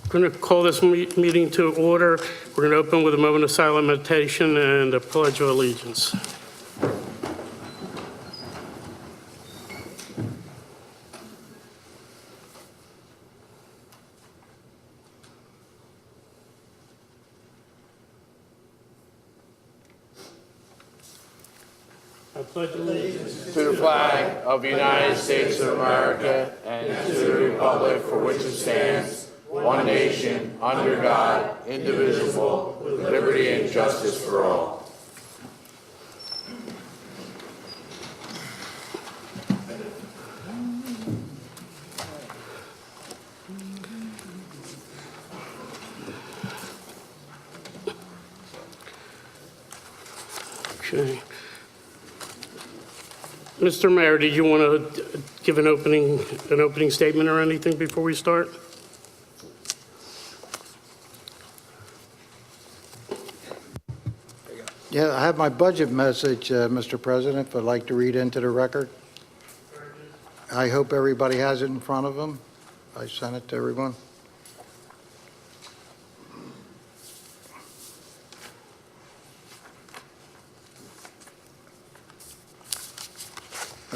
Going to call this meeting to order. We're going to open with a moment of silent meditation and a pledge of allegiance. I pledge allegiance to the flag of the United States of America and to the republic for which it stands, one nation, under God, indivisible, with liberty and justice for all. Okay. Mr. Mayor, did you want to give an opening statement or anything before we start? Yeah, I have my budget message, Mr. President, if I'd like to read into the record. I hope everybody has it in front of them. I sent it to everyone.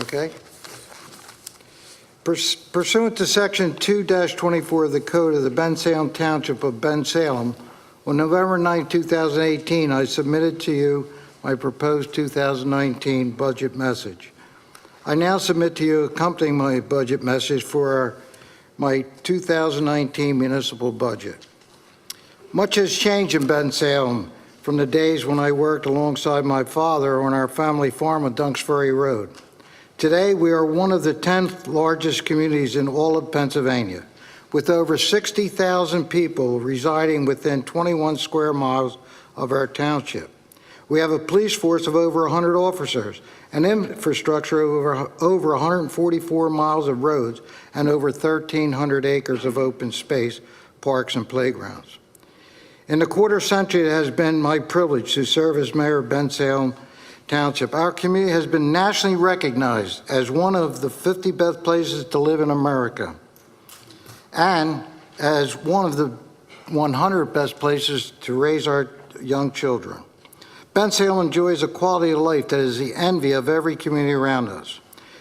Okay. Pursuant to Section 2-24 of the Code of the Bensalem Township of Bensalem, on November 9, 2018, I submitted to you my proposed 2019 budget message. I now submit to you accompanying my budget message for my 2019 municipal budget. Much has changed in Bensalem from the days when I worked alongside my father on our family farm on Byberry Road. Today, we are one of the 10th largest communities in all of Pennsylvania, with over 60,000 people residing within 21 square miles of our township. We have a police force of over 100 officers, an infrastructure of over 144 miles of roads, and over 1,300 acres of open space, parks, and playgrounds. In the quarter century, it has been my privilege to serve as mayor of Bensalem Township. Our community has been nationally recognized as one of the 50 best places to live in America and as one of the 100 best places to raise our young children. Bensalem enjoys a quality of life that is the envy of every community around us.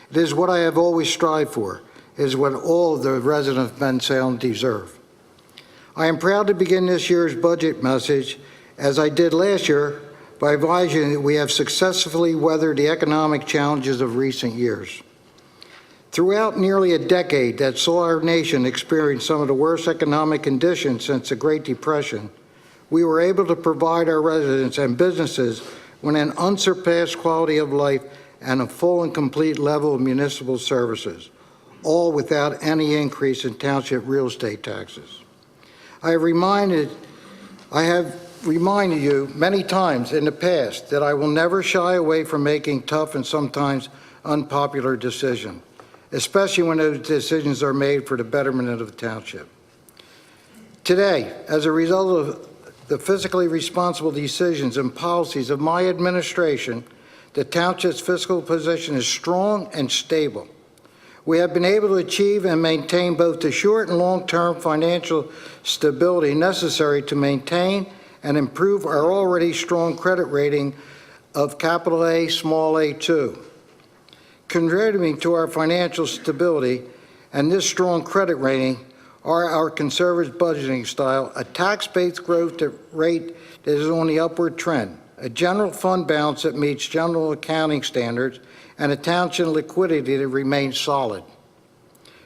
It is what I have always strived for. It is what all of the residents of Bensalem deserve. I am proud to begin this year's budget message, as I did last year, by advising that we have successfully weathered the economic challenges of recent years. Throughout nearly a decade that saw our nation experience some of the worst economic conditions since the Great Depression, we were able to provide our residents and businesses with an unsurpassed quality of life and a full and complete level of municipal services, all without any increase in township real estate taxes. I have reminded you many times in the past that I will never shy away from making tough and sometimes unpopular decisions, especially when those decisions are made for the betterment of the township. Today, as a result of the fiscally responsible decisions and policies of my administration, the township's fiscal position is strong and stable. We have been able to achieve and maintain both the short and long-term financial stability necessary to maintain and improve our already strong credit rating of capital A, small a2. Contributing to our financial stability and this strong credit rating are our conservative budgeting style, a tax-based growth rate that is on the upward trend, a general fund balance that meets general accounting standards, and a township liquidity that remains solid.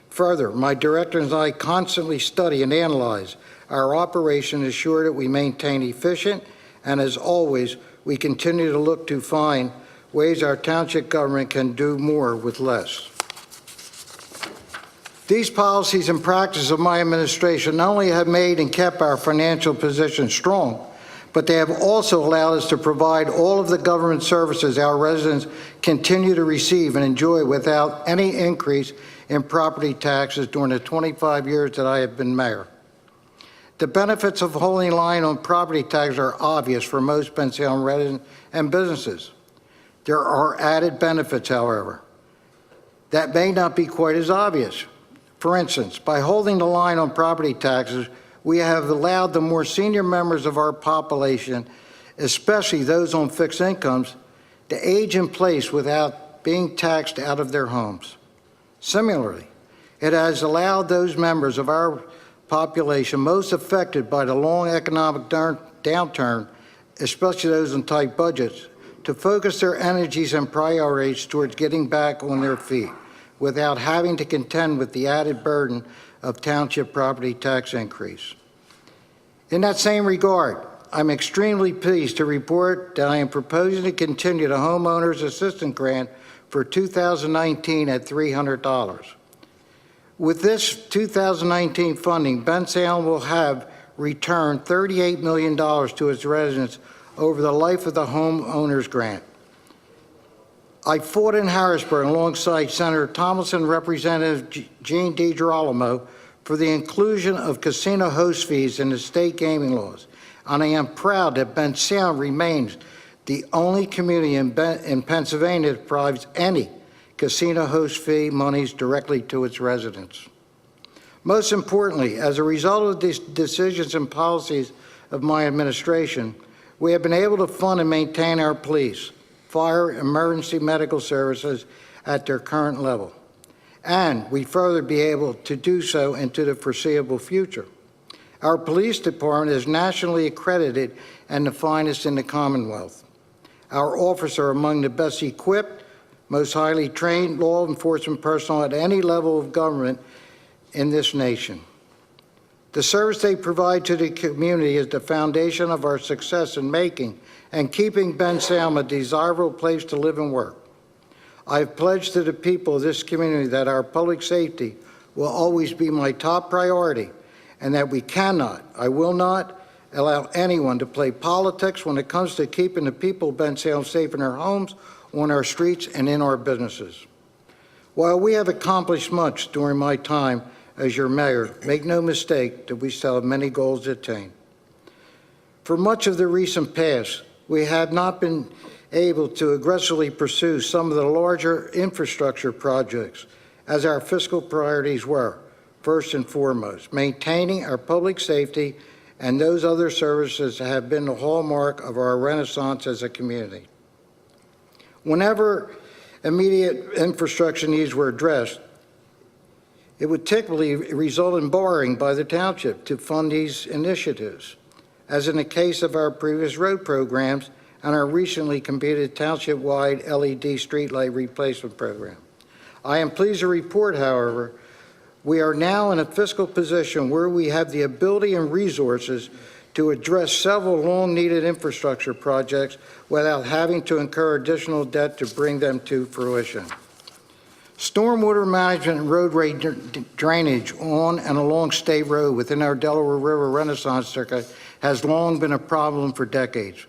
Further, my directors and I constantly study and analyze our operation to ensure that we maintain efficient, and as always, we continue to look to find ways our township government can do more with less. These policies and practices of my administration not only have made and kept our financial position strong, but they have also allowed us to provide all of the government services our residents continue to receive and enjoy without any increase in property taxes during the 25 years that I have been mayor. The benefits of holding the line on property taxes are obvious for most Bensalem residents and businesses. There are added benefits, however, that may not be quite as obvious. For instance, by holding the line on property taxes, we have allowed the more senior members of our population, especially those on fixed incomes, to age in place without being taxed out of their homes. Similarly, it has allowed those members of our population most affected by the long economic downturn, especially those on tight budgets, to focus their energies and priorities towards getting back on their feet without having to contend with the added burden of township property tax increase. In that same regard, I'm extremely pleased to report that I am proposing to continue the homeowners assistance grant for 2019 at $300. With this 2019 funding, Bensalem will have returned $38 million to its residents over the life of the homeowners grant. I fought in Harrisburg alongside Senator Thomas and Representative Gene DiGirolamo for the inclusion of casino host fees in the state gaming laws, and I am proud that Bensalem remains the only community in Pennsylvania that provides any casino host fee monies directly to its residents. Most importantly, as a result of these decisions and policies of my administration, we have been able to fund and maintain our police, fire, emergency medical services at their current level, and we further be able to do so into the foreseeable future. Our police department is nationally accredited and the finest in the Commonwealth. Our officers are among the best equipped, most highly trained law enforcement personnel at any level of government in this nation. The service they provide to the community is the foundation of our success in making and keeping Bensalem a desirable place to live and work. I have pledged to the people of this community that our public safety will always be my top priority and that we cannot, I will not, allow anyone to play politics when it comes to keeping the people of Bensalem safe in their homes, on our streets, and in our businesses. While we have accomplished much during my time as your mayor, make no mistake that we still have many goals to attain. For much of the recent past, we have not been able to aggressively pursue some of the larger infrastructure projects as our fiscal priorities were, first and foremost, maintaining our public safety and those other services that have been the hallmark of our renaissance as a community. Whenever immediate infrastructure needs were addressed, it would typically result in borrowing by the township to fund these initiatives, as in the case of our previous road programs and our recently completed township-wide LED streetlight replacement program. I am pleased to report, however, we are now in a fiscal position where we have the ability and resources to address several long-needed infrastructure projects without having to incur additional debt to bring them to fruition. Stormwater management and roadway drainage on and along State Road within our Delaware River Renaissance Circuit has long been a problem for decades.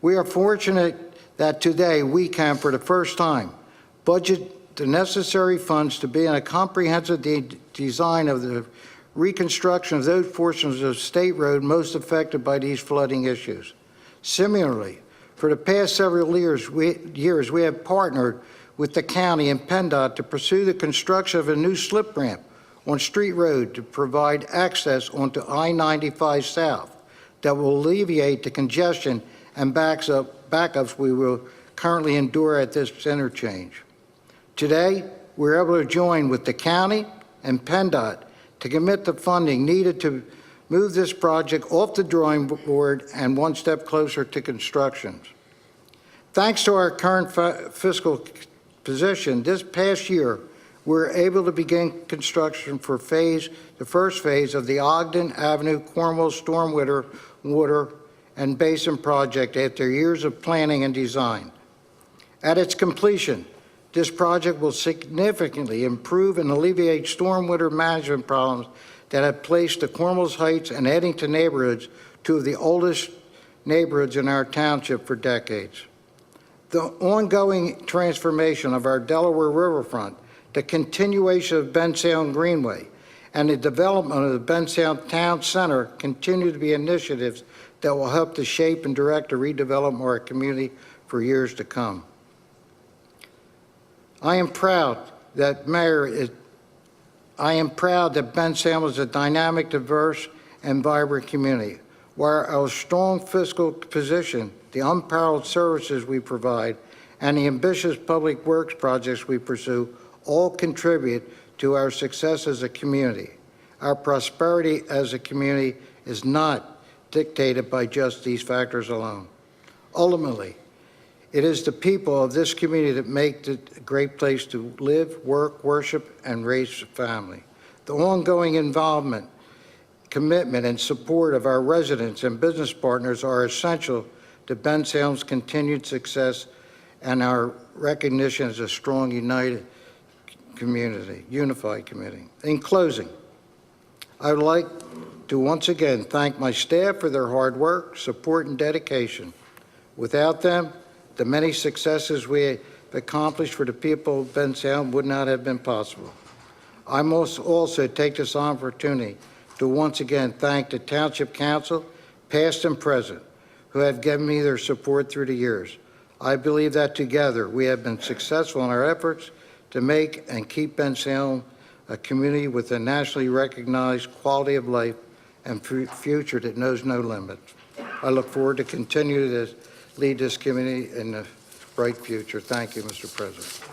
We are fortunate that today we can, for the first time, budget the necessary funds to be in a comprehensive design of the reconstruction of those portions of State Road most affected by these flooding issues. Similarly, for the past several years, we have partnered with the county and PennDOT to pursue the construction of a new slip ramp on Street Road to provide access onto I-95 South that will alleviate the congestion and backups we will currently endure at this interchange. Today, we're able to join with the county and PennDOT to commit the funding needed to move this project off the drawing board and one step closer to construction. Thanks to our current fiscal position, this past year, we're able to begin construction for the first phase of the Ogden Avenue Cornwall Stormwater Water and Basin Project after years of planning and design. At its completion, this project will significantly improve and alleviate stormwater management problems that have placed the Cornwall Heights and Eddington neighborhoods, two of the oldest neighborhoods in our township, for decades. The ongoing transformation of our Delaware riverfront, the continuation of Bensalem Greenway, and the development of the Bensalem Town Center continue to be initiatives that will help to shape and direct the redevelopment of our community for years to come. I am proud that Bensalem is a dynamic, diverse, and vibrant community. Where our strong fiscal position, the unparalleled services we provide, and the ambitious public works projects we pursue all contribute to our success as a community. Our prosperity as a community is not dictated by just these factors alone. Ultimately, it is the people of this community that make it a great place to live, work, worship, and raise a family. The ongoing involvement, commitment, and support of our residents and business partners are essential to Bensalem's continued success and our recognition as a strong, united community, unified community. In closing, I would like to once again thank my staff for their hard work, support, and dedication. Without them, the many successes we have accomplished for the people of Bensalem would not have been possible. I must also take this opportunity to once again thank the Township Council, past and present, who have given me their support through the years. I believe that together we have been successful in our efforts to make and keep Bensalem a community with a nationally recognized quality of life and future that knows no limits. I look forward to continue to lead this community in a bright future. Thank you, Mr. President.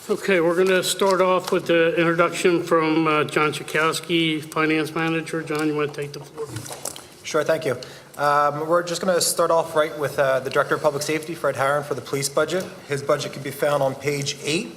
Okay, we're going to start off with the introduction from John Chakowski, Finance Manager. John, you want to take the floor? Sure, thank you. We're just going to start off right with the Director of Public Safety, Fred Harron, for the police budget. His budget can be found on page 8.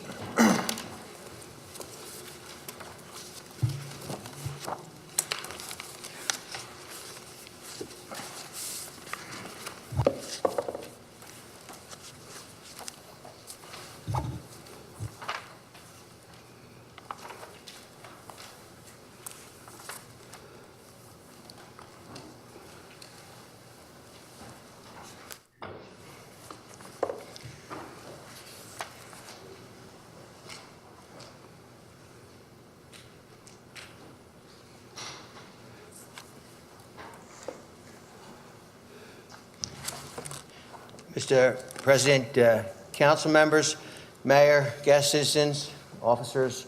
Mr. President, council members, mayor, guest citizens, officers,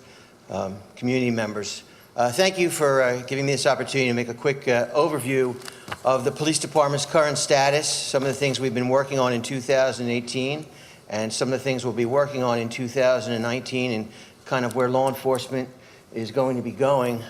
community members, thank you for giving me this opportunity to make a quick overview of the police department's current status, some of the things we've been working on in 2018, and some of the things we'll be working on in 2019, and kind of where law enforcement is going to be going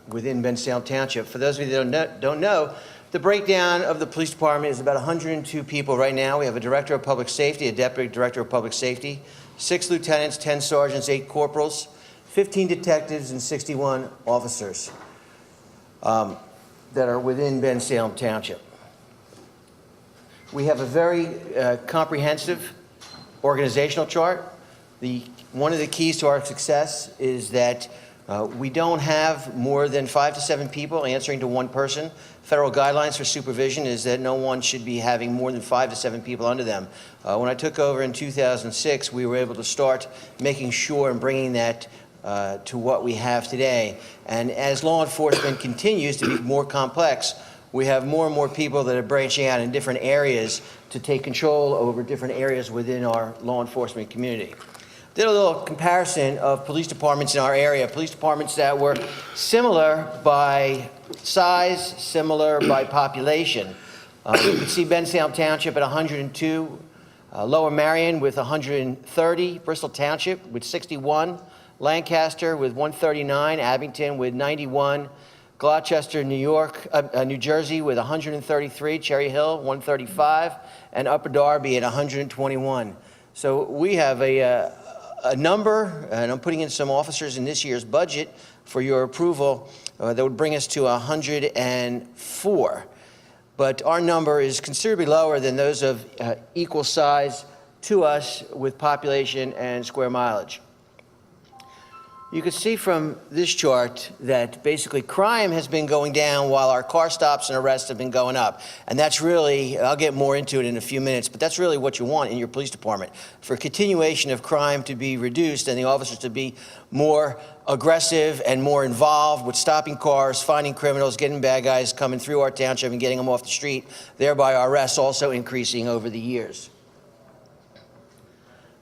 within Bensalem Township. For those of you that don't know, the breakdown of the police department is about 102 people right now. We have a director of public safety, a deputy director of public safety, 6 lieutenants, 10 sergeants, 8 corporals, 15 detectives, and 61 officers that are within Bensalem Township. We have a very comprehensive organizational chart. One of the keys to our success is that we don't have more than 5 to 7 people answering to one person. Federal guidelines for supervision is that no one should be having more than 5 to 7 people under them. When I took over in 2006, we were able to start making sure and bringing that to what we have today. And as law enforcement continues to be more complex, we have more and more people that are branching out in different areas to take control over different areas within our law enforcement community. Did a little comparison of police departments in our area, police departments that were similar by size, similar by population. You can see Bensalem Township at 102, Lower Marion with 130, Bristol Township with 61, Lancaster with 139, Abington with 91, Gloucester, New Jersey with 133, Cherry Hill 135, and Upper Darby at 121. So we have a number, and I'm putting in some officers in this year's budget for your approval, that would bring us to 104. But our number is considerably lower than those of equal size to us with population and square mileage. You can see from this chart that basically crime has been going down while our car stops and arrests have been going up. And that's really, I'll get more into it in a few minutes, but that's really what you want in your police department. For continuation of crime to be reduced and the officers to be more aggressive and more involved with stopping cars, finding criminals, getting bad guys coming through our township and getting them off the street, thereby our arrests also increasing over the years.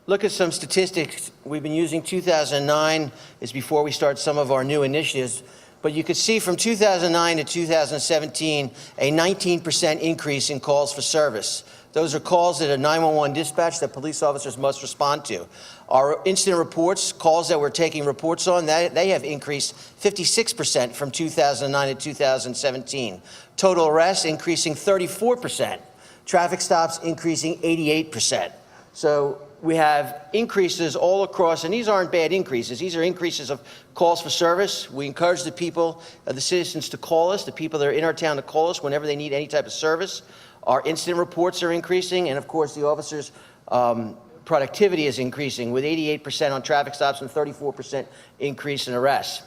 look at some statistics. We've been using 2009 is before we start some of our new initiatives. But you could see from 2009 to 2017, a 19% increase in calls for service. Those are calls that a 911 dispatch that police officers must respond to. Our incident reports, calls that we're taking reports on, they have increased 56% from 2009 to 2017. Total arrests increasing 34%. Traffic stops increasing 88%. So we have increases all across, and these aren't bad increases. These are increases of calls for service. We encourage the people, the citizens to call us, the people that are in our town to call us whenever they need any type of service. Our incident reports are increasing, and of course the officers' productivity is increasing with 88% on traffic stops and 34% increase in arrests.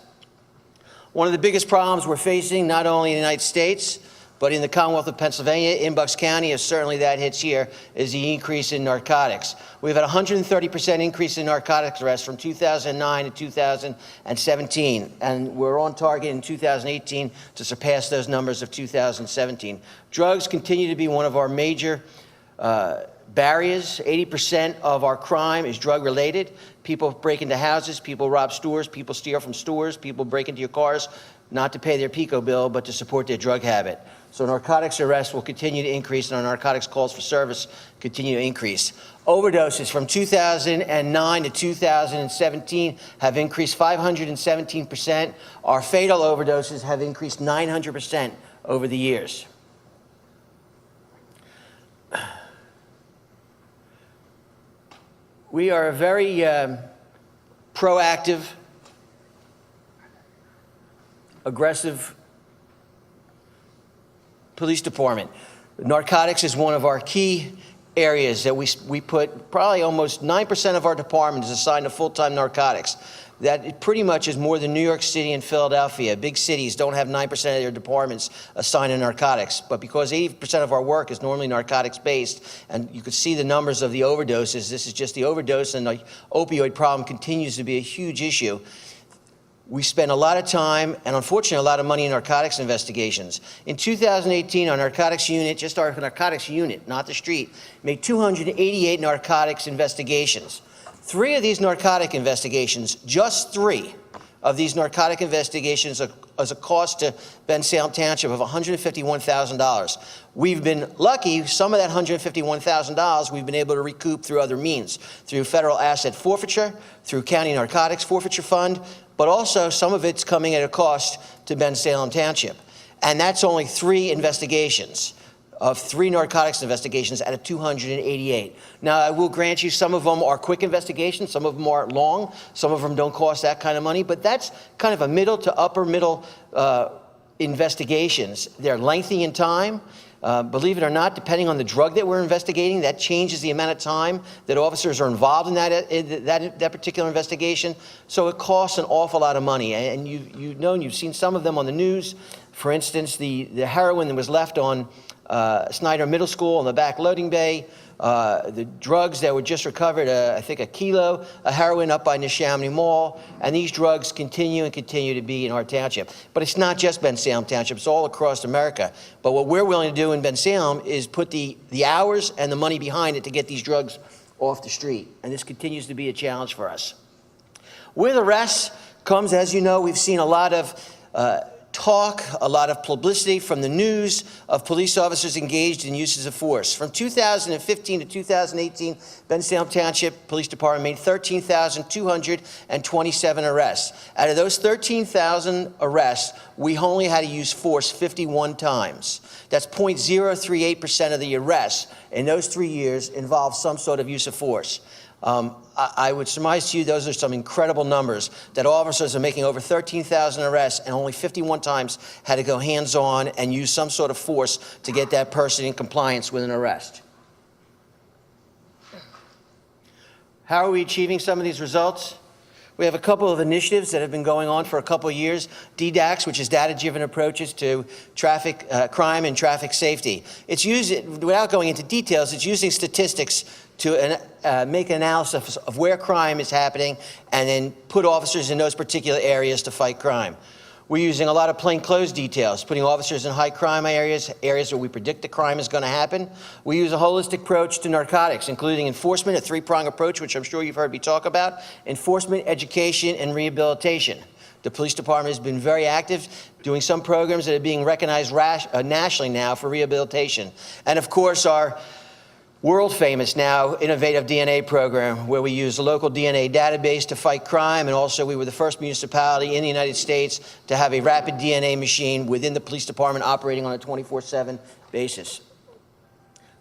One of the biggest problems we're facing, not only in the United States, but in the Commonwealth of Pennsylvania, in Bucks County, as certainly that hits here, is the increase in narcotics. We've had a 130% increase in narcotics arrests from 2009 to 2017, and we're on target in 2018 to surpass those numbers of 2017. Drugs continue to be one of our major barriers. 80% of our crime is drug-related. People break into houses, people rob stores, people steal from stores, people break into your cars, not to pay their PICO bill, but to support their drug habit. So narcotics arrests will continue to increase, and our narcotics calls for service continue to increase. Overdoses from 2009 to 2017 have increased 517%. Our fatal overdoses have increased 900% over the years. We are a very proactive, aggressive police department. Narcotics is one of our key areas that we put probably almost 9% of our department is assigned to full-time narcotics. That pretty much is more than New York City and Philadelphia. Big cities don't have 9% of their departments assigned to narcotics. But because 80% of our work is normally narcotics-based, and you can see the numbers of the overdoses, this is just the overdose, and the opioid problem continues to be a huge issue. We spend a lot of time and, unfortunately, a lot of money in narcotics investigations. In 2018, our narcotics unit, just our narcotics unit, not the street, made 288 narcotics investigations. 3 of these narcotic investigations, just 3 of these narcotic investigations as a cost to Bensalem Township of $151,000. We've been lucky, some of that $151,000 we've been able to recoup through other means, through federal asset forfeiture, through county narcotics forfeiture fund, but also some of it's coming at a cost to Bensalem Township. And that's only 3 investigations of 3 narcotics investigations out of 288. Now, I will grant you some of them are quick investigations, some of them are long, some of them don't cost that kind of money, but that's kind of a middle to upper middle investigations. They're lengthy in time. Believe it or not, depending on the drug that we're investigating, that changes the amount of time that officers are involved in that particular investigation. So it costs an awful lot of money. And you've seen some of them on the news. For instance, the heroin that was left on Snyder Middle School in the back loading bay, the drugs that were just recovered, I think a kilo of heroin up by Neshaminy Mall, and these drugs continue to be in our township. But it's not just Bensalem Township, it's all across America. But what we're willing to do in Bensalem is put the hours and the money behind it to get these drugs off the street, and this continues to be a challenge for us. With arrests comes, as you know, we've seen a lot of talk, a lot of publicity from the news of police officers engaged in uses of force. From 2015 to 2018, Bensalem Township Police Department made 13,227 arrests. Out of those 13,000 arrests, we only had to use force 51 times. That's 0.038% of the arrests in those 3 years involved some sort of use of force. I would surmise to you those are some incredible numbers, that officers are making over 13,000 arrests and only 51 times had to go hands-on and use some sort of force to get that person in compliance with an arrest. How are we achieving some of these results? We have a couple of initiatives that have been going on for a couple of years. DDAX, which is data-driven approaches to traffic crime and traffic safety. It's used, without going into details, it's using statistics to make an analysis of where crime is happening and then put officers in those particular areas to fight crime. We're using a lot of plainclothes details, putting officers in high crime areas where we predict the crime is going to happen. We use a holistic approach to narcotics, including enforcement, a three-prong approach, which I'm sure you've heard me talk about, enforcement, education, and rehabilitation. The police department has been very active, doing some programs that are being recognized nationally now for rehabilitation. And of course, our world-famous now innovative DNA program, where we use a local DNA database to fight crime, and also we were the first municipality in the United States to have a rapid DNA machine within the police department operating on a 24/7 basis.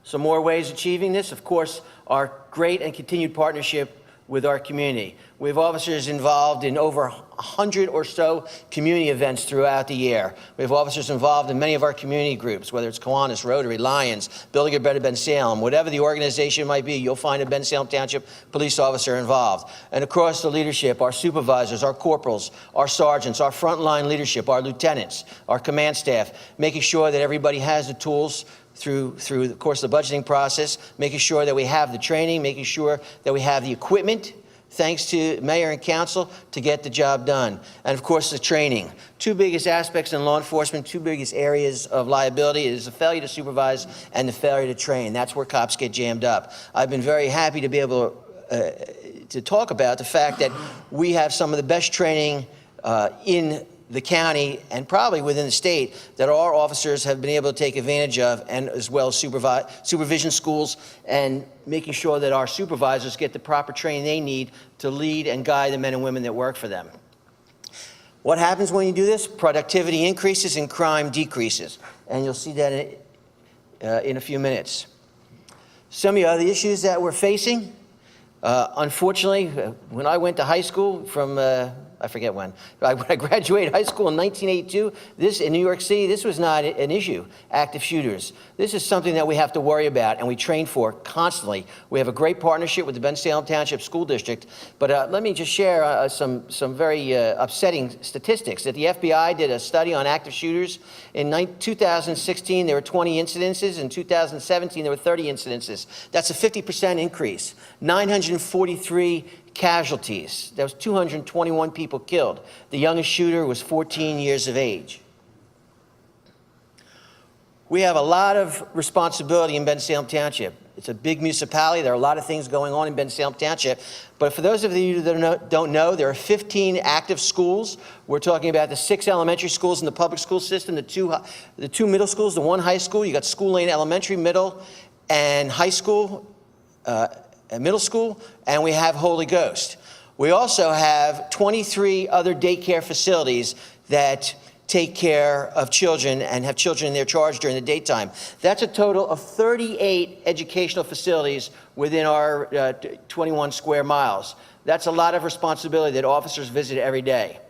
Some more ways of achieving this, of course, our great and continued partnership with our community. We have officers involved in over 100 or so community events throughout the year. We have officers involved in many of our community groups, whether it's Kiwanis, Rotary, Lions, Building a Better Bensalem, whatever the organization might be, you'll find a Bensalem Township police officer involved. And across the leadership, our supervisors, our corporals, our sergeants, our frontline leadership, our lieutenants, our command staff, making sure that everybody has the tools through the course of the budgeting process, making sure that we have the training, making sure that we have the equipment, thanks to mayor and council, to get the job done. And of course, the training. Two biggest aspects in law enforcement, two biggest areas of liability is the failure to supervise and the failure to train. That's where cops get jammed up. I've been very happy to be able to talk about the fact that we have some of the best training in the county and probably within the state that our officers have been able to take advantage of, and as well as supervision schools, and making sure that our supervisors get the proper training they need to lead and guide the men and women that work for them. What happens when you do this? Productivity increases and crime decreases, and you'll see that in a few minutes. Some of the other issues that we're facing, unfortunately, when I went to high school from I forget when I graduated high school in 1982, this in New York City, this was not an issue, active shooters. This is something that we have to worry about and we train for constantly. We have a great partnership with the Bensalem Township School District, but let me just share some very upsetting statistics. That the FBI did a study on active shooters. In 2016, there were 20 incidences. In 2017, there were 30 incidences. That's a 50% increase. 943 casualties. There was 221 people killed. The youngest shooter was 14 years of age. We have a lot of responsibility in Bensalem Township. It's a big municipality. There are a lot of things going on in Bensalem Township. But for those of you that don't know, there are 15 active schools. We're talking about the 6 elementary schools in the public school system, the two middle schools, the 1 high school. You got School Lane Elementary, middle, and high school, middle school, and we have Holy Ghost. We also have 23 other daycare facilities that take care of children and have children in their charge during the daytime. That's a total of 38 educational facilities within our 21 square miles. That's a lot of responsibility that officers visit every day.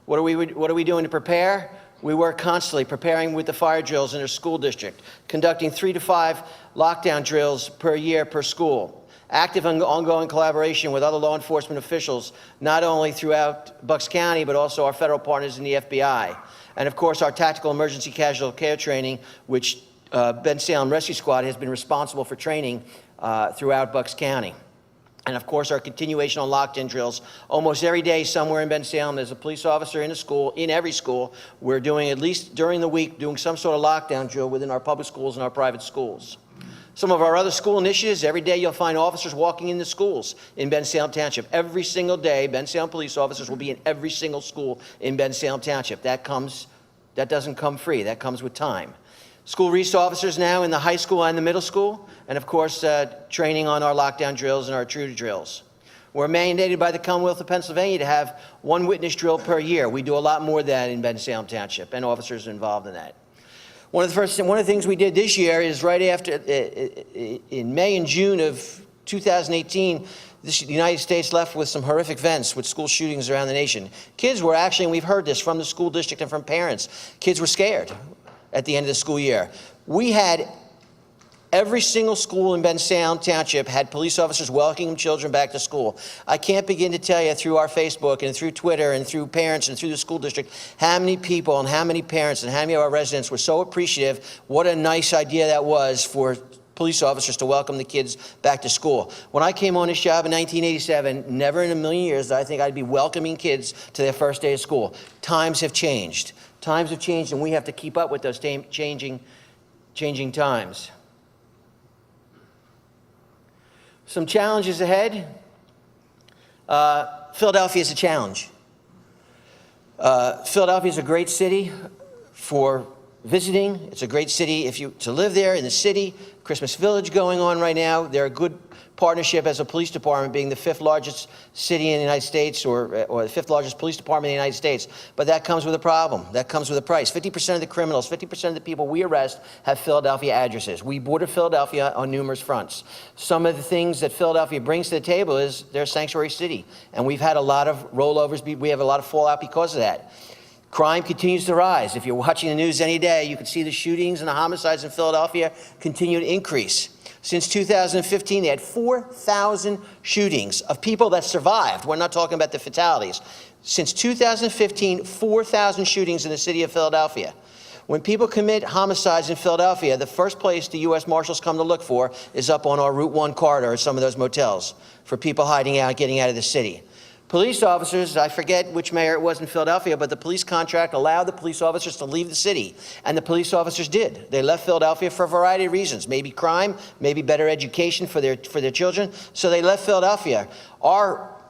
What are we doing to prepare? We work constantly preparing with the fire drills in our school district, conducting 3 to 5 lockdown drills per year per school. Active and ongoing collaboration with other law enforcement officials, not only throughout Bucks County, but also our federal partners in the FBI. And of course, our tactical emergency casualty care training, which Bensalem Rescue Squad has been responsible for training throughout Bucks County. And of course, our continuation on lockdown drills. Almost every day, somewhere in Bensalem, there's a police officer in a school, in every school. We're doing, at least during the week, doing some sort of lockdown drill within our public schools and our private schools. Some of our other school initiatives, every day you'll find officers walking in the schools in Bensalem Township. Every single day, Bensalem police officers will be in every single school in Bensalem Township. That doesn't come free, that comes with time. School resource officers now in the high school and the middle school, and of course, training on our lockdown drills and our intruder drills. We're mandated by the Commonwealth of Pennsylvania to have 1 witness drill per year. We do a lot more of that in Bensalem Township, and officers are involved in that. One of the things we did this year is right after, in May and June of 2018, the United States left with some horrific events with school shootings around the nation. Kids were actually, and we've heard this from the school district and from parents, kids were scared at the end of the school year. We had every single school in Bensalem Township had police officers welcoming children back to school. I can't begin to tell you through our Facebook and through Twitter and through parents and through the school district how many people and how many parents and how many of our residents were so appreciative. What a nice idea that was for police officers to welcome the kids back to school. When I came on this job in 1987, never in a million years did I think I'd be welcoming kids to their first day of school. Times have changed. Times have changed, and we have to keep up with those changing times. Some challenges ahead. Philadelphia is a challenge. Philadelphia is a great city for visiting. It's a great city to live there in the city. Christmas Village going on right now. They're a good partnership as a police department, being the 5th largest city in the United States, or the 5th largest police department in the United States. But that comes with a problem. That comes with a price. 50% of the criminals, 50% of the people we arrest have Philadelphia addresses. We border Philadelphia on numerous fronts. Some of the things that Philadelphia brings to the table is they're a sanctuary city. And we've had a lot of rollovers. We have a lot of fallout because of that. Crime continues to rise. If you're watching the news any day, you can see the shootings and the homicides in Philadelphia continue to increase. Since 2015, they had 4,000 shootings of people that survived. We're not talking about the fatalities. Since 2015, 4,000 shootings in the city of Philadelphia. When people commit homicides in Philadelphia, the first place the U.S. Marshals come to look for is up on our Route 1 corridor, some of those motels, for people hiding out, getting out of the city. Police officers, I forget which mayor it was in Philadelphia, but the police contract allowed the police officers to leave the city, and the police officers did. They left Philadelphia for a variety of reasons, maybe crime, maybe better education for their children, so they left Philadelphia.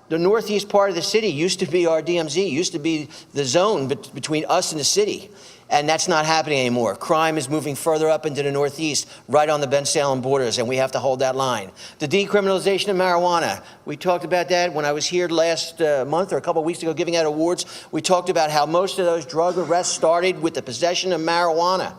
The northeast part of the city used to be our DMZ, used to be the zone between us and the city. And that's not happening anymore. Crime is moving further up into the northeast, right on the Bensalem borders, and we have to hold that line. The decriminalization of marijuana. We talked about that when I was here last month or a couple of weeks ago giving out awards. We talked about how most of those drug arrests started with the possession of marijuana.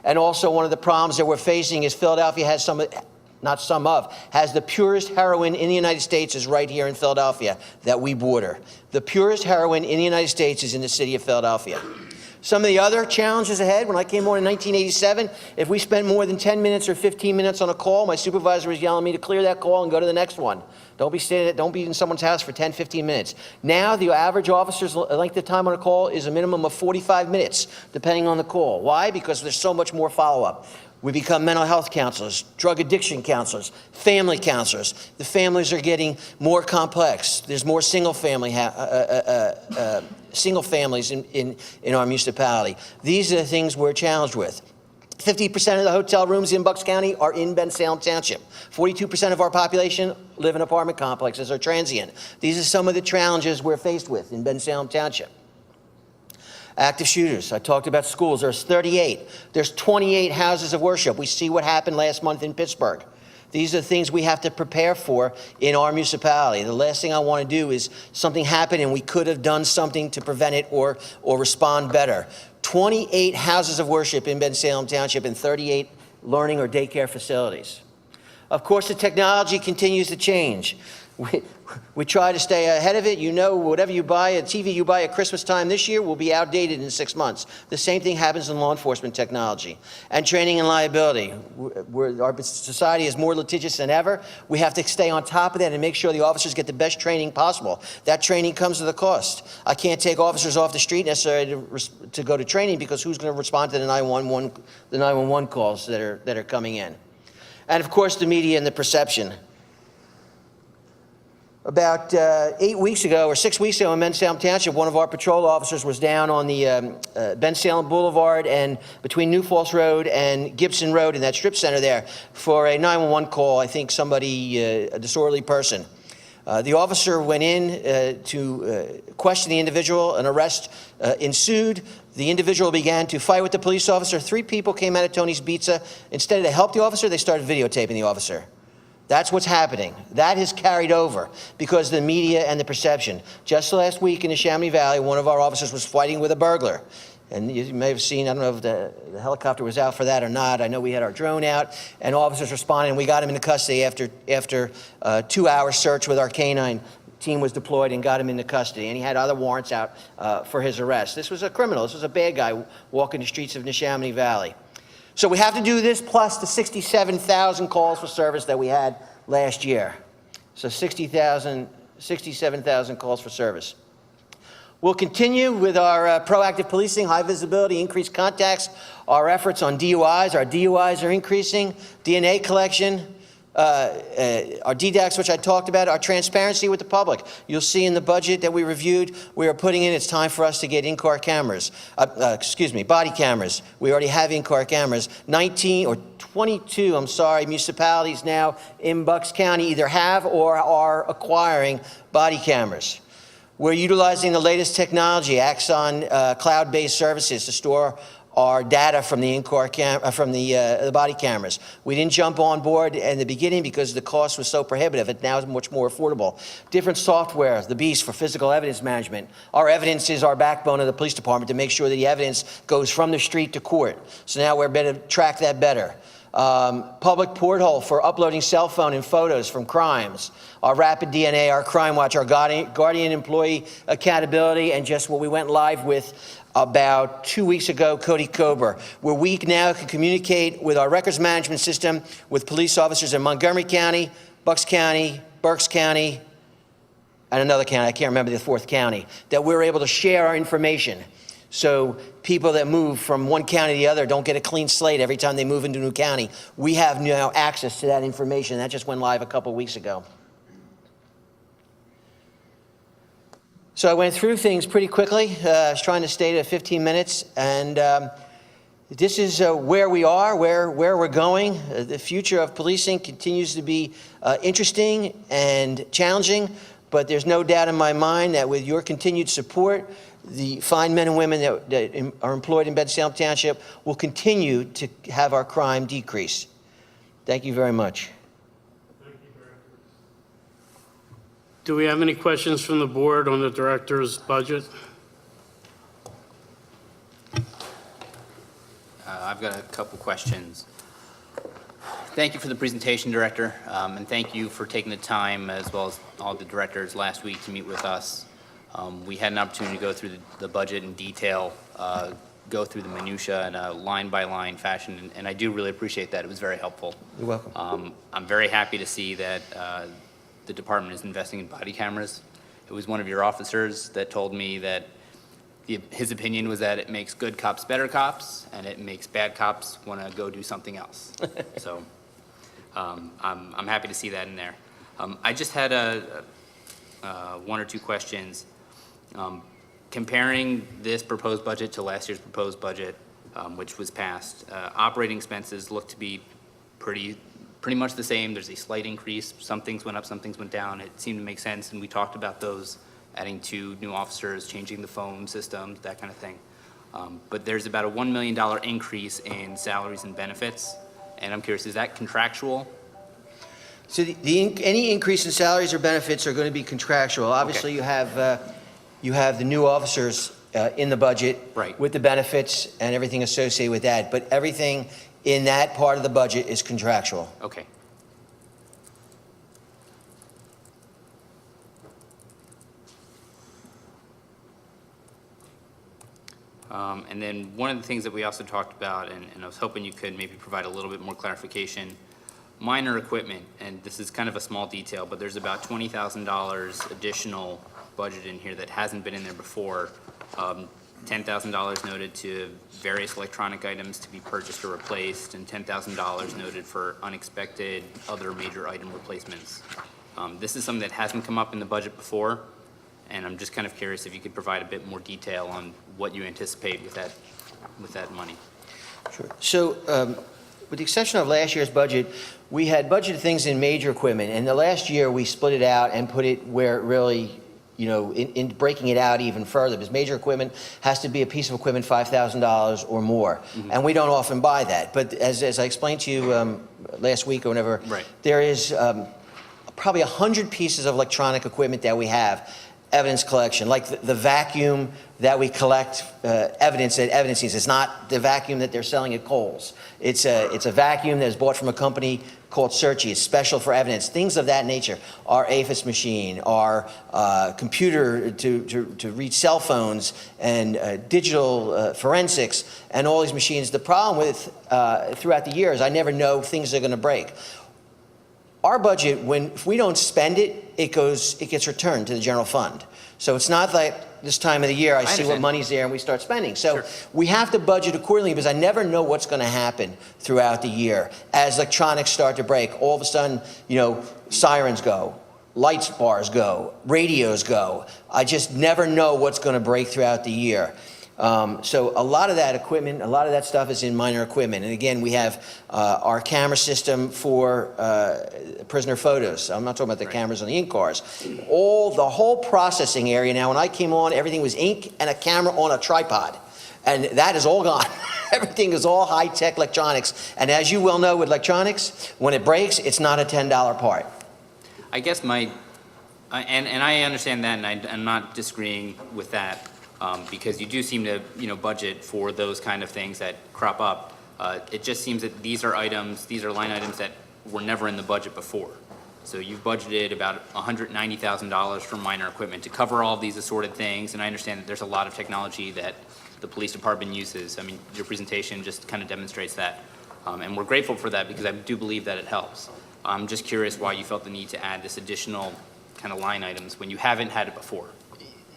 And also one of the problems that we're facing is Philadelphia has has the purest heroin in the United States is right here in Philadelphia that we border. The purest heroin in the United States is in the city of Philadelphia. Some of the other challenges ahead, when I came on in 1987, if we spent more than 10 minutes or 15 minutes on a call, my supervisor was yelling at me to clear that call and go to the next one. Don't be in someone's house for 10, 15 minutes. Now, the average officer's length of time on a call is a minimum of 45 minutes, depending on the call. Why? Because there's so much more follow-up. We become mental health counselors, drug addiction counselors, family counselors. The families are getting more complex. There's more single families in our municipality. These are the things we're challenged with. 50% of the hotel rooms in Bucks County are in Bensalem Township. 42% of our population live in apartment complexes or transient. These are some of the challenges we're faced with in Bensalem Township. Active shooters. I talked about schools. There's 38. There's 28 houses of worship. We see what happened last month in Pittsburgh. These are the things we have to prepare for in our municipality. The last thing I want to do is something happen and we could have done something to prevent it or respond better. 28 houses of worship in Bensalem Township and 38 learning or daycare facilities. Of course, the technology continues to change. We try to stay ahead of it. You know, whatever you buy, a TV you buy at Christmas time this year will be outdated in 6 months. The same thing happens in law enforcement technology. And training and liability. Our society is more litigious than ever. We have to stay on top of that and make sure the officers get the best training possible. That training comes with a cost. I can't take officers off the street necessarily to go to training because who's going to respond to the 911 calls that are coming in? And of course, the media and the perception. About 8 weeks ago or 6 weeks ago in Bensalem Township, one of our patrol officers was down on the Bensalem Boulevard and between New Falls Road and Gibson Road in that strip center there for a 911 call. I think somebody, a disorderly person. The officer went in to question the individual. An arrest ensued. The individual began to fight with the police officer. 3 people came out of Tony's Pizza. Instead of to help the officer, they started videotaping the officer. That's what's happening. That has carried over because of the media and the perception. Just last week in the Chamonix Valley, one of our officers was fighting with a burglar. And you may have seen, I don't know if the helicopter was out for that or not. I know we had our drone out, and officers responded, and we got him into custody after 2-hour search with our canine team was deployed and got him into custody. And he had other warrants out for his arrest. This was a criminal. This was a bad guy walking the streets of the Chamonix Valley. So we have to do this plus the 67,000 calls for service that we had last year. So 67,000 calls for service. We'll continue with our proactive policing, high visibility, increased contacts, our efforts on DUIs. Our DUIs are increasing, DNA collection, our DDAX, which I talked about, our transparency with the public. You'll see in the budget that we reviewed, we are putting in, it's time for us to get in-car cameras, body cameras. We already have in-car cameras. 22 municipalities now in Bucks County either have or are acquiring body cameras. We're utilizing the latest technology, Axon cloud-based services to store our data from the in-car from the body cameras. We didn't jump on board in the beginning because the cost was so prohibitive. It now is much more affordable. Different software, the Beast for physical evidence management. Our evidence is our backbone of the police department to make sure that the evidence goes from the street to court. So now we're better track that better. Public porthole for uploading cell phone and photos from crimes. Our rapid DNA, our crime watch, our guardian employee accountability, and just what we went live with about 2 weeks ago, Cody Cobra, where we now can communicate with our records management system with police officers in Montgomery County, Bucks County, Berks County, and another county, I can't remember the fourth county, that we're able to share our information. So people that move from one county to the other don't get a clean slate every time they move into a new county. We have now access to that information. That just went live a couple weeks ago. So I went through things pretty quickly. I was trying to stay to 15 minutes. And this is where we are, where we're going. The future of policing continues to be interesting and challenging. But there's no doubt in my mind that with your continued support, the fine men and women that are employed in Bensalem Township will continue to have our crime decrease. Thank you very much. Do we have any questions from the board on the director's budget? I've got a couple questions. Thank you for the presentation, Director, and thank you for taking the time, as well as all the directors last week, to meet with us. We had an opportunity to go through the budget in detail, go through the minutia in a line-by-line fashion, and I do really appreciate that. It was very helpful. You're welcome. I'm very happy to see that the department is investing in body cameras. It was one of your officers that told me that his opinion was that it makes good cops better cops, and it makes bad cops want to go do something else. So I'm happy to see that in there. I just had one or two questions. Comparing this proposed budget to last year's proposed budget, which was passed, operating expenses look to be pretty much the same. There's a slight increase. Some things went up, some things went down. It seemed to make sense, and we talked about those, adding 2 new officers, changing the phone systems, that kind of thing. But there's about a $1 million increase in salaries and benefits, and I'm curious, is that contractual? So any increase in salaries or benefits are going to be contractual. Obviously, Okay. you have the new officers in the budget, Right. with the benefits and everything associated with that. But everything in that part of the budget is contractual. Okay. And then one of the things that we also talked about, and I was hoping you could maybe provide a little bit more clarification, minor equipment, and this is kind of a small detail, but there's about $20,000 additional budget in here that hasn't been in there before. $10,000 noted to various electronic items to be purchased or replaced, and $10,000 noted for unexpected other major item replacements. This is something that hasn't come up in the budget before, and I'm just kind of curious if you could provide a bit more detail on what you anticipate with that money. Sure. So, with the exception of last year's budget, we had budgeted things in major equipment, and the last year we split it out and put it where it really, in breaking it out even further, because major equipment has to be a piece of equipment $5,000 or more, and we don't often buy that. But as I explained to you last week or whenever, Right. there is probably 100 pieces of electronic equipment that we have. Evidence collection, like the vacuum that we collect evidence at evidence scenes. It's not the vacuum that they're selling at Kohl's. It's a vacuum that is bought from a company called Searchy. It's special for evidence, things of that nature. Our APHIS machine, our computer to read cell phones, and digital forensics, and all these machines. The problem with throughout the years, I never know things are going to break. Our budget, if we don't spend it, it gets returned to the general fund. So it's not like this time of the year, I see what understand. money's there and we start spending. So Sure. we have to budget accordingly because I never know what's going to happen throughout the year. As electronics start to break, all of a sudden, sirens go, lights bars go, radios go. I just never know what's going to break throughout the year. So a lot of that equipment, a lot of that stuff is in minor equipment. And again, we have our camera system for prisoner photos. I'm not talking about the cameras on the ink cars. The whole processing area now, when I came on, everything was ink and a camera on a tripod. And that is all gone. Everything is all high-tech electronics. And as you well know with electronics, when it breaks, it's not a $10 part. I guess and I understand that, and I'm not disagreeing with that, because you do seem to, budget for those kind of things that crop up. It just seems that these are line items that were never in the budget before. So you've budgeted about $190,000 for minor equipment to cover all of these assorted things, and I understand that there's a lot of technology that the police department uses. I mean, your presentation just kind of demonstrates that, and we're grateful for that because I do believe that it helps. I'm just curious why you felt the need to add this additional kind of line items when you haven't had it before.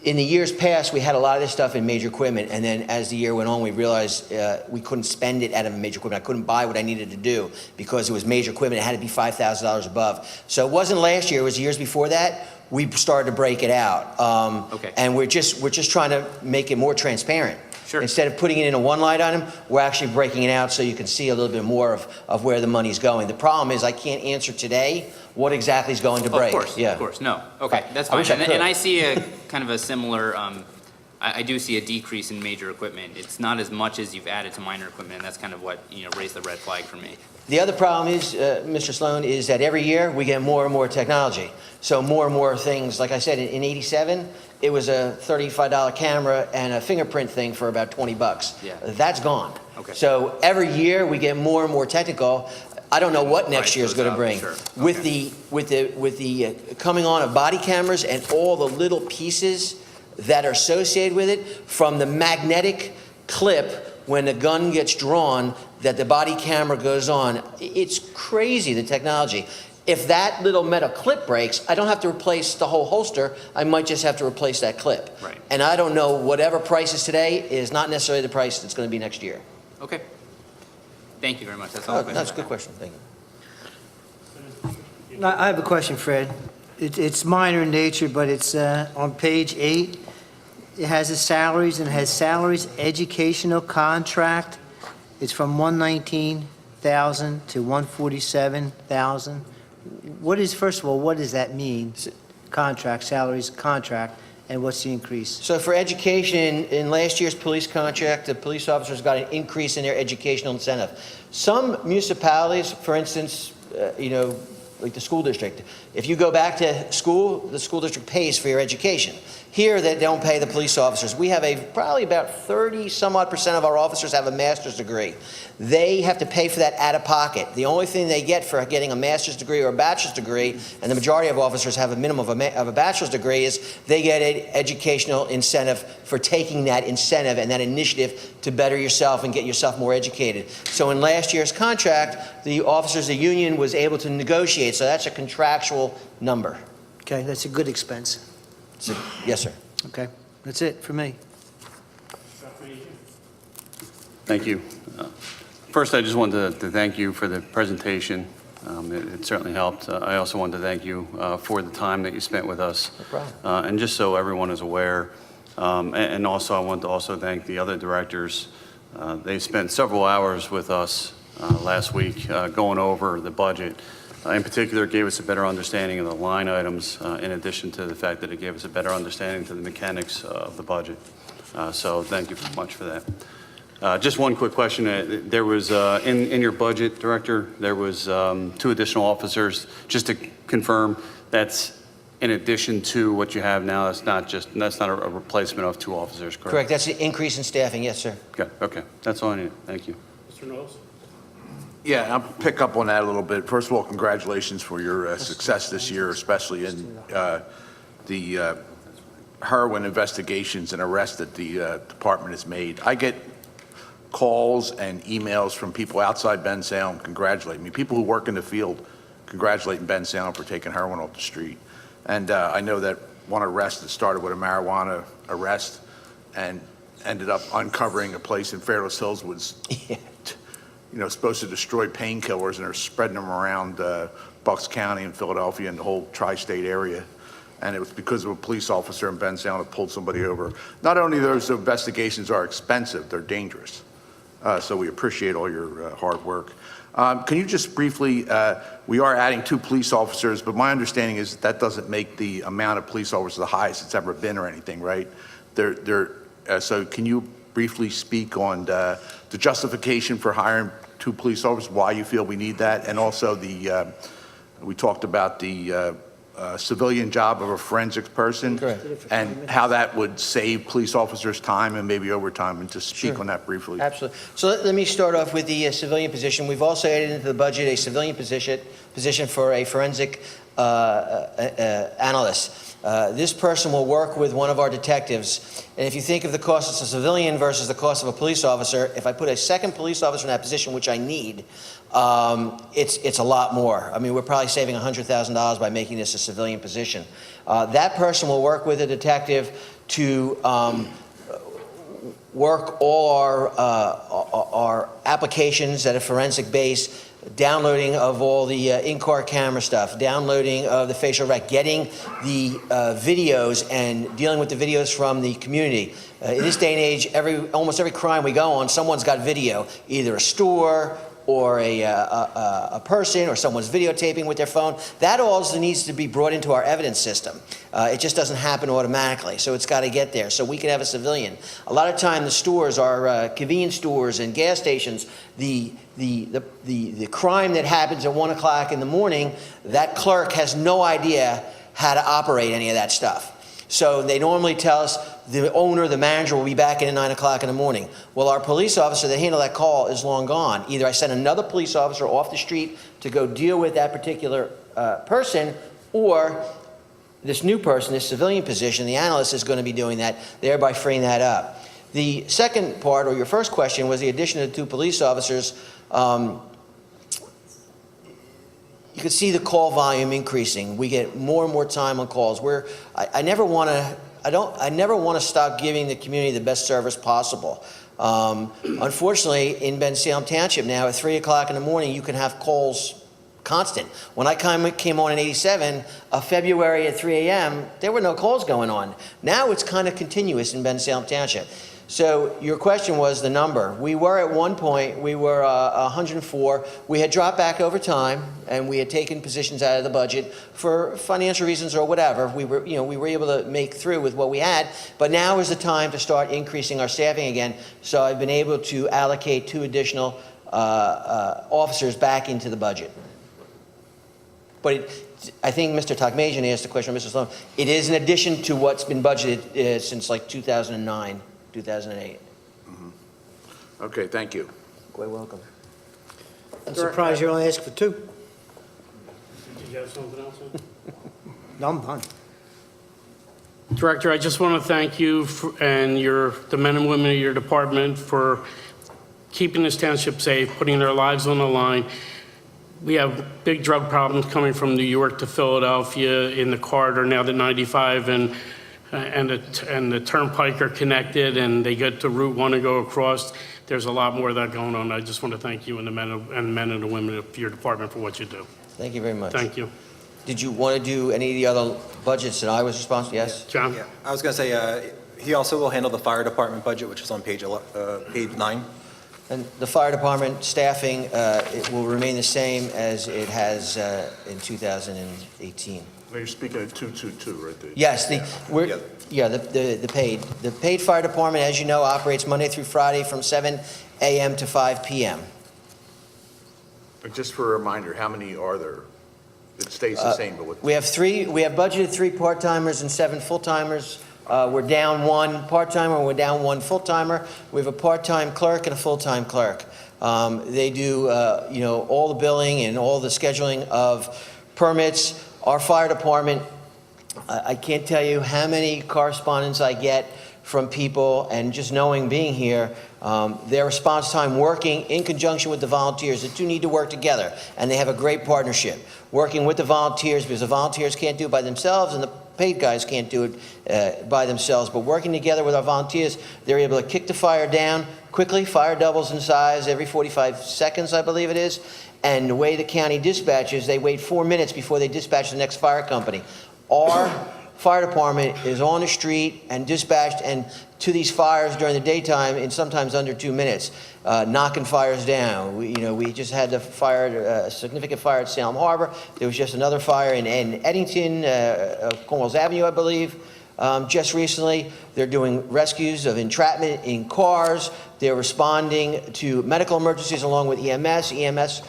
In the years past, we had a lot of this stuff in major equipment, and then as the year went on, we realized we couldn't spend it out of major equipment. I couldn't buy what I needed to do because it was major equipment. It had to be $5,000 above. So it wasn't last year, it was years before that. We started to break it out. Okay. And we're just trying to make it more transparent. Sure. Instead of putting it in a one line item, we're actually breaking it out so you can see a little bit more of where the money's going. The problem is I can't answer today what exactly is going to break. Of course, no. Okay, that's I fine. wish I And could. I see a kind of a similar, I do see a decrease in major equipment. It's not as much as you've added to minor equipment, and that's kind of what, raised the red flag for me. The other problem is, Mr. Sloan, is that every year we get more and more technology. So more and more things, like I said, in '87, it was a $35 camera and a fingerprint thing for about $20. Yeah. That's gone. Okay. So every year we get more and more technical. I don't know what next Price year is goes going to up, bring. sure. With Okay. the coming on of body cameras and all the little pieces that are associated with it, from the magnetic clip when the gun gets drawn that the body camera goes on. It's crazy, the technology. If that little metal clip breaks, I don't have to replace the whole holster. I might just have to replace that clip. Right. And I don't know, whatever price is today is not necessarily the price that's going to be next year. Okay. Thank you very much. That's all. Oh, the that's a questions good I have. question. Thank you. I have a question, Fred. It's minor in nature, but it's on page 8. It has the salaries, and it has salaries educational contract. It's from $119,000 to $147,000. First of all, what does that mean? Contract, salaries, contract, and what's the increase? So for education, in last year's police contract, the police officers got an increase in their educational incentive. Some municipalities, for instance, like the school district, if you go back to school, the school district pays for your education. Here, they don't pay the police officers. We have probably about 30-some-odd% of our officers have a master's degree. They have to pay for that out of pocket. The only thing they get for getting a master's degree or a bachelor's degree, and the majority of officers have a minimum of a bachelor's degree, is they get an educational incentive for taking that incentive and that initiative to better yourself and get yourself more educated. So in last year's contract, the officers, the union was able to negotiate, so that's a contractual number. Okay, that's a good expense. So, yes, sir. Okay, that's it for me. Thank you. First, I just wanted to thank you for the presentation. It certainly helped. I also wanted to thank you for the time that you spent with us. No problem. And just so everyone is aware, and also I want to also thank the other directors. They spent several hours with us last week going over the budget. In particular, it gave us a better understanding of the line items, in addition to the fact that it gave us a better understanding to the mechanics of the budget. So thank you much for that. Just one quick question. There was, in your budget, Director, there was 2 additional officers. Just to confirm, that's in addition to what you have now? That's not a replacement of 2 officers, correct? Correct. That's an increase in staffing. Yes, sir. Okay. That's all I need. Thank you. Mr. Knowles? Yeah, I'll pick up on that a little bit. First of all, congratulations for your success this year, especially in the heroin investigations and arrests that the department has made. I get calls and emails from people outside Bensalem congratulating me, people who work in the field congratulating Bensalem for taking heroin off the street. And I know that one arrest that started with a marijuana arrest and ended up uncovering a place in Fairless Hills was, supposed to destroy painkillers, and they're spreading them around Bucks County and Philadelphia and the whole tri-state area. And it was because of a police officer in Bensalem that pulled somebody over. Not only those investigations are expensive, they're dangerous. So we appreciate all your hard work. Can you just briefly, we are adding 2 police officers, but my understanding is that doesn't make the amount of police officers the highest it's ever been or anything, right? So can you briefly speak on the justification for hiring 2 police officers, why you feel we need that, and also we talked about the civilian job of a forensics person, Correct. and how that would save police officers time and maybe overtime, and just speak on that briefly. Absolutely. So let me start off with the civilian position. We've also added into the budget a civilian position for a forensic analyst. This person will work with one of our detectives. And if you think of the cost of a civilian versus the cost of a police officer, if I put a second police officer in that position, which I need, it's a lot more. I mean, we're probably saving $100,000 by making this a civilian position. That person will work with a detective to work all our applications at a forensic base, downloading of all the in-car camera stuff, downloading of the facial rec, getting the videos and dealing with the videos from the community. In this day and age, almost every crime we go on, someone's got video, either a store or a person, or someone's videotaping with their phone. That also needs to be brought into our evidence system. It just doesn't happen automatically, so it's got to get there. So we can have a civilian. A lot of time, the stores are convenience stores and gas stations. The crime that happens at 1 o'clock in the morning, that clerk has no idea how to operate any of that stuff. So they normally tell us the owner, the manager will be back in at 9 o'clock in the morning. Well, our police officer that handled that call is long gone. Either I send another police officer off the street to go deal with that particular person, or this new person, this civilian position, the analyst, is going to be doing that, thereby freeing that up. The second part, or your first question, was the addition of the 2 police officers. You can see the call volume increasing. We get more and more time on calls. I never want to stop giving the community the best service possible. Unfortunately, in Bensalem Township now, at 3 o'clock in the morning, you can have calls constant. When I came on in '87, February at 3 a.m., there were no calls going on. Now it's kind of continuous in Bensalem Township. So your question was the number. We were at one point, we were 104. We had dropped back over time, and we had taken positions out of the budget for financial reasons or whatever. We were able to make through with what we had, but now is the time to start increasing our staffing again. So I've been able to allocate 2 additional officers back into the budget. But I think Mr. Tokmajian asked the question, Mr. Sloan. It is in addition to what's been budgeted since like 2009. 2008. Okay, thank you. Quite welcome. I'm surprised you only asked for 2. Did you have something else? No, I'm done. Director, I just want to thank you and the men and women of your department for keeping this township safe, putting their lives on the line. We have big drug problems coming from New York to Philadelphia in the corridor now that 95 and the turnpike are connected, and they get to Route 1 and go across. There's a lot more of that going on. I just want to thank you and the men and the women of your department for what you do. Thank you very much. Thank you. Did you want to do any of the other budgets that I was responsible? Yes? John? Yeah, I was going to say, he also will handle the fire department budget, which is on page 9. And the fire department staffing, it will remain the same as it has in 2018. You're speaking of 222 right there. Yes, the paid. The paid fire department, as you know, operates Monday through Friday from 7 a.m. to 5 p.m. But just for a reminder, how many are there? It stays the same, but what? We have budgeted 3 part-timers and 7 full-timers. We're down 1 part-timer, we're down 1 full-timer. We have a part-time clerk and a full-time clerk. They do, all the billing and all the scheduling of permits. Our fire department, I can't tell you how many correspondence I get from people, and just being here, their response time working in conjunction with the volunteers. The 2 need to work together, and they have a great partnership. Working with the volunteers, because the volunteers can't do it by themselves, and the paid guys can't do it by themselves, but working together with our volunteers, they're able to kick the fire down quickly. Fire doubles in size every 45 seconds, I believe it is. And the way the county dispatches, they wait 4 minutes before they dispatch the next fire company. Our fire department is on the street and dispatched and to these fires during the daytime in sometimes under 2 minutes, knocking fires down. We just had the fire, a significant fire at Salem Harbor. There was just another fire in Eddington, Cornwalls Avenue, I believe. Just recently, they're doing rescues of entrapment in cars. They're responding to medical emergencies along with EMS. EMS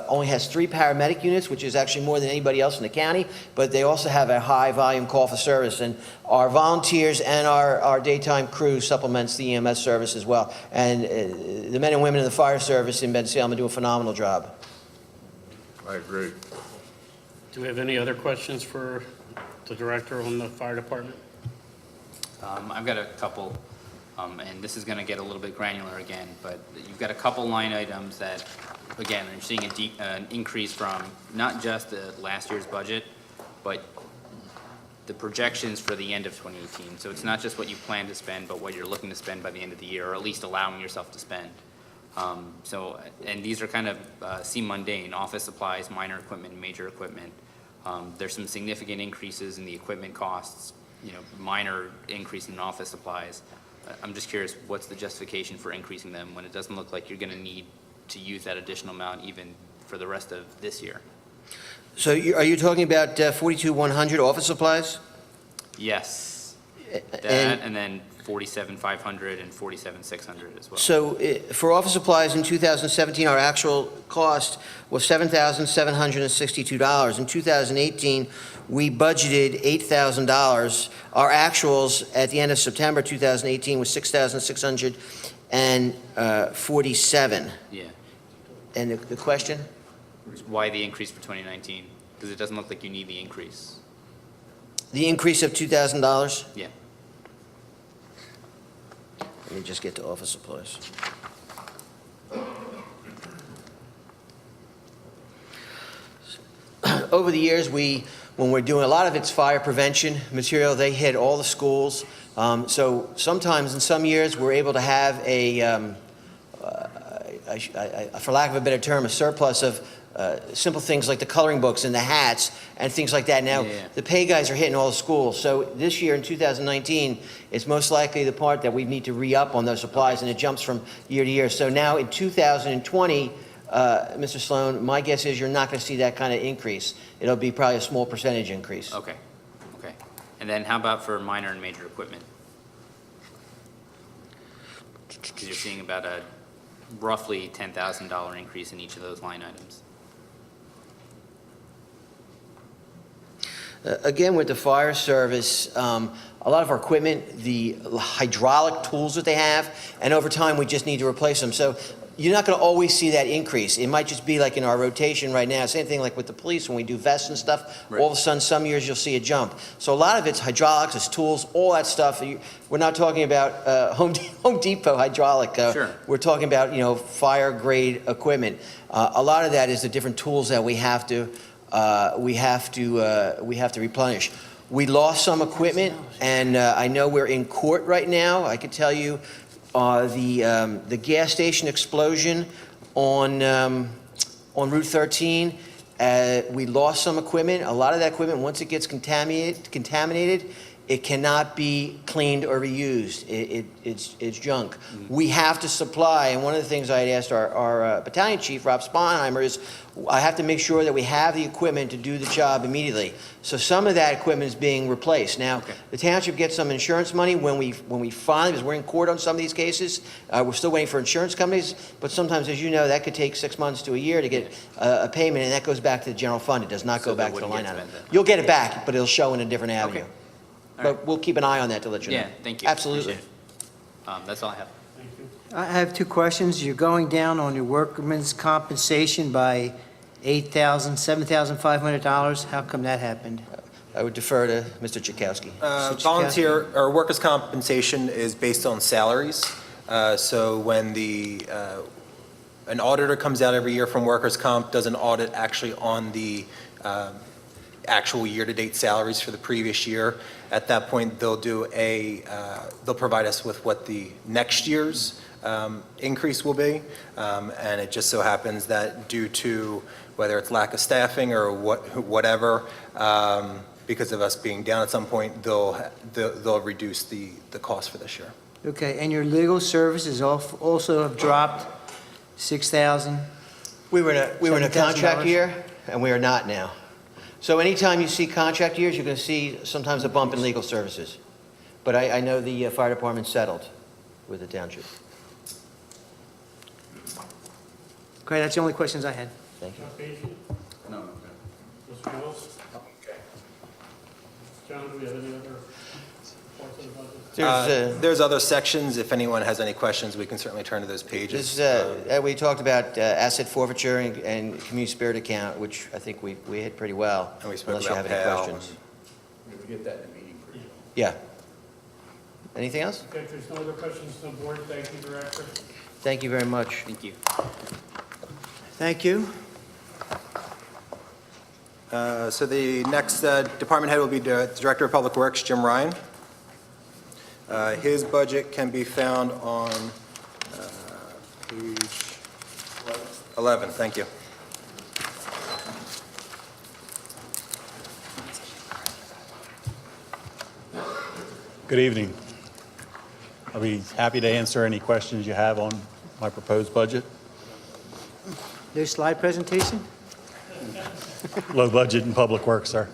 only has 3 paramedic units, which is actually more than anybody else in the county, but they also have a high volume call for service. And our volunteers and our daytime crew supplements the EMS service as well. And the men and women in the fire service in Bensalem do a phenomenal job. I agree. Do we have any other questions for the director on the fire department? I've got a couple, and this is going to get a little bit granular again, but you've got a couple line items that, again, you're seeing an increase from not just the last year's budget, but the projections for the end of 2018. So it's not just what you plan to spend, but what you're looking to spend by the end of the year, or at least allowing yourself to spend. And these are kind of seem mundane: office supplies, minor equipment, major equipment. There's some significant increases in the equipment costs, minor increase in office supplies. I'm just curious, what's the justification for increasing them when it doesn't look like you're going to need to use that additional amount even for the rest of this year? So are you talking about 42,100 office supplies? Yes. That, and then 47,500 and 47,600 as well. So for office supplies in 2017, our actual cost was $7,762. In 2018, we budgeted $8,000. Our actuals at the end of September 2018 was $6,647. Yeah. And the question? Why the increase for 2019? Because it doesn't look like you need the increase. The increase of $2,000? Yeah. Let me just get to office supplies. Over the years, when we're doing a lot of it's fire prevention material, they hit all the schools. So sometimes in some years, we're able to have for lack of a better term, a surplus of simple things like the coloring books and the hats and things like that. Now, the pay guys are hitting all the schools. So this year in 2019, it's most likely the part that we need to re-up on those supplies, and it jumps from year to year. So now in 2020, Mr. Sloan, my guess is you're not going to see that kind of increase. It'll be probably a small percentage increase. Okay. Okay. And then how about for minor and major equipment? Because you're seeing about a roughly $10,000 increase in each of those line items. Again, with the fire service, a lot of our equipment, the hydraulic tools that they have, and over time we just need to replace them. So you're not going to always see that increase. It might just be like in our rotation right now. Same thing like with the police when we do vests and stuff. Right. All of a sudden, some years you'll see a jump. So a lot of it's hydraulics, it's tools, all that stuff. We're not talking about Home Depot hydraulic. Sure. We're talking about fire grade equipment. A lot of that is the different tools that we have to replenish. We lost some equipment, and I know we're in court right now. I could tell you the gas station explosion on Route 13. We lost some equipment. A lot of that equipment, once it gets contaminated, it cannot be cleaned or reused. It's junk. Mm-hmm. We have to supply, and one of the things I had asked our battalion chief, Rob Sponheimer, is I have to make sure that we have the equipment to do the job immediately. So some of that equipment is being replaced. Now, the township gets some insurance money when we finally, because we're in court on some of these cases, we're still waiting for insurance companies, but sometimes, as you know, that could take 6 months to a year to get a payment, and that goes back to the general fund. It does not go back to the line item. You'll get it back, but it'll show in a different avenue. Okay. But we'll keep an eye on that to let you know. Yeah, thank you. Absolutely. Appreciate it. That's all I have. I have two questions. You're going down on your workman's compensation by $7,500. How come that happened? I would defer to Mr. Chakowski. Volunteer or workers' compensation is based on salaries. So when an auditor comes out every year from workers' comp, does an audit actually on the actual year-to-date salaries for the previous year. At that point, they'll provide us with what the next year's increase will be. And it just so happens that due to whether it's lack of staffing or whatever, because of us being down at some point, they'll reduce the cost for this year. Okay, and your legal services also have dropped 6,000? We were in a contract $7,000? year, and we are not now. So anytime you see contract years, you're going to see sometimes a bump in legal services. But I know the fire department settled with the township. Okay, that's the only questions I had. Thank you. No. Mr. Mills? Okay. John, do we have any other parts of the budget? There's other sections. If anyone has any questions, we can certainly turn to those pages. We talked about asset forfeiture and community spirit account, which I think we hit pretty well. And we spoke unless you about have any Heil. questions. We get that in the meeting pretty well. Yeah. Anything else? Okay, if there's no other questions from the board, thank you, Director. Thank you very much. Thank you. Thank you. So the next department head will be the Director of Public Works, Jim Ryan. His budget can be found on page 11. Thank you. Good evening. I'll be happy to answer any questions you have on my proposed budget. No slide presentation? Low budget in public works, sir.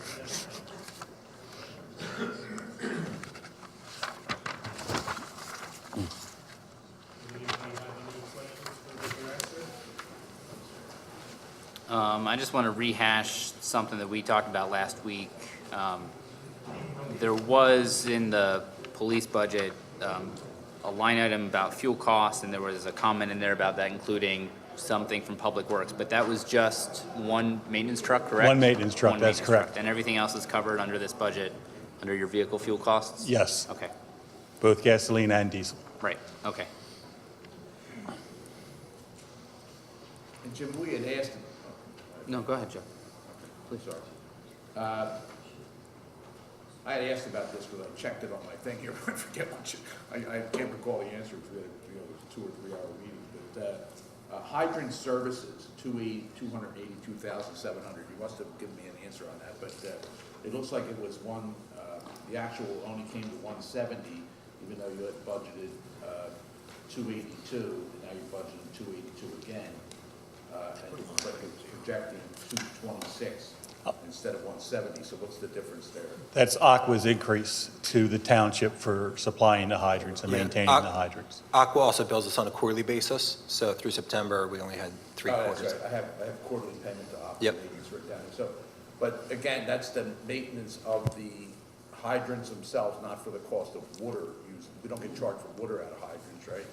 I just want to rehash something that we talked about last week. There was in the police budget a line item about fuel costs, and there was a comment in there about that including something from Public Works, but that was just one maintenance truck, correct? One maintenance truck, One that's maintenance correct. truck. And everything else is covered under this budget, under your vehicle fuel costs? Yes, Okay, both gasoline and diesel. right, okay. And Jim, we had asked, No, go ahead, Joe. sorry. I had asked about this because I checked it on my thing here, but I forget I can't recall the answer to it, it was a 2 or 3 hour meeting, but hydrant services, 282,700. You must have given me an answer on that, but it looks like it was the actual only came to 170, even though you had budgeted 282, and now you're budgeting 282 again. And it looks like it's projecting 226 instead of 170, so what's the difference there? That's Aqua's increase to the township for supplying the hydrants and maintaining the hydrants. Aqua also bills us on a quarterly basis, so through September, we only had 3 quarters. That's right. I have quarterly payment to Aqua. Yep. Maintenance written down. So, but again, that's the maintenance of the hydrants themselves, not for the cost of water use. We don't get charged for water out of hydrants, right?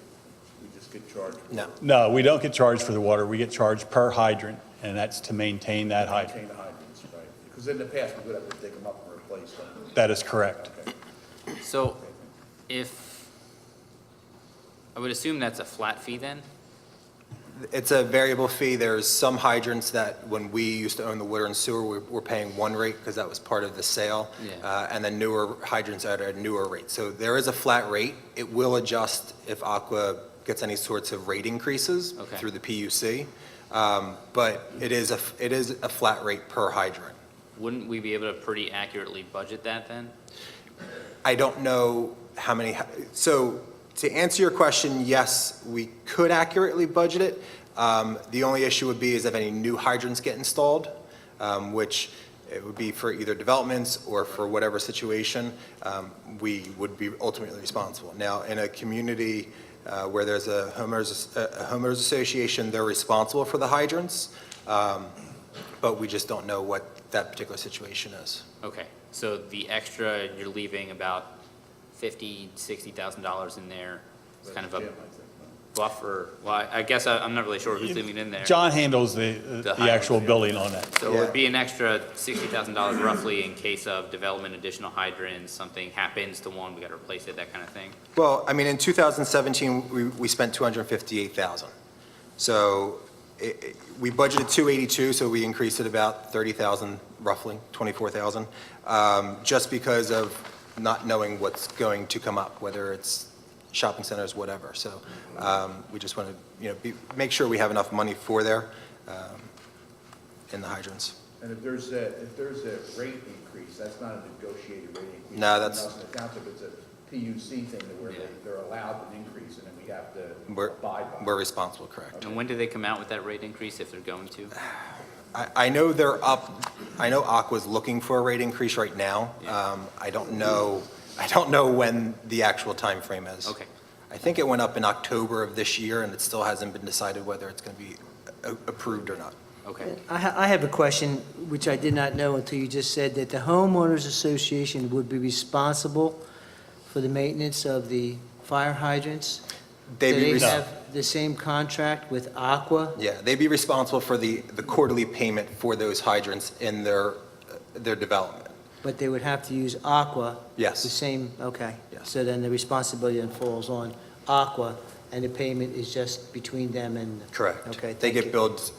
We just get charged. No. No, we don't get charged for the water. We get charged per hydrant, and that's to maintain that Maintain hydrant. the hydrants, right? Because in the past, we would have to dig them up and replace them. That is correct. Okay. So I would assume that's a flat fee then? It's a variable fee. There's some hydrants that when we used to own the water and sewer, we're paying one rate because that was part of the sale. Yeah. And then newer hydrants are at a newer rate. So there is a flat rate. It will adjust if Aqua gets any sorts of rate increases Okay. through the PUC. But it is a flat rate per hydrant. Wouldn't we be able to pretty accurately budget that then? I don't know how many, so to answer your question, yes, we could accurately budget it. The only issue would be is if any new hydrants get installed, which it would be for either developments or for whatever situation, we would be ultimately responsible. Now, in a community where there's a homeowners association, they're responsible for the hydrants, but we just don't know what that particular situation is. Okay, so the extra, you're leaving about $50,000, $60,000 in there. It's kind of a Jim, I think, no? buffer. Well, I guess I'm not really sure who's leaving in there. John handles the actual billing on that. So it would be an extra $60,000 roughly in case of development, additional hydrants, something happens to one, we got to replace it, that kind of thing. Well, I mean, in 2017, we spent $258,000. So We budgeted 282, so we increased it about 30,000, roughly 24,000, just because of not knowing what's going to come up, whether it's shopping centers, whatever. So we just want to, make sure we have enough money for there in the hydrants. And if there's a rate increase, that's not a negotiated rate increase. No, that's- In the township, it's a PUC thing where they're allowed an increase, and then we have to We're abide by it. we're responsible, correct. And when do they come out with that rate increase, if they're going to? I know they're up, I know Aqua's looking for a rate increase right now. Yeah. I don't know when the actual time frame is. Okay. I think it went up in October of this year, and it still hasn't been decided whether it's going to be approved or not. Okay. I have a question, which I did not know until you just said that the homeowners association would be responsible for the maintenance of the fire hydrants? They'd Do be they res- have the same contract with Aqua? Yeah, they'd be responsible for the quarterly payment for those hydrants in their development. But they would have to use Aqua? Yes. The same, okay. Yes. So then the responsibility then falls on Aqua, and the payment is just between them and? Correct. Okay, They thank get you. billed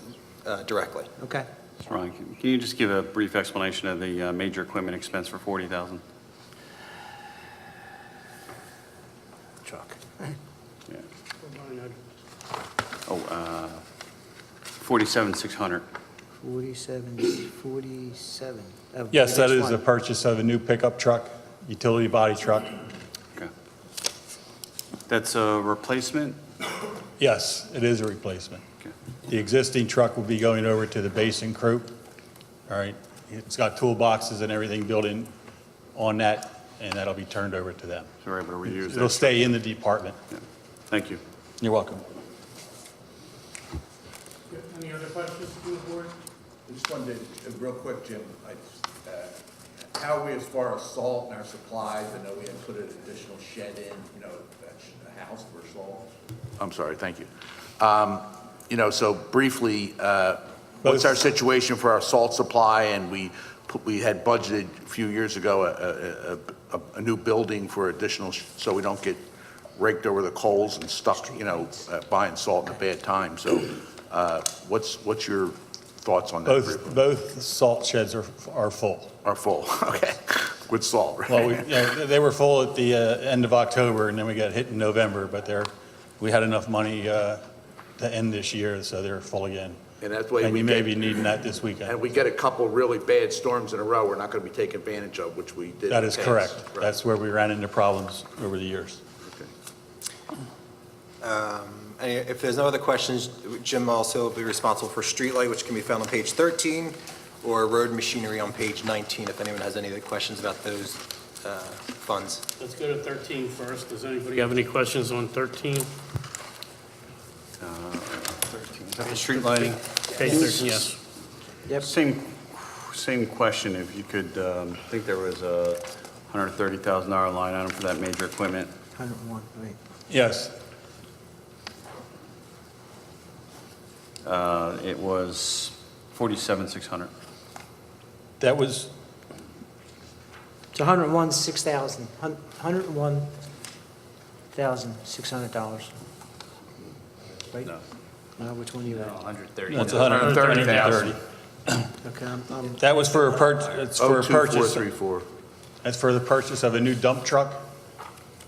directly. Okay. Mr. Ryan, can you just give a brief explanation of the major equipment expense for 40,000? Truck. Yeah. Oh, 47,600. 47. Oh, Yes, that which is one? the purchase of a new pickup truck, utility body truck. Okay. That's a replacement? Yes, it is a replacement. Okay. The existing truck will be going over to the Basin crew. All right, it's got toolboxes and everything built in on that, and that'll be turned over to them. So we're able to reuse that? It'll stay in the department. Yeah. Thank you. You're welcome. Any other questions from the board? I just wanted to, real quick, Jim, how are we as far as salt and our supplies? I know we had put an additional shed in, that's a house for salt. I'm sorry, thank you. So briefly, what's our situation for our salt supply? And we had budgeted a few years ago a new building for additional, so we don't get raked over the coals and stuck, buying salt in a bad time. So what's your thoughts on that? Both salt sheds are full. Are full, okay, with salt, right? Well, they were full at the end of October, and then we got hit in November, but we had enough money to end this year, so they're full again. And that's why And we we may get- be needing that this weekend. And we get a couple really bad storms in a row, we're not going to be taking advantage of, which we did. That in is the correct. past. Right. That's where we ran into problems over the years. If there's no other questions, Jim also will be responsible for Streetlight, which can be found on page 13, or road machinery on page 19, if anyone has any other questions about those funds. Let's go to 13 first. Does anybody have any questions on 13? 13. Is that the street lighting? Page 13, yes. Yep. Same question, if you could, I think there was a $130,000 line item for that major equipment. 101, right. Yes, It was 47,600. that was, It's 101,600, $101,600. Right? No. No, which one are you at? 130. that's 130,000. Okay, I'm, That was for a purchase, Oh, 02434. that's for the purchase of a new dump truck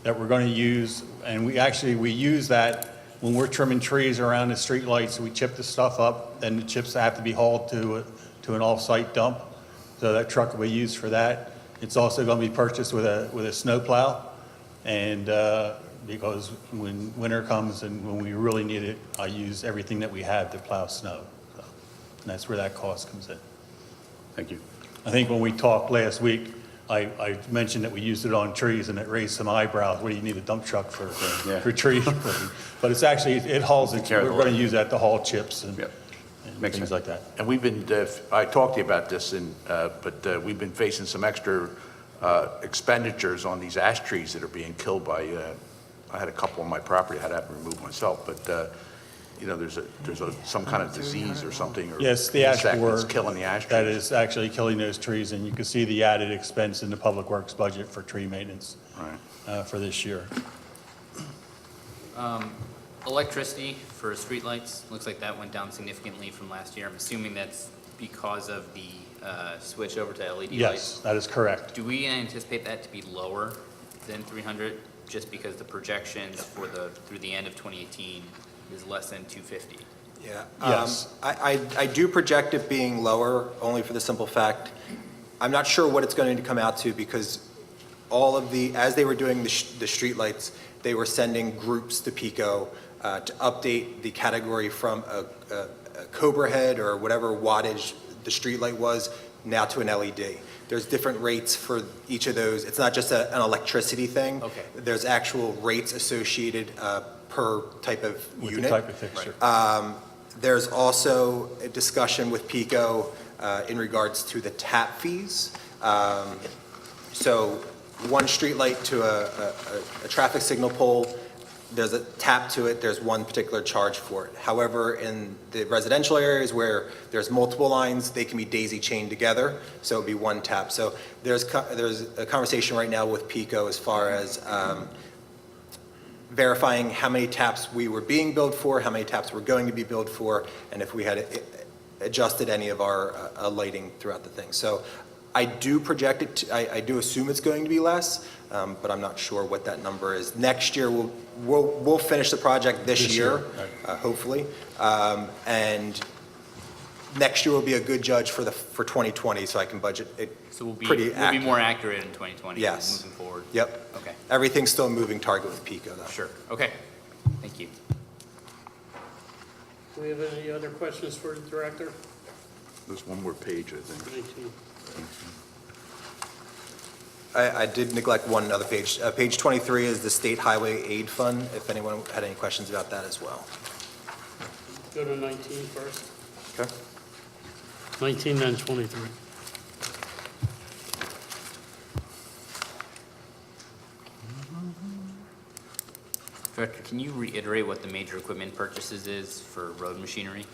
that we're going to use, and we use that when we're trimming trees around the streetlights. We chip the stuff up, then the chips have to be hauled to an off-site dump. So that truck will be used for that. It's also going to be purchased with a snowplow, and because when winter comes and when we really need it, I use everything that we have to plow snow. So, and that's where that cost comes in. Thank you. I think when we talked last week, I mentioned that we used it on trees, and it raised some eyebrows. What do you need a dump truck for Yeah. trees? But it's actually, it hauls it. Care of We're the going to land. use that to haul chips and Yep. and Makes things sense. like that. And we've been, I talked to you about this, but we've been facing some extra expenditures on these ash trees that are being killed by, I had a couple on my property I had to have removed myself, but, there's some kind of disease or something, or Yes, the ash insect borer. that's killing the ash trees. That is actually killing those trees, and you can see the added expense in the Public Works budget for tree maintenance Right. for this year. Electricity for streetlights, looks like that went down significantly from last year. I'm assuming that's because of the switch over to LED lights. Yes, that is correct. Do we anticipate that to be lower than 300, just because the projections for through the end of 2018 is less than 250? Yeah. Yes. I do project it being lower, only for the simple fact, I'm not sure what it's going to come out to, because all of as they were doing the streetlights, they were sending groups to PICO to update the category from a Cobra head or whatever wattage the streetlight was, now to an LED. There's different rates for each of those. It's not just an electricity thing. Okay. There's actual rates associated per type of With unit. the type of fixture. There's also a discussion with PICO in regards to the tap fees. So one streetlight to a traffic signal pole, there's a tap to it, there's one particular charge for it. However, in the residential areas where there's multiple lines, they can be daisy chained together, so it'd be one tap. So there's a conversation right now with PICO as far as verifying how many taps we were being billed for, how many taps we're going to be billed for, and if we had adjusted any of our lighting throughout the thing. So I do project it, I do assume it's going to be less, but I'm not sure what that number is. Next year, we'll finish the project this year, hopefully. And next year will be a good judge for 2020, so I can budget it So we'll pretty be more accurate in 2020 Yes. moving forward? Yep. Okay, Everything's still a moving target with PICO, though. sure, okay, thank you. Do we have any other questions for the director? There's one more page, I think. 19. I did neglect one other page. Page 23 is the State Highway Aid Fund, if anyone had any questions about that as well. Go to 19 first. Okay. 19, then 23. Director, can you reiterate what the major equipment purchases is for road machinery?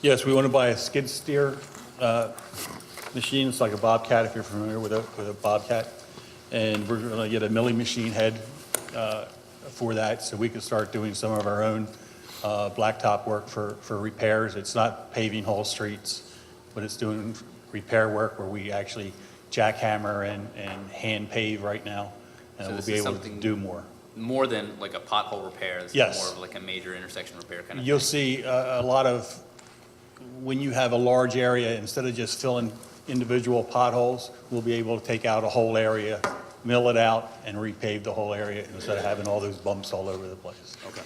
Yes, we want to buy a skid steer machine. It's like a Bobcat, if you're familiar with a Bobcat. And we're going to get a milling machine head for that, so we can start doing some of our own blacktop work for repairs. It's not paving whole streets, but it's doing repair work where we actually jackhammer and hand pave right now. And So we'll this be is able to something- do more. More than like a pothole repair? This is Yes. more of like a major intersection repair kind of You'll thing? see a lot of, when you have a large area, instead of just filling individual potholes, we'll be able to take out a whole area, mill it out, and repave the whole area instead of having all those bumps all over the place. Okay.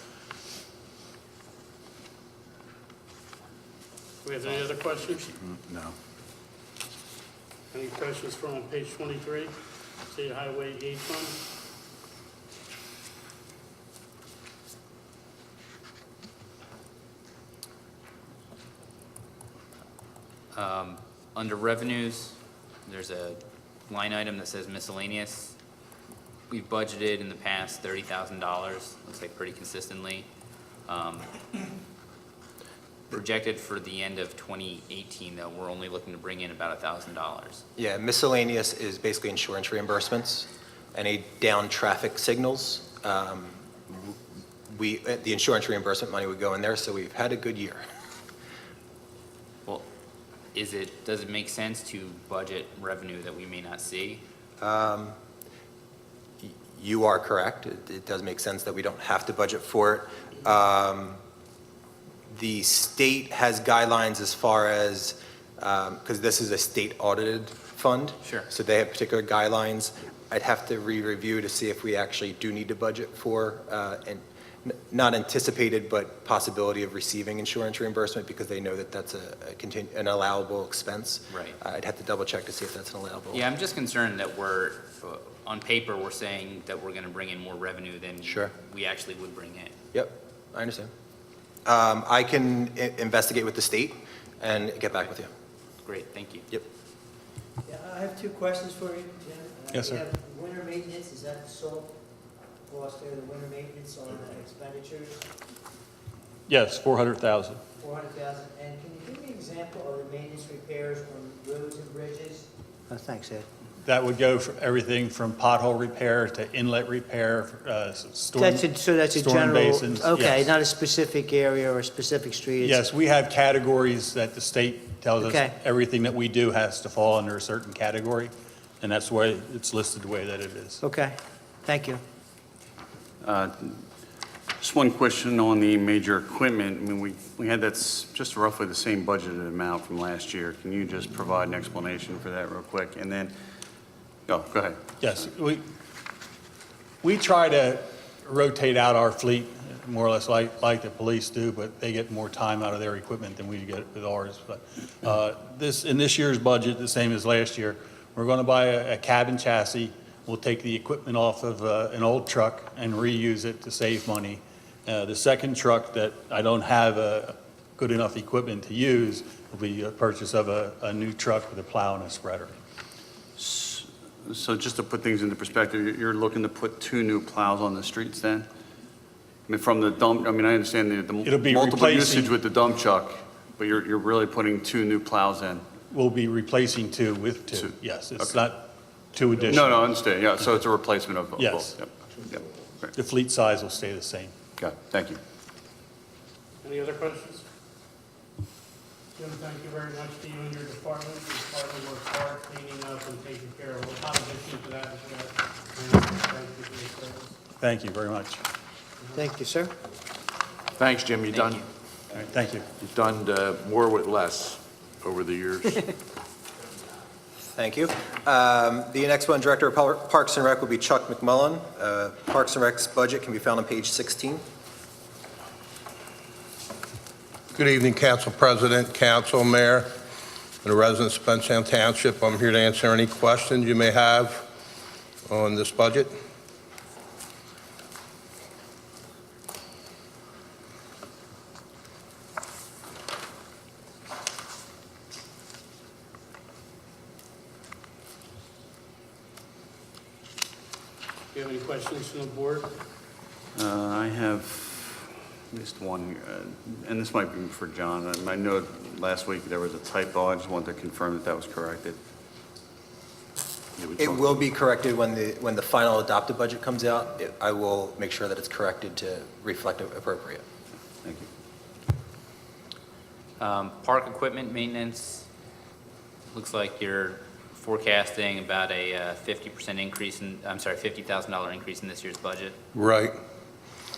Do we have any other questions? No. Any questions from page 23, State Highway Aid Fund? Under revenues, there's a line item that says miscellaneous. We've budgeted in the past $30,000, looks like pretty consistently. Projected for the end of 2018, though, we're only looking to bring in about $1,000. Yeah, miscellaneous is basically insurance reimbursements, any down traffic signals. The insurance reimbursement money would go in there, so we've had a good year. Well, does it make sense to budget revenue that we may not see? You are correct. It does make sense that we don't have to budget for it. The state has guidelines as far as, because this is a state audited fund. Sure. So they have particular guidelines. I'd have to re-review to see if we actually do need to budget for, and not anticipated, but possibility of receiving insurance reimbursement because they know that that's an allowable expense. Right. I'd have to double check to see if that's an allowable. Yeah, I'm just concerned that on paper, we're saying that we're gonna bring in more revenue than Sure. we actually would bring in. Yep, I understand. I can investigate with the state and get back with you. Great, thank you. Yep. Yeah, I have two questions for you, Jim. Yes, sir. We have winter maintenance, is that the sole cost there, the winter maintenance on the expenditures, Yes, 400,000. 400,000? And can you give me an example of the maintenance repairs on roads and bridges? Thanks, Ed. That would go for everything from pothole repair to inlet repair, storm That's a storm general, basins. okay, Yes. not a specific area or a specific street. It's- Yes, we have categories that the state tells us Okay. everything that we do has to fall under a certain category, and that's why it's listed the way that it is. Okay, thank you. Just one question on the major equipment. I mean, we had that's just roughly the same budgeted amount from last year. Can you just provide an explanation for that real quick? And then, oh, go ahead. Yes, we try to rotate out our fleet, more or less like the police do, but they get more time out of their equipment than we get with ours. But in this year's budget, the same as last year, we're going to buy a cabin chassis. We'll take the equipment off of an old truck and reuse it to save money. The second truck that I don't have good enough equipment to use will be a purchase of a new truck with a plow and a spreader. So just to put things into perspective, you're looking to put 2 new plows on the streets then? I mean, from the dump, I mean, I understand the It'll be multiple replacing- usage with the dump truck, but you're really putting 2 new plows in? We'll be replacing 2 with 2, Two. yes. It's Okay. not 2 additional. No, I understand, yeah, so it's a replacement of both? Yes. Yep, yep, great. The fleet size will stay the same. Got it, thank you. Any other questions? Jim, thank you very much to you and your department. Your department works hard cleaning up and taking care of a lot of issues to that as well. And thank you for your service. Thank you very much. Thank you, sir. Thanks, Jim, you've done, All right, thank you. you've done more with less over the years. Thank you. The next one, Director of Parks and Rec, will be Chuck McMullen. Parks and Rec's budget can be found on page 16. Good evening, Council President, Council, Mayor, and the residents of Bensalem Township. I'm here to answer any questions you may have on this budget. Do you have any questions from the board? I have at least one, and this might be for John. I know last week there was a typo. I just wanted to confirm that that was corrected. It will be corrected when the final adopted budget comes out. I will make sure that it's corrected to reflect appropriate. Thank you. Park equipment maintenance, looks like you're forecasting about a 50% increase in, I'm sorry, $50,000 increase in this year's budget. Right.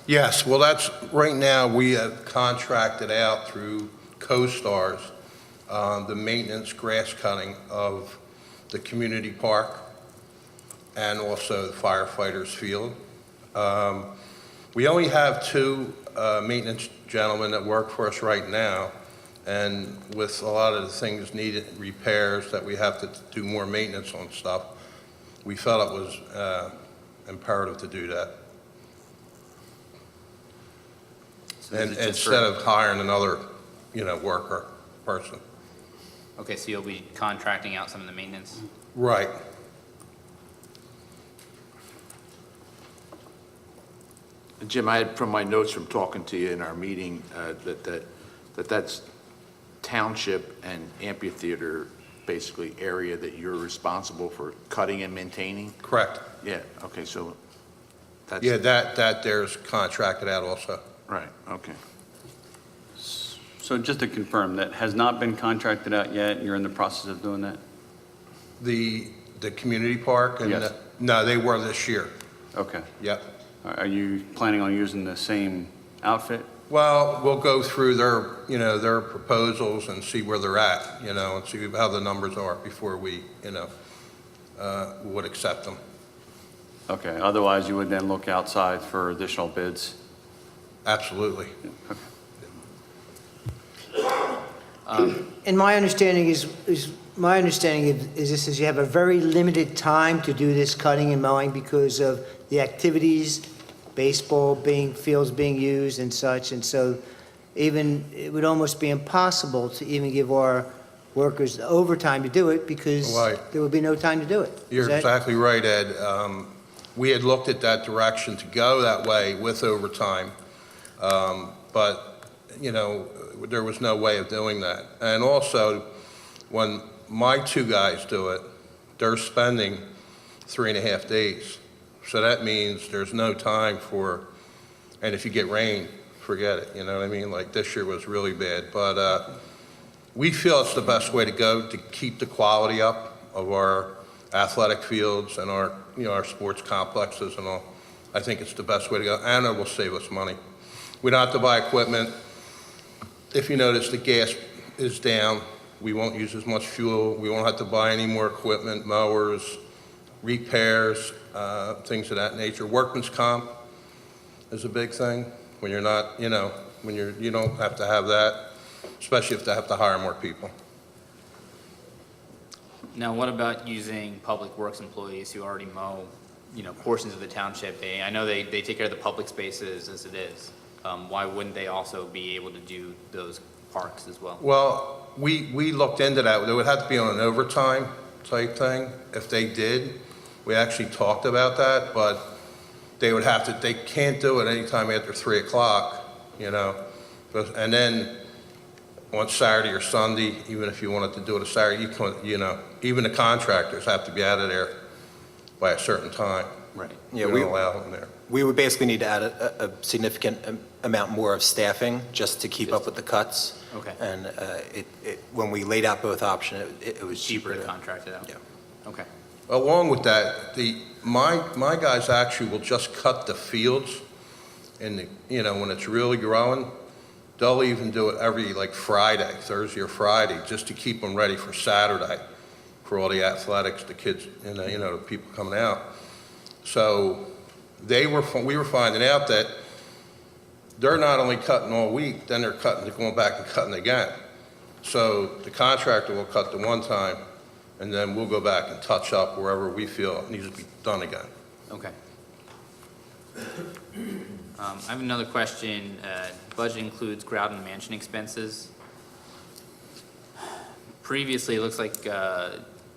Yes, well, that's, right now, we have contracted out through CoStars the maintenance grass cutting of the community park and also the firefighters field. We only have 2 maintenance gentlemen that work for us right now, and with a lot of the things needed, repairs, that we have to do more maintenance on stuff, we felt it was imperative to do that. So this And is just instead for- of hiring another, worker, person. Okay, so you'll be contracting out some of the maintenance? Right. Jim, I had from my notes from talking to you in our meeting, that's township and amphitheater, basically area that you're responsible for cutting and maintaining? Correct. Yeah, okay, so that's. Yeah, that there's contracted out also. Right, okay. So just to confirm, that has not been contracted out yet, you're in the process of doing that? The community park? And Yes. No, they were this year. Okay. Yep. Are you planning on using the same outfit? Well, we'll go through their proposals and see where they're at, and see how the numbers are before we, would accept them. Okay, otherwise you would then look outside for additional bids? Absolutely. And my understanding is this is you have a very limited time to do this cutting and mowing because of the activities, fields being used and such, and so it would almost be impossible to even give our workers overtime to do it because Right. there would be no time to do it. Is You're that- exactly right, Ed. We had looked at that direction to go that way with overtime, but, there was no way of doing that. And also, when my 2 guys do it, they're spending 3.5 days. So that means there's no time for, and if you get rain, forget it, you know what I mean? Like this year was really bad, but we feel it's the best way to go to keep the quality up of our athletic fields and our, you know, our sports complexes and all. I think it's the best way to go, and it will save us money. We don't have to buy equipment. If you notice, the gas is down. We won't use as much fuel. We won't have to buy any more equipment, mowers, repairs, things of that nature. Workman's comp is a big thing when you're not, you know, when you don't have to have that, especially if they have to hire more people. Now, what about using public works employees who already mow, you know, portions of the township? I know they take care of the public spaces as it is. Why wouldn't they also be able to do those parks as well? Well, we looked into that. There would have to be on an overtime type thing. If they did, we actually talked about that, but they would have to, they can't do it anytime after 3 o'clock, you know. And then on Saturday or Sunday, even if you wanted to do it a Saturday, you can, you know, even the contractors have to be out of there by a certain time. Right. We Yeah, don't allow them there. we would basically need to add a significant amount more of staffing just to keep up with the cuts. Okay. And when we laid out both options, it was Cheaper to contract it out? Yeah. Okay. Along with that, my guys actually will just cut the fields and, you know, when it's really growing, they'll even do it every like Friday, Thursday or Friday, just to keep them ready for Saturday for all the athletics, the kids, and you know, the people coming out. So we were finding out that they're not only cutting all week, then they're going back and cutting again. So the contractor will cut the one time, and then we'll go back and touch up wherever we feel it needs to be done again. Okay. I have another question. Budget includes ground and mansion expenses. Previously, it looks like,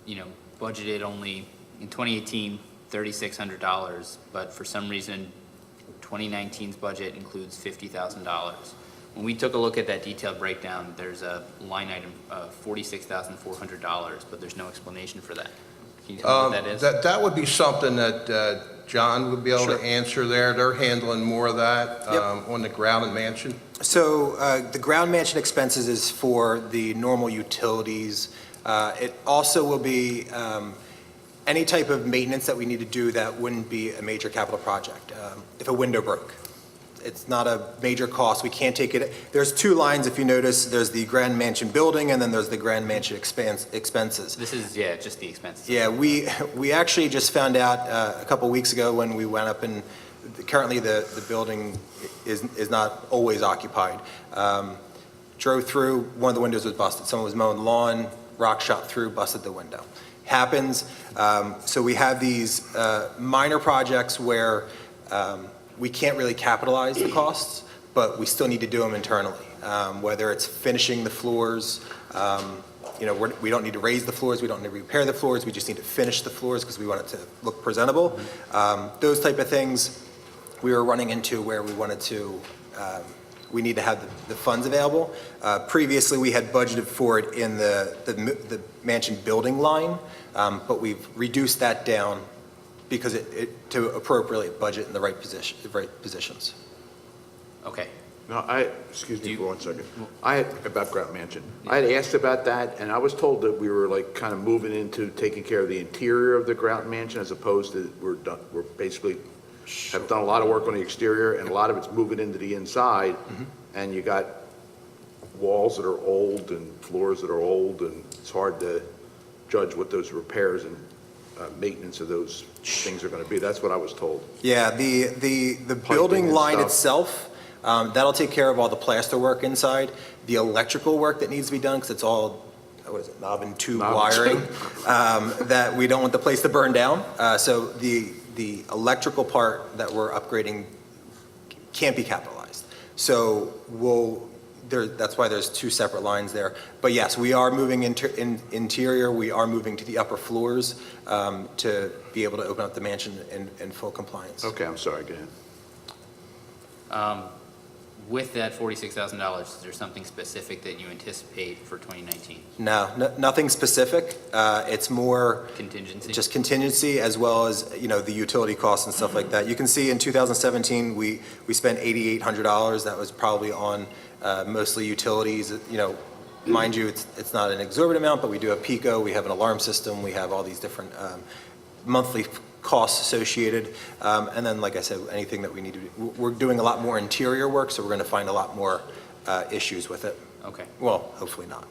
you know, budgeted only in 2018, $3,600, but for some reason, 2019's budget includes $50,000. When we took a look at that detailed breakdown, there's a line item of $46,400, but there's no explanation for that. Can you tell me what that is? That would be something that John would be able to answer there. They're handling more of that on the ground and mansion. So the ground mansion expenses is for the normal utilities. It also will be any type of maintenance that we need to do that wouldn't be a major capital project. If a window broke, it's not a major cost. We can't take it. There's two lines, if you notice. There's the Grand Mansion building, and then there's the Grand Mansion expenses. This is, yeah, just the expenses. Yeah, we actually just found out a couple weeks ago when we went up and currently the building is not always occupied. Drove through, one of the windows was busted. Someone was mowing the lawn, rock shot through, busted the window. Happens. So we have these minor projects where we can't really capitalize the costs, but we still need to do them internally. Whether it's finishing the floors, you know, we don't need to raise the floors, we don't need to repair the floors, we just need to finish the floors because we want it to look presentable. Those type of things we were running into where we wanted to, we need to have the funds available. Previously, we had budgeted for it in the mansion building line, but we've reduced that down because to appropriately budget in the right positions. Okay. No, excuse me for 1 second. About ground mansion. I had asked about that, and I was told that we were like kind of moving into taking care of the interior of the ground mansion as opposed to we're basically have done a lot of work on the exterior, and a lot of it's moving into the inside, and you got walls that are old and floors that are old, and it's hard to judge what those repairs and maintenance of those things are going to be. That's what I was told. Yeah, the building and line stuff. itself, that'll take care of all the plaster work inside. The electrical work that needs to be done, because it's all, what is it, knob and tube wiring, that we don't want the place to burn down. So the electrical part that we're upgrading can't be capitalized. So that's why there's two separate lines there. But yes, we are moving interior, we are moving to the upper floors to be able to open up the mansion in full compliance. Okay, I'm sorry, go ahead. with that $46,000, is there something specific that you anticipate for 2019? Nothing specific. It's more Contingency? just contingency, as well as, the utility costs and stuff like that. You can see in 2017, we spent $8,800. That was probably on mostly utilities. Mind you, it's not an exorbitant amount, but we do have PICO, we have an alarm system, we have all these different monthly costs associated. And then, like I said, anything that we need to do. We're doing a lot more interior work, so we're going to find a lot more issues with it. Okay. Well, hopefully not.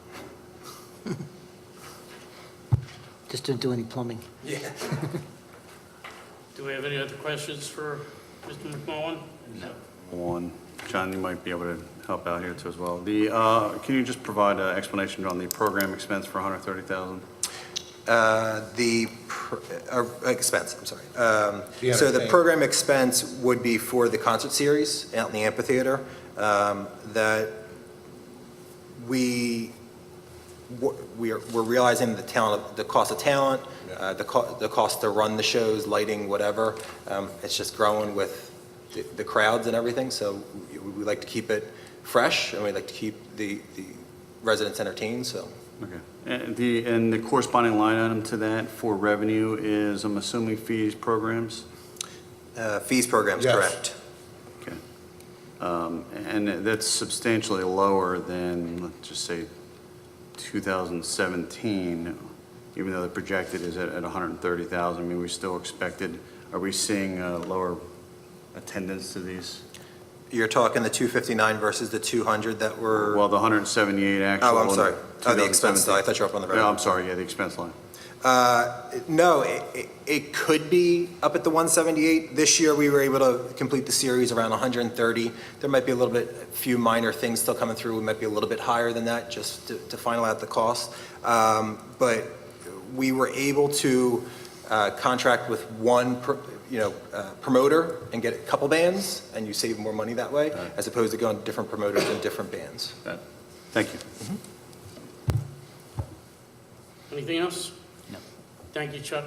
Just don't do any plumbing. Do we have any other questions for Mr. McMullen? No. One, John, you might be able to help out here too as well. Can you just provide an explanation on the program expense for $130,000? Expense, I'm sorry. The So the entertainment. program expense would be for the concert series out in the amphitheater, that we're realizing the cost of talent, the cost to run the shows, lighting, whatever. It's just growing with the crowds and everything, so we like to keep it fresh, and we like to keep the residents entertained, so. Okay. And the corresponding line item to that for revenue is, I'm assuming, fees programs? Fees programs, Yes. correct. Okay. And that's substantially lower than, let's just say, 2017, even though the projected is at 130,000. I mean, we still expected, are we seeing lower attendance to these? You're talking the 259 versus the 200 that were... Well, the 178 actual. Oh, I'm sorry. in The expense, though. I thought you were up on the revenue. Yeah, I'm sorry, yeah, the expense line. No, it could be up at the 178. This year, we were able to complete the series around 130. There might be a few minor things still coming through. We might be a little bit higher than that, just to final out the cost. But we were able to contract with one promoter and get a couple bands, and you save more money that way, as opposed to going to different promoters and different bands. Thank you. Anything else? No. Thank you, Chuck.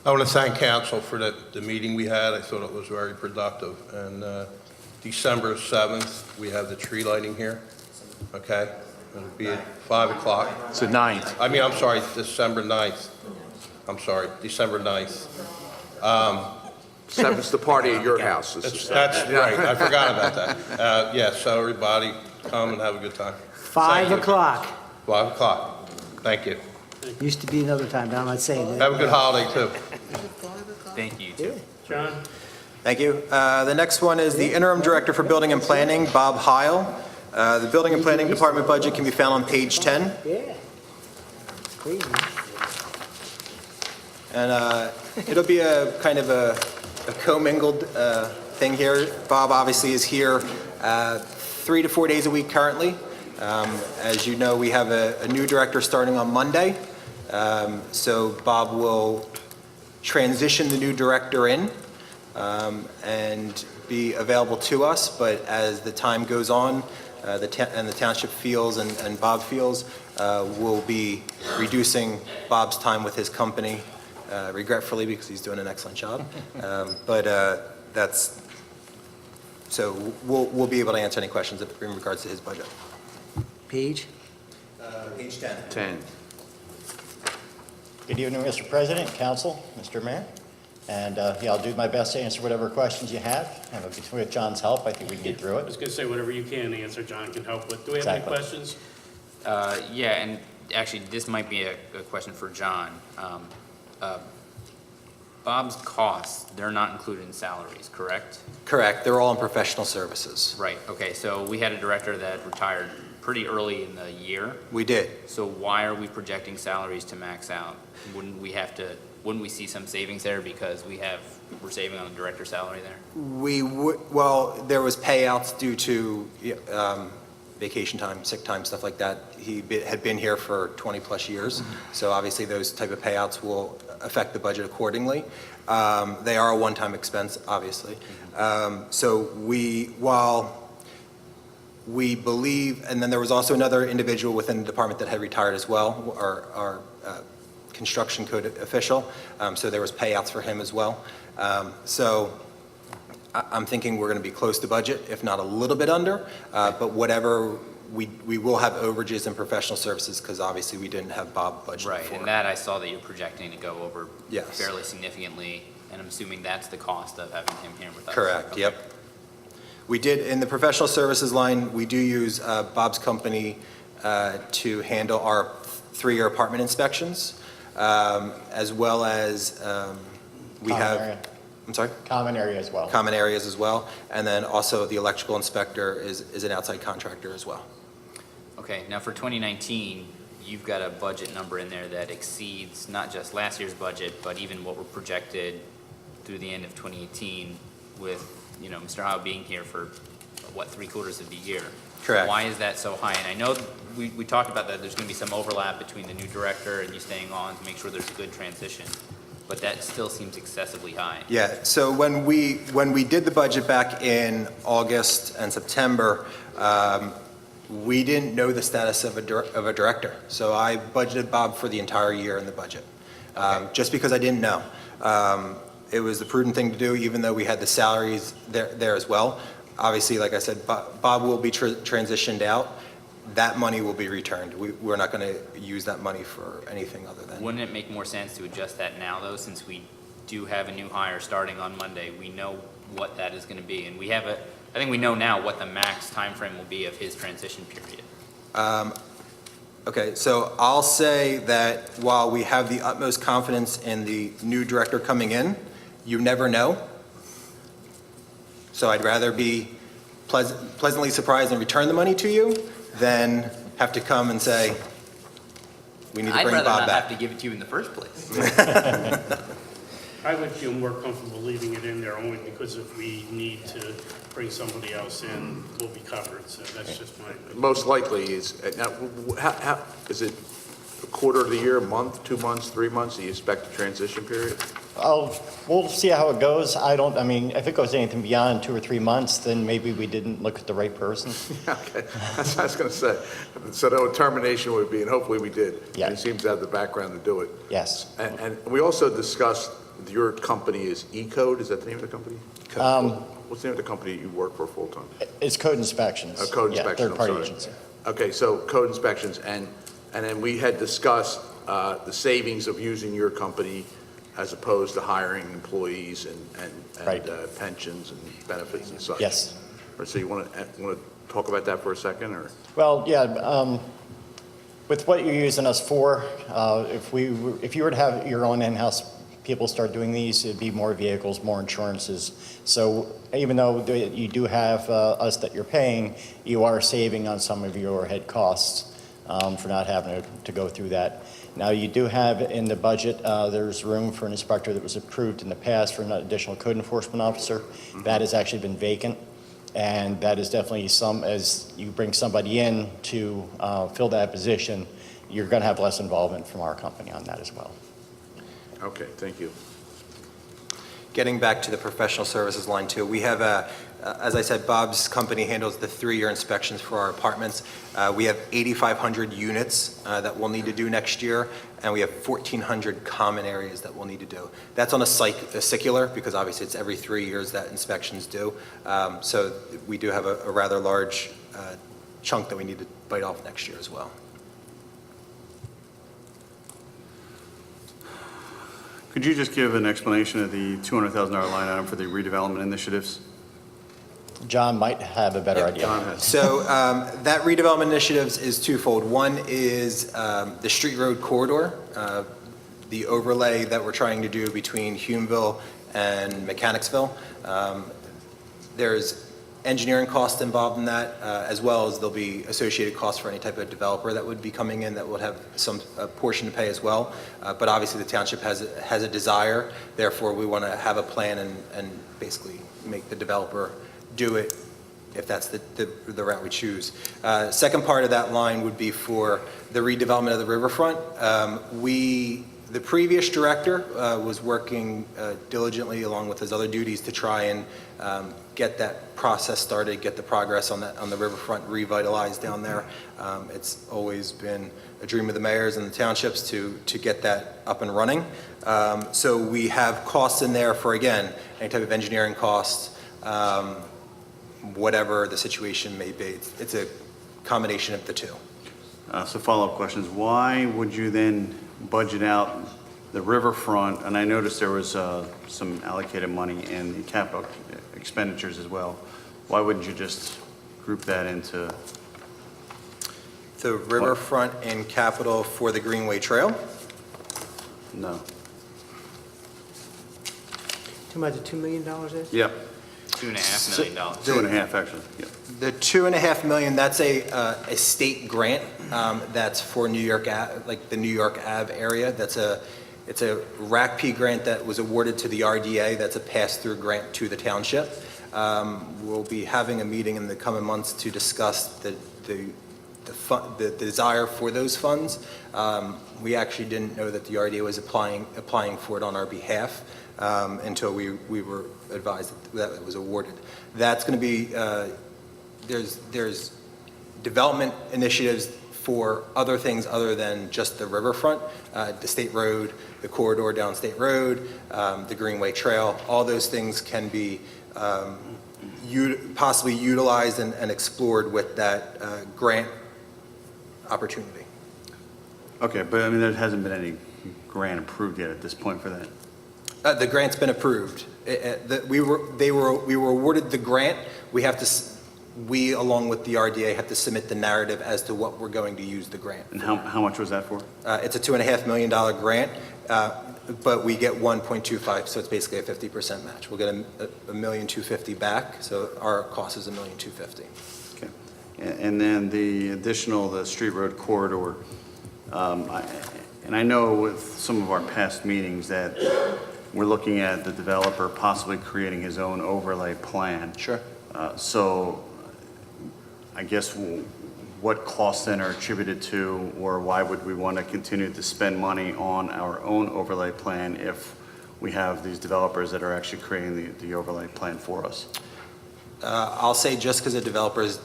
I want to thank council for the meeting we had. I thought it was very productive. And December 7th, we have the tree lighting here, okay? It'll be at 5 o'clock. It's the 9th. I'm sorry, December 9th. December 9th. 7th's the party at your house. That's right, I forgot about that. So everybody come and have a good time. 5 o'clock. 5 o'clock. Thank you. Used to be another time, but I'm not saying that. Have a good holiday, too. Thank you, too. John? Thank you. The next one is the Interim Director for Building and Planning, Bob Heil. The Building and Planning Department budget can be found on page 10. Yeah. Crazy. And it'll be a kind of a commingled thing here. Bob obviously is here 3 to 4 days a week currently. As you know, we have a new director starting on Monday. So Bob will transition the new director in and be available to us. But as the time goes on, and the township feels and Bob feels, we'll be reducing Bob's time with his company, regretfully, because he's doing an excellent job. So we'll be able to answer any questions in regards to his budget. Page? Page 10. 10. Good evening, Mr. President, Council, Mr. Mayor. And I'll do my best to answer whatever questions you have. And with John's help, I think we can get through I was it. going to say whatever you can answer, John can help with. Do we have any Exactly. questions? Yeah, and actually, this might be a question for John. Bob's costs, they're not included in salaries, correct? Correct. They're all in professional services. Right, okay, so we had a director that retired pretty early in the year. We did. So why are we projecting salaries to max out? Wouldn't we see some savings there because we're saving on the director's salary there? Well, there was payouts due to vacation time, sick time, stuff like that. He had been here for 20-plus years, so obviously those type of payouts will affect the budget accordingly. They are a one-time expense, obviously. So while we believe, and then there was also another individual within the department that had retired as well, our construction code official, so there was payouts for him as well. So I'm thinking we're going to be close to budget, if not a little bit under, but whatever, we will have overages in professional services because obviously we didn't have Bob budgeted for. Right, and that I saw that you're projecting to go over Yes. fairly significantly, and I'm assuming that's the cost of having him here with us. Correct, Okay. yep. We did, in the professional services line, we do use Bob's company to handle our 3-year apartment inspections, as well as we Common have, area. I'm sorry? Common area as well. Common areas as well, and then also the electrical inspector is an outside contractor as well. Okay, now for 2019, you've got a budget number in there that exceeds not just last year's budget, but even what we're projected through the end of 2018 with, you know, Mr. Heil being here for, what, 3/4 of the year? Correct. Why is that so high? And I know we talked about that, there's going to be some overlap between the new director and you staying on to make sure there's a good transition, but that still seems excessively high. Yeah, so when we did the budget back in August and September, we didn't know the status of a director. So I budgeted Bob for the entire year in the budget, just because I didn't know. It was the prudent thing to do, even though we had the salaries there as well. Obviously, like I said, Bob will be transitioned out. That money will be returned. We're not going to use that money for anything other than. Wouldn't it make more sense to adjust that now, though, since we do have a new hire starting on Monday? We know what that is going to be, and we have I think we know now what the max timeframe will be of his transition period. Okay, so I'll say that while we have the utmost confidence in the new director coming in, you never know. So I'd rather be pleasantly surprised and return the money to you than have to come and say, we need to bring Bob I'd rather not back. have to give it to you in the first place. I would feel more comfortable leaving it in there only because if we need to bring somebody else in, we'll be covered, so that's just my opinion. Most likely is, now, how, is it a quarter of the year, a month, 2 months, 3 months? Do you expect a transition period? We'll see how it goes. I mean, if it goes anything beyond 2 or 3 months, then maybe we didn't look at the right person. Okay, that's what I was going to say. So no termination would be, and hopefully we did. Yeah. And he seems to have the background to do it. Yes. And we also discussed your company is E-Code, is that the name of the company? What's the name of the company you work for full-time? It's code inspections. Code Yeah, inspection, I'm third-party sorry. agency. Okay, so code inspections, and then we had discussed the savings of using your company as opposed to hiring employees and Right. pensions and benefits and such. Yes. So you want to talk about that for a second, or? Well, yeah, with what you're using us for, if you were to have your own in-house people start doing these, it'd be more vehicles, more insurances. So even though you do have us that you're paying, you are saving on some of your overhead costs for not having to go through that. Now, you do have in the budget, there's room for an inspector that was approved in the past for an additional code enforcement officer. That has actually been vacant, and that is definitely as you bring somebody in to fill that position, you're going to have less involvement from our company on that as well. Okay, thank you. Getting back to the professional services line too, we have as I said, Bob's company handles the 3-year inspections for our apartments. We have 8,500 units that we'll need to do next year, and we have 1,400 common areas that we'll need to do. That's on a secular, because obviously it's every 3 years that inspections do. So we do have a rather large chunk that we need to bite off next year as well. Could you just give an explanation of the $200,000 line item for the redevelopment initiatives? John might have a better idea. John has. So that redevelopment initiatives is twofold. One is the street road corridor, the overlay that we're trying to do between Humeville and Mechanicsville. There's engineering costs involved in that, as well as there'll be associated costs for any type of developer that would be coming in that would have some portion to pay as well. But obviously the township has a desire, therefore we want to have a plan and basically make the developer do it if that's the route we choose. Second part of that line would be for the redevelopment of the riverfront. The previous director was working diligently along with his other duties to try and get that process started, get the progress on the riverfront revitalized down there. It's always been a dream of the mayors and the townships to get that up and running. So we have costs in there for, again, any type of engineering costs, whatever the situation may be. It's a combination of the two. So follow-up questions. Why would you then budget out the riverfront? And I noticed there was some allocated money in the capital expenditures as well. Why wouldn't you just group that into? The riverfront and capital for the Greenway Trail. No. Talking about the $2 million is? Yep. $2.5 million. 2.5, actually. Yep. The $2.5 million, that's a state grant that's for New York, like the New York Ave area. It's a RACP grant that was awarded to the RDA. That's a pass-through grant to the township. We'll be having a meeting in the coming months to discuss the desire for those funds. We actually didn't know that the RDA was applying for it on our behalf until we were advised that it was awarded. That's going to be, there's development initiatives for other things other than just the riverfront, the state road, the corridor down State Road, the Greenway Trail. All those things can be possibly utilized and explored with that grant opportunity. Okay, but I mean, there hasn't been any grant approved yet at this point for that? The grant's been approved. We were awarded the grant. We, along with the RDA, have to submit the narrative as to what we're going to use the grant. And how much was that for? It's a $2.5 million grant, but we get 1.25, so it's basically a 50% match. We'll get $1,250,000 back, so our cost is $1,250,000. Okay. And then the street road corridor, and I know with some of our past meetings that we're looking at the developer possibly creating his own overlay plan. Sure. So I guess what costs then are attributed to, or why would we want to continue to spend money on our own overlay plan if we have these developers that are actually creating the overlay plan for us? I'll say just because a developer is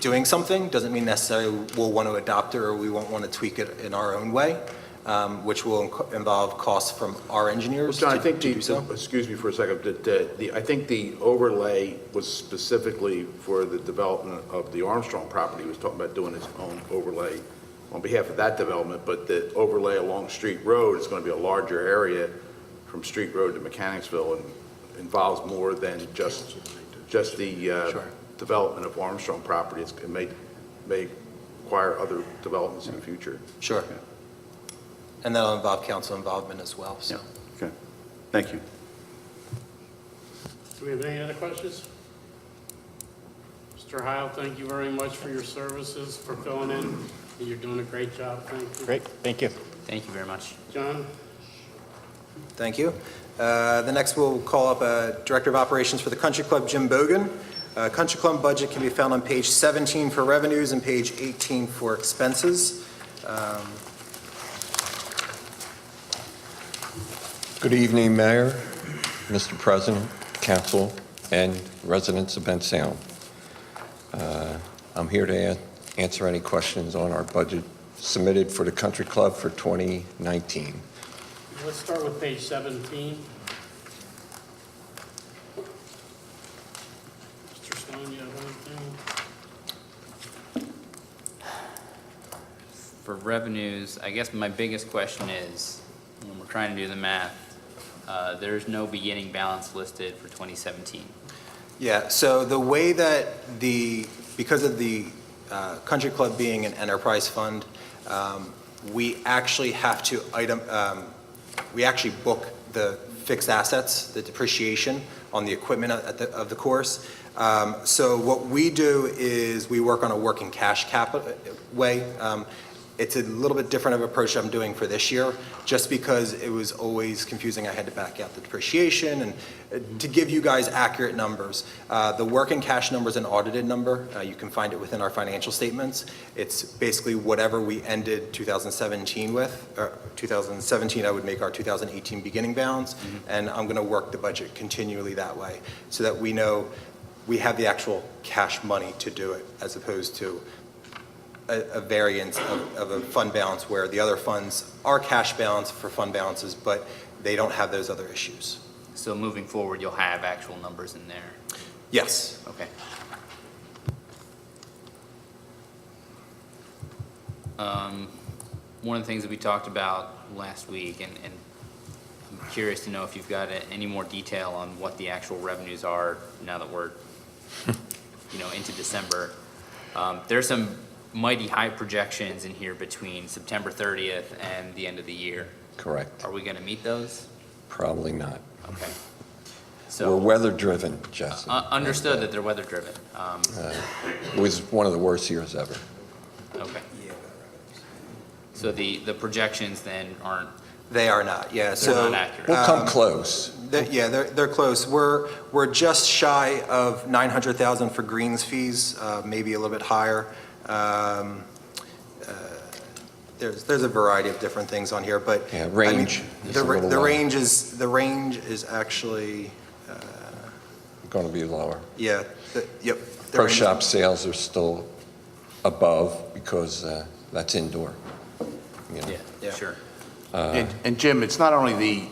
doing something doesn't mean necessarily we'll want to adopt it or we won't want to tweak it in our own way, which will involve costs from our engineers John, I to think do so. excuse me for a second, I think the overlay was specifically for the development of the Armstrong property. He was talking about doing his own overlay on behalf of that development, but the overlay along Street Road is going to be a larger area from Street Road to Mechanicsville and involves more than just the development of Armstrong property. It may require other developments in the future. Sure. And that'll involve council involvement as well, so. Yeah. Okay. Thank you. Do we have any other questions? Mr. Heil, thank you very much for your services, for filling in. You're doing a great job. Thank you. Great, thank you. Thank you very much. John? Thank you. The next we'll call up Director of Operations for the Country Club, Jim Bogan. Country Club budget can be found on page 17 for revenues and page 18 for expenses. Good evening, Mayor, Mr. President, Council, and residents of Bensalem. I'm here to answer any questions on our budget submitted for the Country Club for 2019. Let's start with page 17. Mr. Stone, you have anything? For revenues, I guess my biggest question is, when we're trying to do the math, there's no beginning balance listed for 2017. Yeah, so the way that because of the Country Club being an enterprise fund, we actually have to we actually book the fixed assets, the depreciation on the equipment of the course. So what we do is we work on a working cash capital way. It's a little bit different of an approach I'm doing for this year, just because it was always confusing. I had to back out the depreciation and to give you guys accurate numbers. The working cash number is an audited number. You can find it within our financial statements. It's basically whatever we ended 2017 with. 2017, I would make our 2018 beginning balance, and I'm going to work the budget continually that way so that we know we have the actual cash money to do it, as opposed to a variance of a fund balance where the other funds are cash balance for fund balances, but they don't have those other issues. So moving forward, you'll have actual numbers in there? Yes. Okay. One of the things that we talked about last week, and I'm curious to know if you've got any more detail on what the actual revenues are now that we're, into December. There's some mighty high projections in here between September 30th and the end of the year. Correct. Are we going to meet those? Probably not. Okay. We're So, weather-driven, Jesse. understood that they're weather-driven. It was one of the worst years ever. Okay. So the projections then aren't, They are not, yeah. they're So, not accurate? We'll come close. they're close. We're just shy of 900,000 for greens fees, maybe a little bit higher. There's a variety of different things on here, but. Yeah, range is a little The low. range is actually, Going to be lower. yeah, yep. the Pro range- shop sales are still above because that's indoor. You know. Yeah, sure. And Jim, it's not only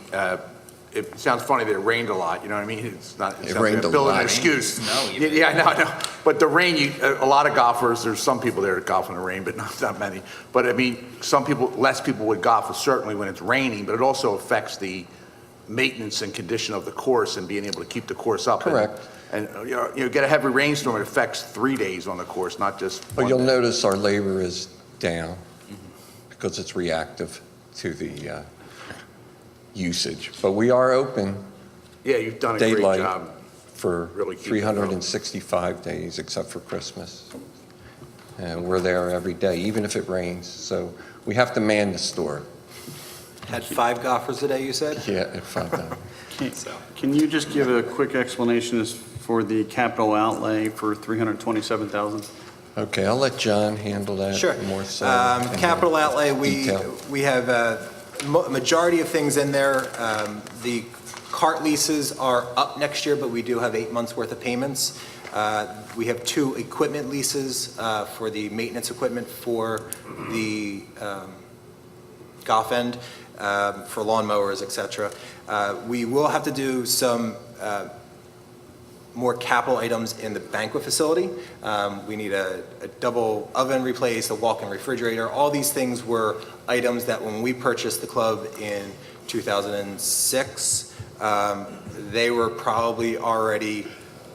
it sounds funny that it rained a lot, you know what I mean? It's not, It sounds rained like a building lot. an excuse. No, Yeah, I know. But the rain, a lot of golfers, there's some people there that golf in the rain, but not many. But I mean, less people would golf certainly when it's raining, but it also affects the maintenance and condition of the course and being able to keep the course up. Correct. And get a heavy rainstorm, it affects 3 days on the course, not just But one you'll day. notice our labor is down because it's reactive to the usage. But we are open Yeah, you've done a great daylight job. for Really keeping it up. 365 days except for Christmas. And we're there every day, even if it rains. So we have to man the store. Had 5 golfers today, you said? Yeah, if I know. Can you just give a quick explanation as for the capital outlay for $327,000? Okay, I'll let John handle that Sure. more so. Capital outlay, Detail. we have a majority of things in there. The cart leases are up next year, but we do have 8 months' worth of payments. We have 2 equipment leases for the maintenance equipment for the golf end, for lawnmowers, et cetera. We will have to do some more capital items in the banquet facility. We need a double oven replaced, a walk-in refrigerator. All these things were items that when we purchased the club in 2006, they were probably already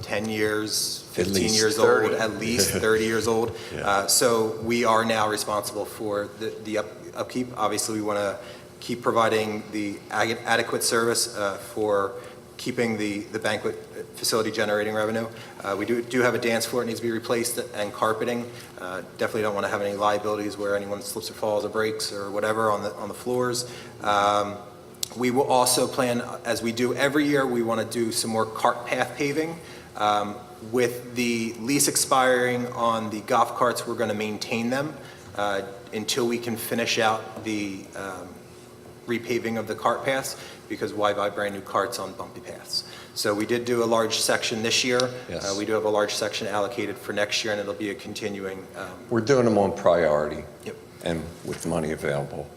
10 years, 15 years old, 30. at least 30 years old. Yeah. So we are now responsible for the upkeep. Obviously, we want to keep providing the adequate service for keeping the banquet facility generating revenue. We do have a dance floor that needs to be replaced and carpeting. Definitely don't want to have any liabilities where anyone slips or falls or breaks or whatever on the floors. We will also plan, as we do every year, we want to do some more cart path paving. With the lease expiring on the golf carts, we're going to maintain them until we can finish out the repaving of the cart paths, because why buy brand new carts on bumpy paths? So we did do a large section this year. Yes. We do have a large section allocated for next year, and it'll be a continuing. We're doing them on priority. Yep. And with money available.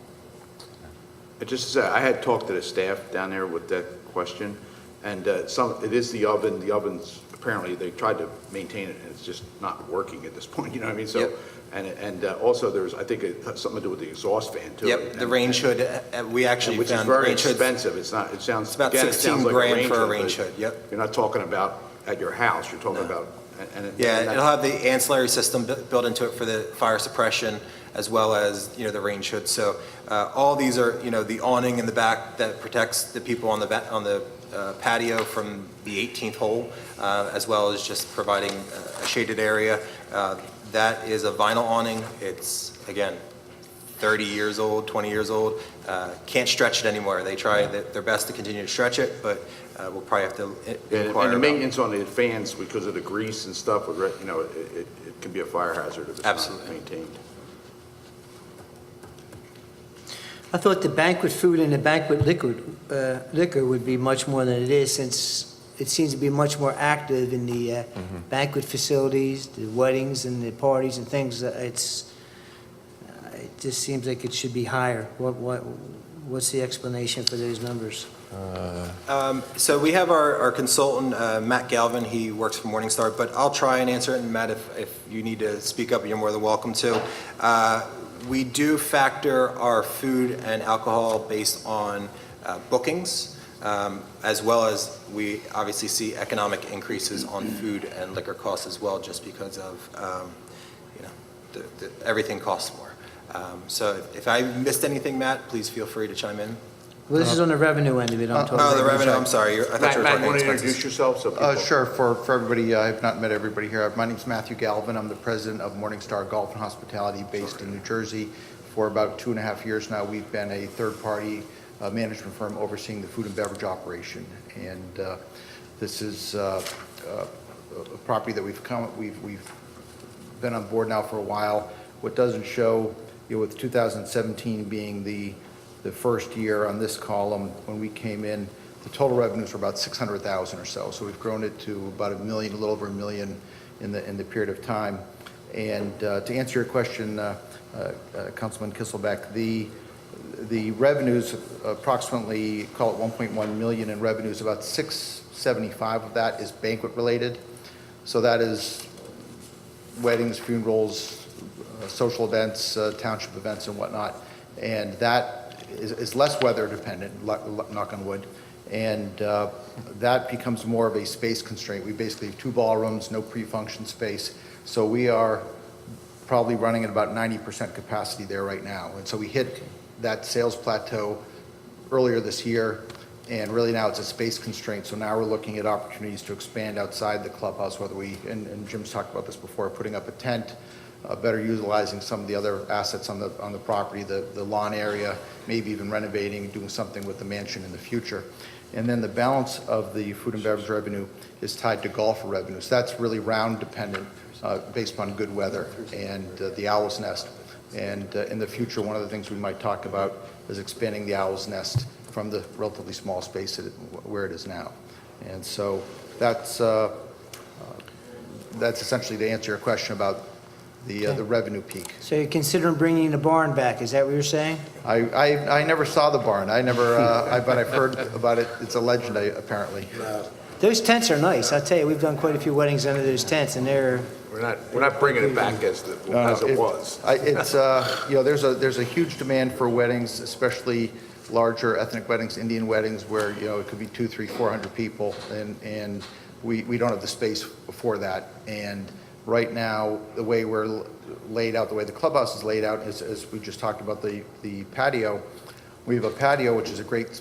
Just to say, I had talked to the staff down there with that question, and it is the oven. The ovens, apparently, they tried to maintain it, and it's just not working at this point, you know what I mean? So, Yep. and also there's, I think it has something to do with the exhaust fan, too. Yep, the range hood, we actually Which is found very range hoods. expensive. It's not, it sounds. It's about again, it 16 sounds like grand for a but range hood, yep. You're not talking about at your house, you're talking about. Yeah, it'll have the ancillary system built into it for the fire suppression, as well as, the range hood. So all these are, the awning in the back that protects the people on the patio from the 18th hole, as well as just providing a shaded area. That is a vinyl awning. It's, again, 30 years old, 20 years old. Can't stretch it anymore. They try their best to continue to stretch it, but we'll probably have to inquire And the about. maintenance on the fans, because of the grease and stuff, it can be a fire hazard if it's not Absolutely. maintained. I thought the banquet food and the banquet liquor would be much more than it is, since it seems to be much more active in the banquet facilities, the weddings and the parties and things. It just seems like it should be higher. What's the explanation for those numbers? So we have our consultant, Matt Galvin, he works for Morningstar, but I'll try and answer it, and Matt, if you need to speak up, you're more than welcome to. We do factor our food and alcohol based on bookings, as well as we obviously see economic increases on food and liquor costs as well, just because of, everything costs more. So if I missed anything, Matt, please feel free to chime in. Well, this is on the revenue end of it, I'm talking. Oh, the revenue, I'm sorry, I thought you were Matt, talking you want to expenses. introduce yourself? So people- Sure, for everybody, I've not met everybody here. My name's Matthew Galvin. I'm the president of Morningstar Golf and Hospitality based in New Jersey. For about 2.5 years now, we've been a third-party management firm overseeing the food and beverage operation. And this is a property that we've been on board now for a while. What doesn't show, with 2017 being the first year on this column, when we came in, the total revenues were about 600,000 or so. So we've grown it to about $1 million, a little over $1 million in the period of time. And to answer your question, Councilman Kisselbeck, the revenues approximately, call it 1.1 million in revenues, about 675 of that is banquet related. So that is weddings, funerals, social events, township events and whatnot. And that is less weather dependent, knock on wood, and that becomes more of a space constraint. We basically have 2 ballrooms, no pre-function space, so we are probably running at about 90% capacity there right now. And so we hit that sales plateau earlier this year, and really now it's a space constraint, so now we're looking at opportunities to expand outside the clubhouse, whether we, and Jim's talked about this before, putting up a tent, better utilizing some of the other assets on the property, the lawn area, maybe even renovating, doing something with the mansion in the future. And then the balance of the food and beverage revenue is tied to golfer revenue. So that's really round dependent, based upon good weather and the Owl's Nest. And in the future, one of the things we might talk about is expanding the Owl's Nest from the relatively small space where it is now. And so that's essentially to answer your question about the revenue peak. So you're considering bringing the barn back, is that what you're saying? I never saw the barn. I never, but I've heard about it. It's a legend, apparently. Those tents are nice, I'll tell you, we've done quite a few weddings under those tents, and they're... We're not bringing it back as it was. It's, there's a huge demand for weddings, especially larger ethnic weddings, Indian weddings, where, it could be 200, 300, 400 people, and we don't have the space for that. And right now, the way we're laid out, the way the clubhouse is laid out, as we just talked about the patio, we have a patio, which is a great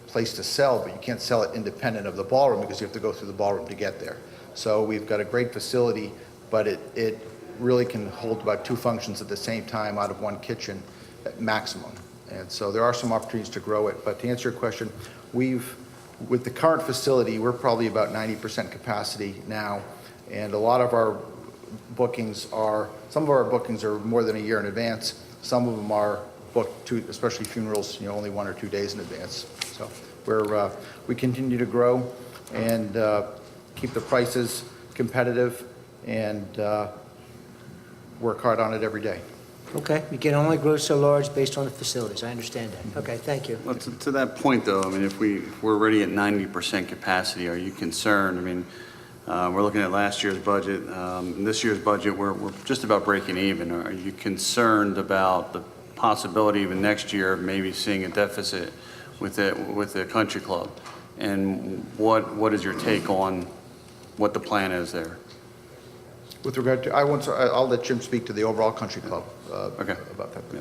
place to sell, but you can't sell it independent of the ballroom because you have to go through the ballroom to get there. So we've got a great facility, but it really can hold about 2 functions at the same time out of 1 kitchen at maximum. And so there are some opportunities to grow it. But to answer your question, with the current facility, we're probably about 90% capacity now. And a lot of our bookings some of our bookings are more than a year in advance. Some of them are booked, especially funerals, only 1 or 2 days in advance. So we continue to grow and keep the prices competitive and work hard on it every day. Okay, you can only grow so large based on the facilities, I understand that. Okay, thank you. Well, to that point, though, I mean, if we're already at 90% capacity, are you concerned? I mean, we're looking at last year's budget. This year's budget, we're just about breaking even. Are you concerned about the possibility even next year of maybe seeing a deficit with the country club? And what is your take on what the plan is there? With regard to, I'll let Jim speak to the overall country club Okay. about that. Yeah.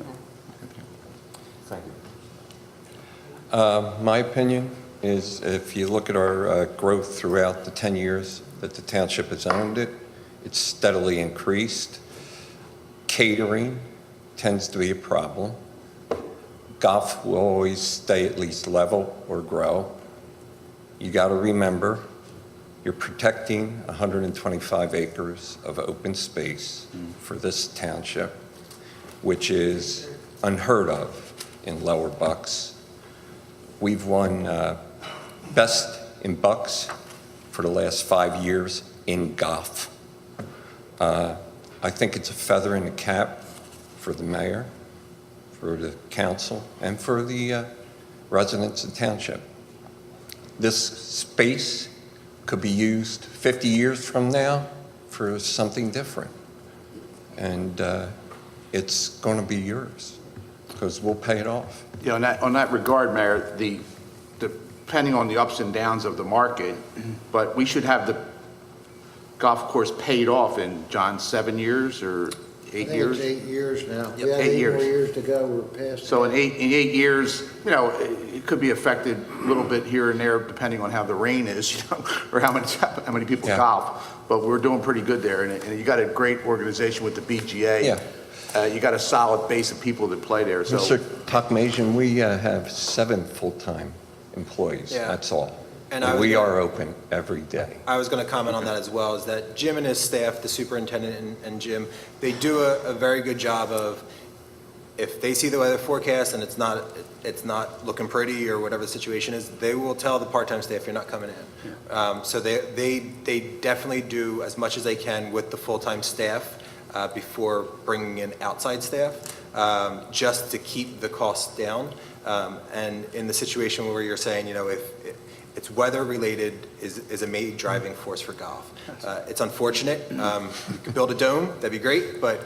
Thank you. My opinion is if you look at our growth throughout the 10 years that the township has owned it, it's steadily increased. Catering tends to be a problem. Golf will always stay at least level or grow. You got to remember, you're protecting 125 acres of open space for this township, which is unheard of in Lower Bucks. We've won best in Bucks for the last 5 years in golf. I think it's a feather in the cap for the mayor, for the council, and for the residents of the township. This space could be used 50 years from now for something different. And it's going to be yours, because we'll pay it off. Yeah, on that regard, Mayor, depending on the ups and downs of the market, but we should have the golf course paid off in, John, 7 years or 8 years? I think it's 8 years now. Yep, We have 8 8 more years. years to go, we're past. So in eight years, you know, it could be affected a little bit here and there, depending on how the rain is, you know, or how many people Yeah. golf. But we're doing pretty good there, and you got a great organization with the BGA. Yeah. You got a solid base of people that play there, so. Mr. Tukmasian, we have 7 full-time employees, Yeah. that's all. And And I we was- are open every day. I was going to comment on that as well, is that Jim and his staff, the superintendent and Jim, they do a very good job of, if they see the weather forecast and it's not looking pretty or whatever the situation is, they will tell the part-time staff, you're not coming in. So they definitely do as much as they can with the full-time staff before bringing in outside staff, just to keep the costs down. And in the situation where you're saying, you know, if it's weather-related is a main driving force for golf. It's unfortunate. You could build a dome, that'd be great, but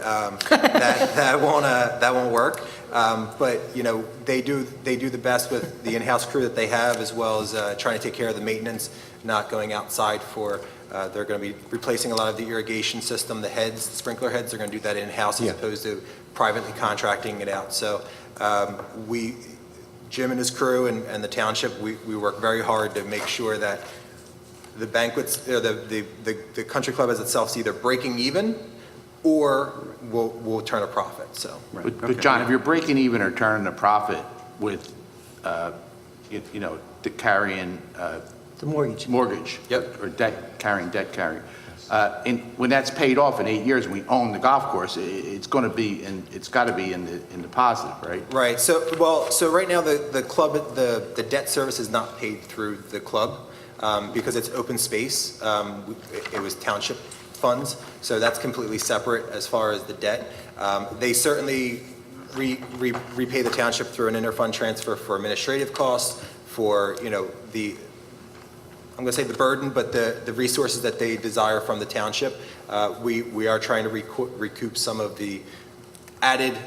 that won't work. But you know, they do the best with the in-house crew that they have, as well as trying to take care of the maintenance, not going outside for. They're going to be replacing a lot of the irrigation system, the heads, the sprinkler heads. They're going to do that in-house as Yeah. opposed to privately contracting it out. So Jim and his crew and the township, we work very hard to make sure that the banquets, or the country club as itself is either breaking even or will turn a profit, so. But John, if you're breaking even or turning a profit with, you know, carrying The mortgage. mortgage. Yep. Or debt carrying. And when that's paid off in 8 years, and we own the golf course, it's going to be, it's got to be in the positive, right? Right, so right now, the club, the debt service is not paid through the club, because it's open space. It was township funds, so that's completely separate as far as the debt. They certainly repay the township through an interfund transfer for administrative costs, for, you know, I'm going to say the burden, but the resources that they desire from the township. We are trying to recoup some of the added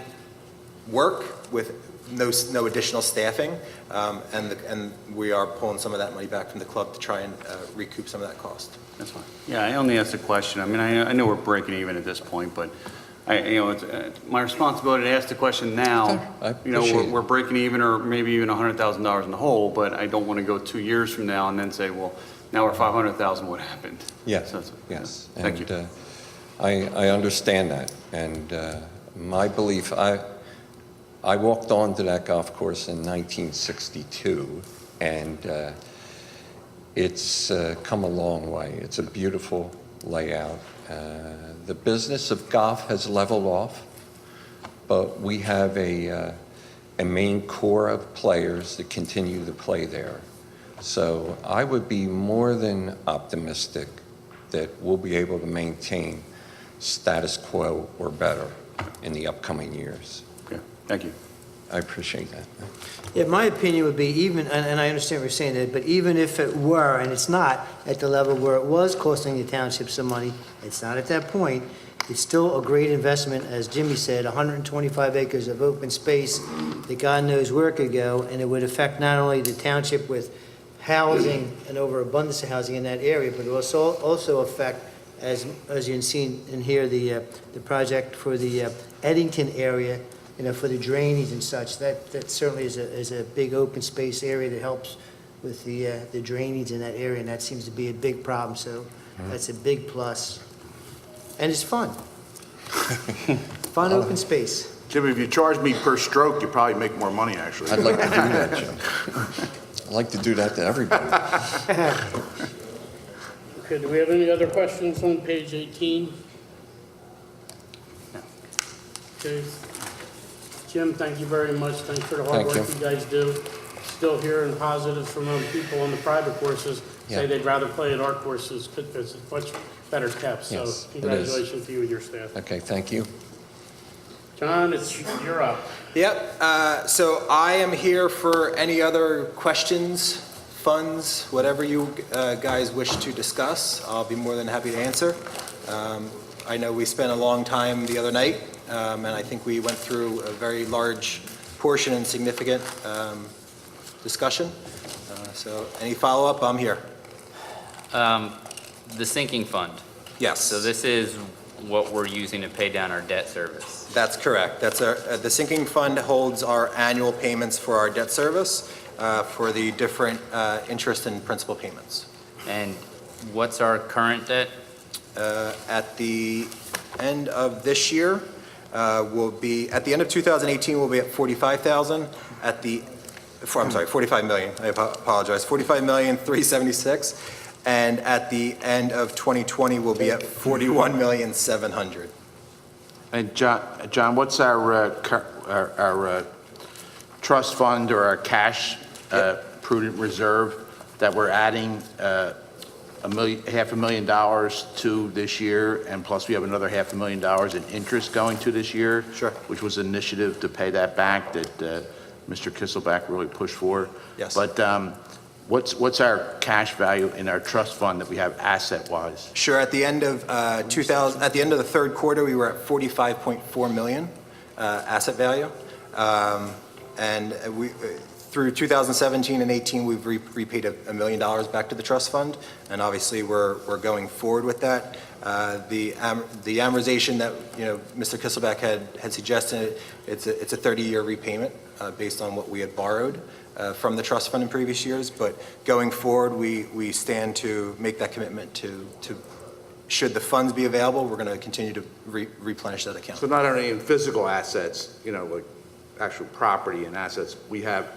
work with no additional staffing, and we are pulling some of that money back from the club to try and recoup some of that cost. That's fine. Yeah, I only asked a question. I mean, I know we're breaking even at this point, but it's my responsibility to ask the question now. I You know, appreciate it. we're breaking even or maybe even $100,000 in the hole, but I don't want to go 2 years from now and then say, well, now we're 500,000, what happened? Yes, So that's- yes. Thank you. And I understand that. And my belief, I walked onto that golf course in 1962, and it's come a long way. It's a beautiful layout. The business of golf has leveled off, but we have a main core of players that continue to play there. So I would be more than optimistic that we'll be able to maintain status quo or better in the upcoming years. Okay, thank you. I appreciate that. Yeah, my opinion would be even, and I understand what you're saying, Ed, but even if it were, and it's not at the level where it was costing the township some money, it's not at that point, it's still a great investment, as Jimmy said, 125 acres of open space that God knows where it could go, and it would affect not only the township with housing and overabundance of housing in that area, but it will also affect, as you can see and hear, the project for the Eddington area, you know, for the drainage and such. That certainly is a big open space area that helps with the drainage in that area, and that seems to be a big problem, so that's a big plus. And it's fun. Fun open space. Jimmy, if you charge me per stroke, you probably make more money, actually. I'd like to do that, Jim. I'd like to do that to everybody. Okay, do we have any other questions on page 18? Okay. Jim, thank you very much. Thanks for the hard Thank work you. you guys do. Still hearing positives from other people on the private courses, say Yeah. they'd rather play at our courses because it's much better kept. So Yes, it is. congratulations to you and your staff. Okay, thank you. John, you're up. Yep, so I am here for any other questions, funds, whatever you guys wish to discuss. I'll be more than happy to answer. I know we spent a long time the other night, and I think we went through a very large portion and significant discussion. So any follow-up, I'm here. The sinking fund. Yes. So this is what we're using to pay down our debt service. That's correct. That's the sinking fund holds our annual payments for our debt service for the different interest and principal payments. And what's our current debt? At the end of this year, at the end of 2018, we'll be at 45,000. I'm sorry, 45 million. I apologize. 45,376,000. And at the end of 2020, we'll be at 41,700,000. And John, what's our trust fund or our cash prudent reserve that we're adding $500,000 to this year, and plus we have another $500,000 in interest going to this year? Sure. Which was an initiative to pay that back that Mr. Kisselback really pushed for. Yes. But what's our cash value in our trust fund that we have asset-wise? Sure. At the end of at the end of the third quarter, we were at 45.4 million asset value, and we through 2017 and 18, we've repaid $1 million back to the trust fund, and obviously we're going forward with that. The amortization that Mr. Kisselback had suggested, it's a 30-year repayment based on what we had borrowed from the trust fund in previous years. But going forward, we stand to make that commitment to should the funds be available, we're going to continue to replenish that account. So not only in physical assets, like actual property and assets, we have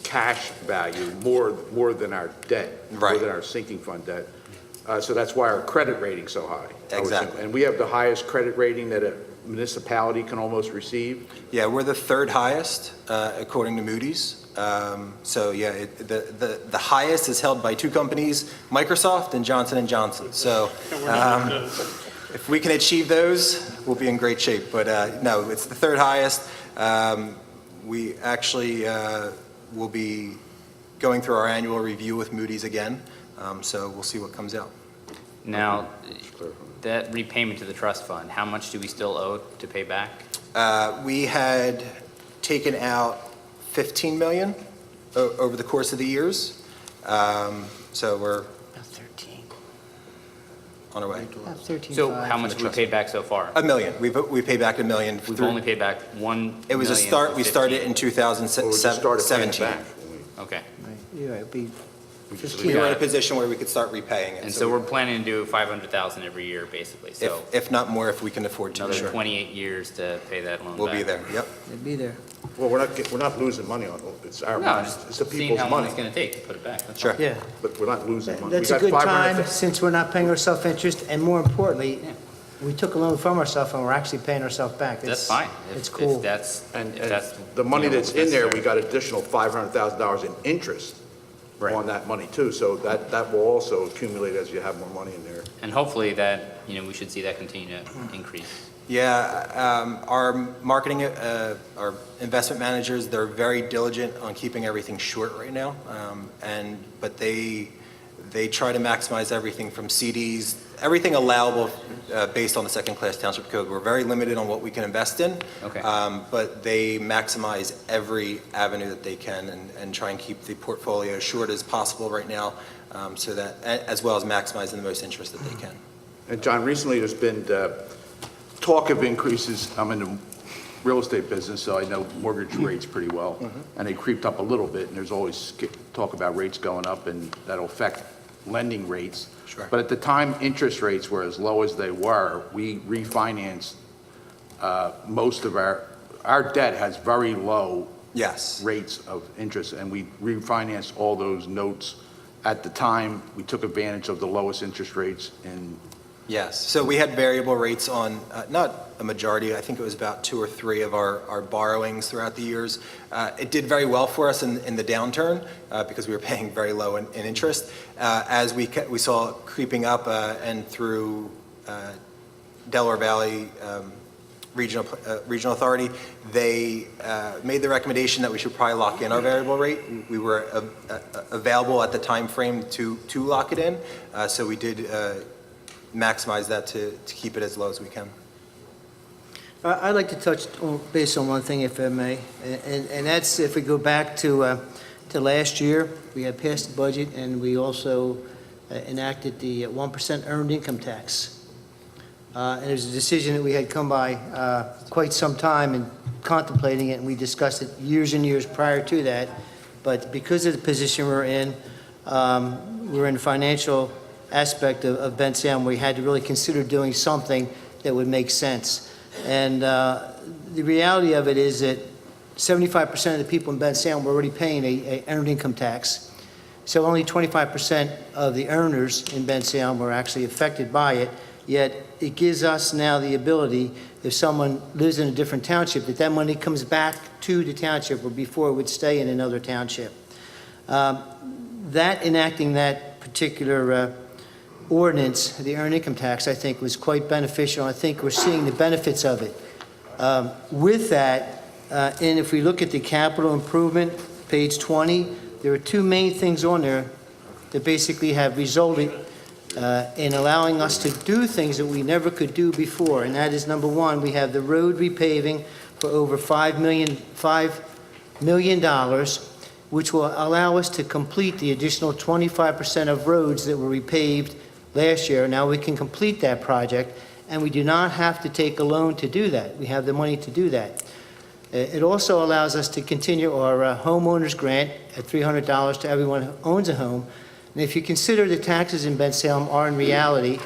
cash value more than our debt, Right. more than our sinking fund debt. So that's why our credit rating's so high. Exactly. And we have the highest credit rating that a municipality can almost receive. Yeah, we're the third highest according to Moody's. So yeah, the highest is held by two companies, Microsoft and Johnson & Johnson. So if we can achieve those, we'll be in great shape. But no, it's the third highest. We actually will be going through our annual review with Moody's again. So we'll see what comes out. Now, that repayment to the trust fund, how much do we still owe to pay back? We had taken out 15 million over the course of the years. So we're About 13. on our way. About 13. So how much have we paid back so far? $1 million. We paid back $1 million. We've only paid back 1 It was a million start. for We 15. started in Well, we just started paying it 2017. back. Okay. Yeah, it'd be We 15. were in a position where we could start repaying it. And so we're planning to do 500,000 every year, basically. So if not more, if we can afford to. another Sure. 28 years to pay that loan back. We'll be there. Yep. It'd be there. Well, we're not losing money on it. It's our No, money. just It's the seeing people's how long money. it's going to take to put it back. That's Sure. all. Yeah. But we're not losing money. That's We a got good 500,000. time, since we're not paying ourselves interest, and more importantly, we took a loan from ourselves and we're actually paying ourselves back. That's It's- fine. It's If cool. that's, And if that's. the money you know, that's in there, we necessary. got additional $500,000 in interest Right. on that money too. So that will also accumulate as you have more money in there. And hopefully that, we should see that continue to increase. Yeah, our marketing, our investment managers, they're very diligent on keeping everything short right now. But they try to maximize everything from CDs, everything allowable based on the second-class township code. We're very limited on what we can invest in. Okay. But they maximize every avenue that they can and try and keep the portfolio as short as possible right now, so that, as well as maximizing the most interest that they can. And John, recently there's been talk of increases. I'm in the real estate business, so I know mortgage rates pretty well. And they creeped up a little bit, and there's always talk about rates going up, and that'll affect lending rates. Sure. But at the time interest rates were as low as they were, we refinanced most of our debt has very low Yes. rates of interest, and we refinanced all those notes. At the time, we took advantage of the lowest interest rates in. Yes, so we had variable rates on, not a majority, I think it was about 2 or 3 of our borrowings throughout the years. It did very well for us in the downturn because we were paying very low in interest. As we saw creeping up and through Delaware Valley Regional Authority, they made the recommendation that we should probably lock in our variable rate. We were available at the time frame to lock it in, so we did maximize that to keep it as low as we can. I'd like to touch base on one thing, if I may, and that's if we go back to last year, we had passed the budget and we also enacted the 1% earned income tax. And it was a decision that we had come by quite some time in contemplating it, and we discussed it years and years prior to that. But because of the position we're in the financial aspect of Bensalem, we had to really consider doing something that would make sense. And the reality of it is that 75% of the people in Bensalem were already paying a earned income tax. So only 25% of the earners in Bensalem were actually affected by it. Yet it gives us now the ability, if someone lives in a different township, that money comes back to the township, or before it would stay in another township. Enacting that particular ordinance, the earned income tax, I think was quite beneficial. I think we're seeing the benefits of it. With that, and if we look at the capital improvement, page 20, there are two main things on there that basically have resulted in allowing us to do things that we never could do before. And that is, number one, we have the road repaving for over $5 million, which will allow us to complete the additional 25% of roads that were repaved last year. Now we can complete that project, and we do not have to take a loan to do that. We have the money to do that. It also allows us to continue our homeowners grant at $300 to everyone who owns a home. And if you consider the taxes in Bensalem are in reality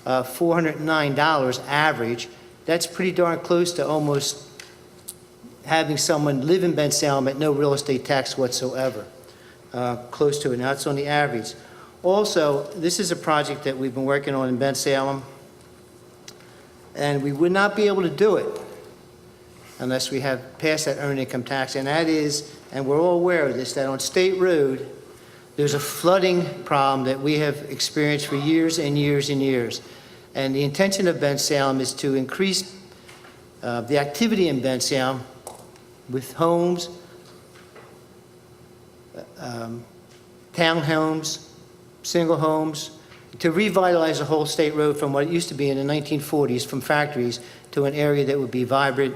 $409 average, that's pretty darn close to almost having someone live in Bensalem at no real estate tax whatsoever. Close to it. Now it's on the average. Also, this is a project that we've been working on in Bensalem, and we would not be able to do it unless we have passed that earned income tax. And that is, and we're all aware of this, that on State Road, there's a flooding problem that we have experienced for years and years and years. And the intention of Bensalem is to increase the activity in Bensalem with homes, townhomes, single homes, to revitalize the whole State Road from what it used to be in the 1940s, from factories, to an area that would be vibrant,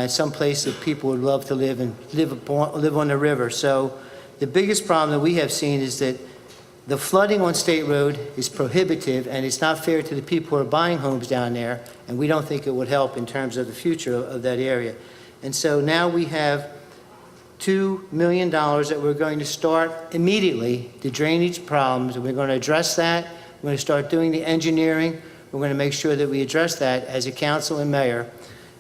some place that people would love to live and live on the river. So the biggest problem that we have seen is that the flooding on State Road is prohibitive, and it's not fair to the people who are buying homes down there, and we don't think it would help in terms of the future of that area. And so now we have $2 million that we're going to start immediately, the drainage problems, and we're going to address that. We're going to start doing the engineering. We're going to make sure that we address that as a council and mayor.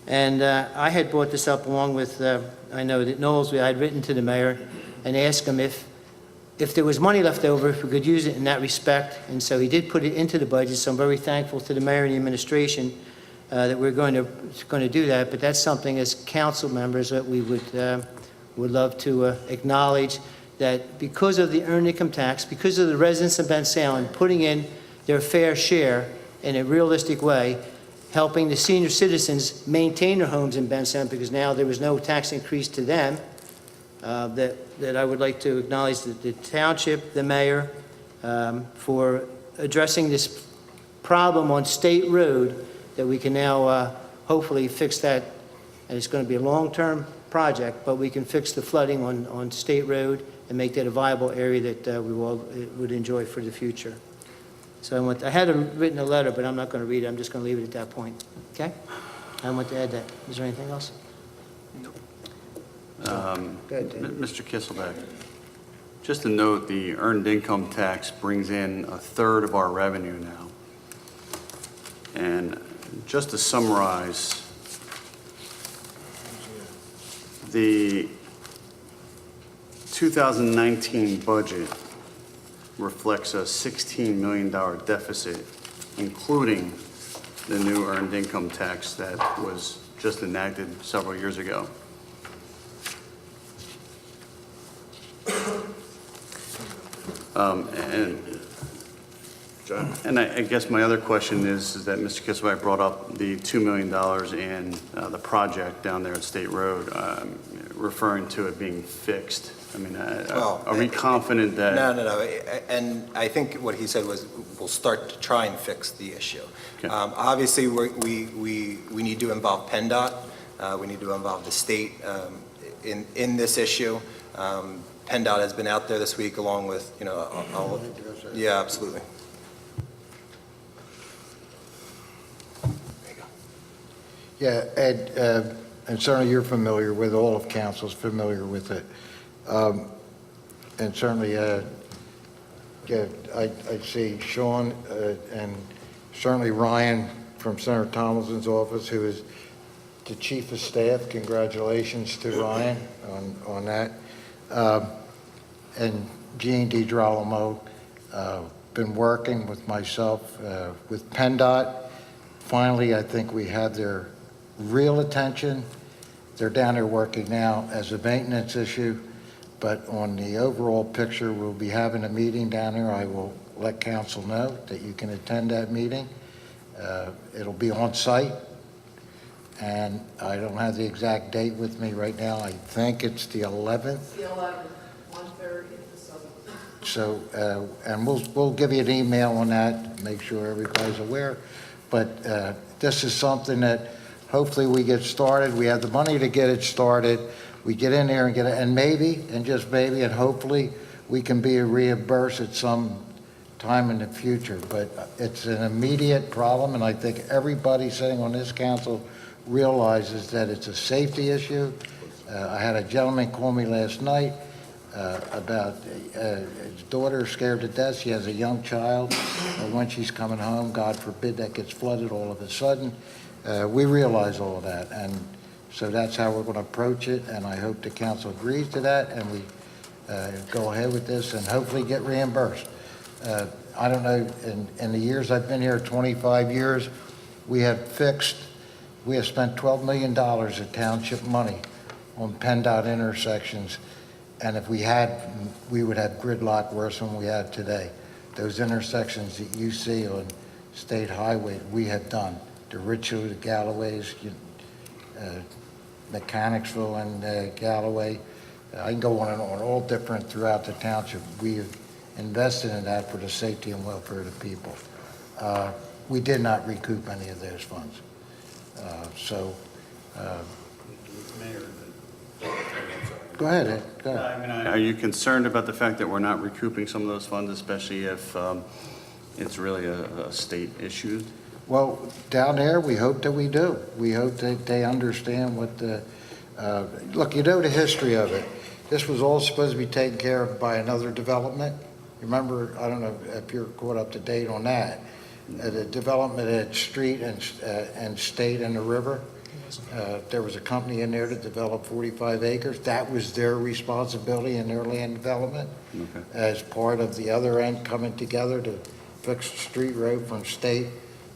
And I had brought this up along with, I know that Knowles, I had written to the mayor and asked him if there was money left over, if we could use it in that respect. And so he did put it into the budget, so I'm very thankful to the mayor and the administration that we're going to do that. But that's something as council members that we would love to acknowledge, that because of the earned income tax, because of the residents of Bensalem putting in their fair share in a realistic way, helping the senior citizens maintain their homes in Bensalem, because now there was no tax increase to them, that I would like to acknowledge the township, the mayor, for addressing this problem on State Road, that we can now hopefully fix that. And it's going to be a long-term project, but we can fix the flooding on State Road and make that a viable area that we all would enjoy for the future. So I had written a letter, but I'm not going to read it. I'm just going to leave it at that point. Okay? I want to add that. Is there anything else? Go ahead, David. Mr. Kisselbeck, just to note, the earned income tax brings in a third of our revenue now. And just to summarize, the 2019 budget reflects a $16 million deficit, including the new earned income tax that was just enacted several years ago. And And I guess my other question is that Mr. Kisway brought up the $2 million in the project down there at State Road, referring to it being fixed. I mean, are we confident that? No. And I think what he said was, we'll start to try and fix the issue. Okay. Obviously, we need to involve PennDOT. We need to involve the state in this issue. PennDOT has been out there this week along with, yeah, absolutely. Yeah, Ed, and certainly you're familiar with, all of council's familiar with it. And certainly, yeah, I see Sean and certainly Ryan from Senator Tomlinson's office, who is the chief of staff. Congratulations to Ryan on that. And Jean DiGirolamo, been working with myself, with PennDOT. Finally, I think we have their real attention. They're down there working now as a maintenance issue, but on the overall picture, we'll be having a meeting down there. I will let council know that you can attend that meeting. It'll be on site, and I don't have the exact date with me right now. I think it's the 11th. The 11th, 1:30 to 7. So, and we'll give you an email on that, make sure everybody's aware. But this is something that hopefully we get started. We have the money to get it started. We get in there and get it, and maybe, and just maybe, and hopefully we can be reimbursed at some time in the future. But it's an immediate problem, and I think everybody sitting on this council realizes that it's a safety issue. I had a gentleman call me last night about his daughter scared to death. She has a young child. When she's coming home, God forbid that gets flooded all of a sudden. We realize all of that, and so that's how we're going to approach it, and I hope the council agrees to that, and we go ahead with this and hopefully get reimbursed. I don't know, in the years I've been here, 25 years, we have spent $12 million of township money on PennDOT intersections, and if we would have gridlock worse than we have today. Those intersections that you see on State Highway, we have done. The Ritchie, the Galloways, Mechanicsville and Galloway. I can go on and on, all different throughout the township. We have invested in that for the safety and welfare of the people. We did not recoup any of those funds. Go ahead, Ed. Go ahead. I mean, are you concerned about the fact that we're not recouping some of those funds, especially if it's really a state issue? Well, down there, we hope that we do. We hope that they understand what the, look, you know the history of it. This was all supposed to be taken care of by another development. Remember, I don't know if you're caught up to date on that. The development at Street and State and the river. There was a company in there that developed 45 acres. That was their responsibility in their land development, okay, as part of the other end coming together to fix the street road from State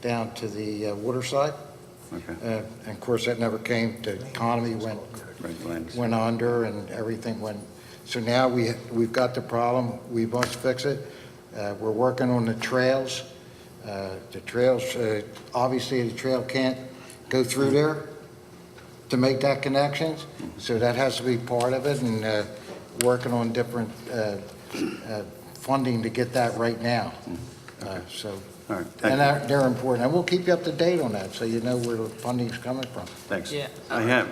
down to the waterside. Okay. And of course, that never came. The economy went under and everything went. So now we've got the problem. We must fix it. We're working on the trails. The trails, obviously the trail can't go through there to make that connections. So that has to be part of it, and working on different funding to get that right now. All right, and they're important, and we'll keep you up to date on that, so you know where the funding's coming from. Thanks. Yeah. I have,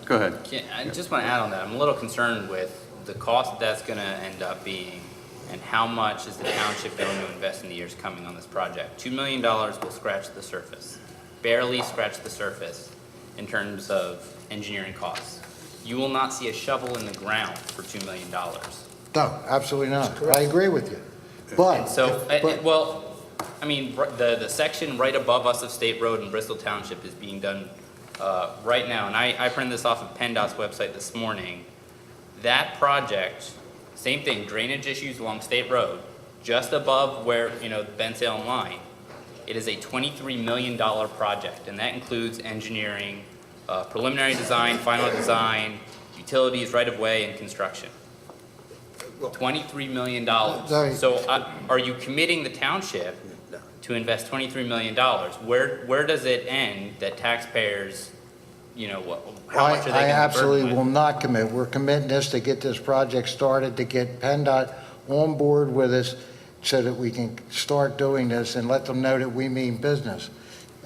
go ahead. I just want to add on that. I'm a little concerned with the cost that's going to end up being, and how much is the township going to invest in the years coming on this project. $2 million will scratch the surface, barely scratch the surface in terms of engineering costs. You will not see a shovel in the ground for $2 million. No, absolutely not. I agree with you. But, well, I mean, the section right above us of State Road in Bristol Township is being done right now, and I printed this off of PennDOT's website this morning. That project, same thing, drainage issues along State Road, just above where, the Bensalem line. It is a $23 million project, and that includes engineering, preliminary design, final design, utilities, right-of-way, and construction. $23 million. Sorry. So are you committing the township to invest $23 million? Where does it end that taxpayers, how much are they I going to absolutely burden will with? not commit. We're committing this to get this project started, to get PennDOT on board with us so that we can start doing this and let them know that we mean business.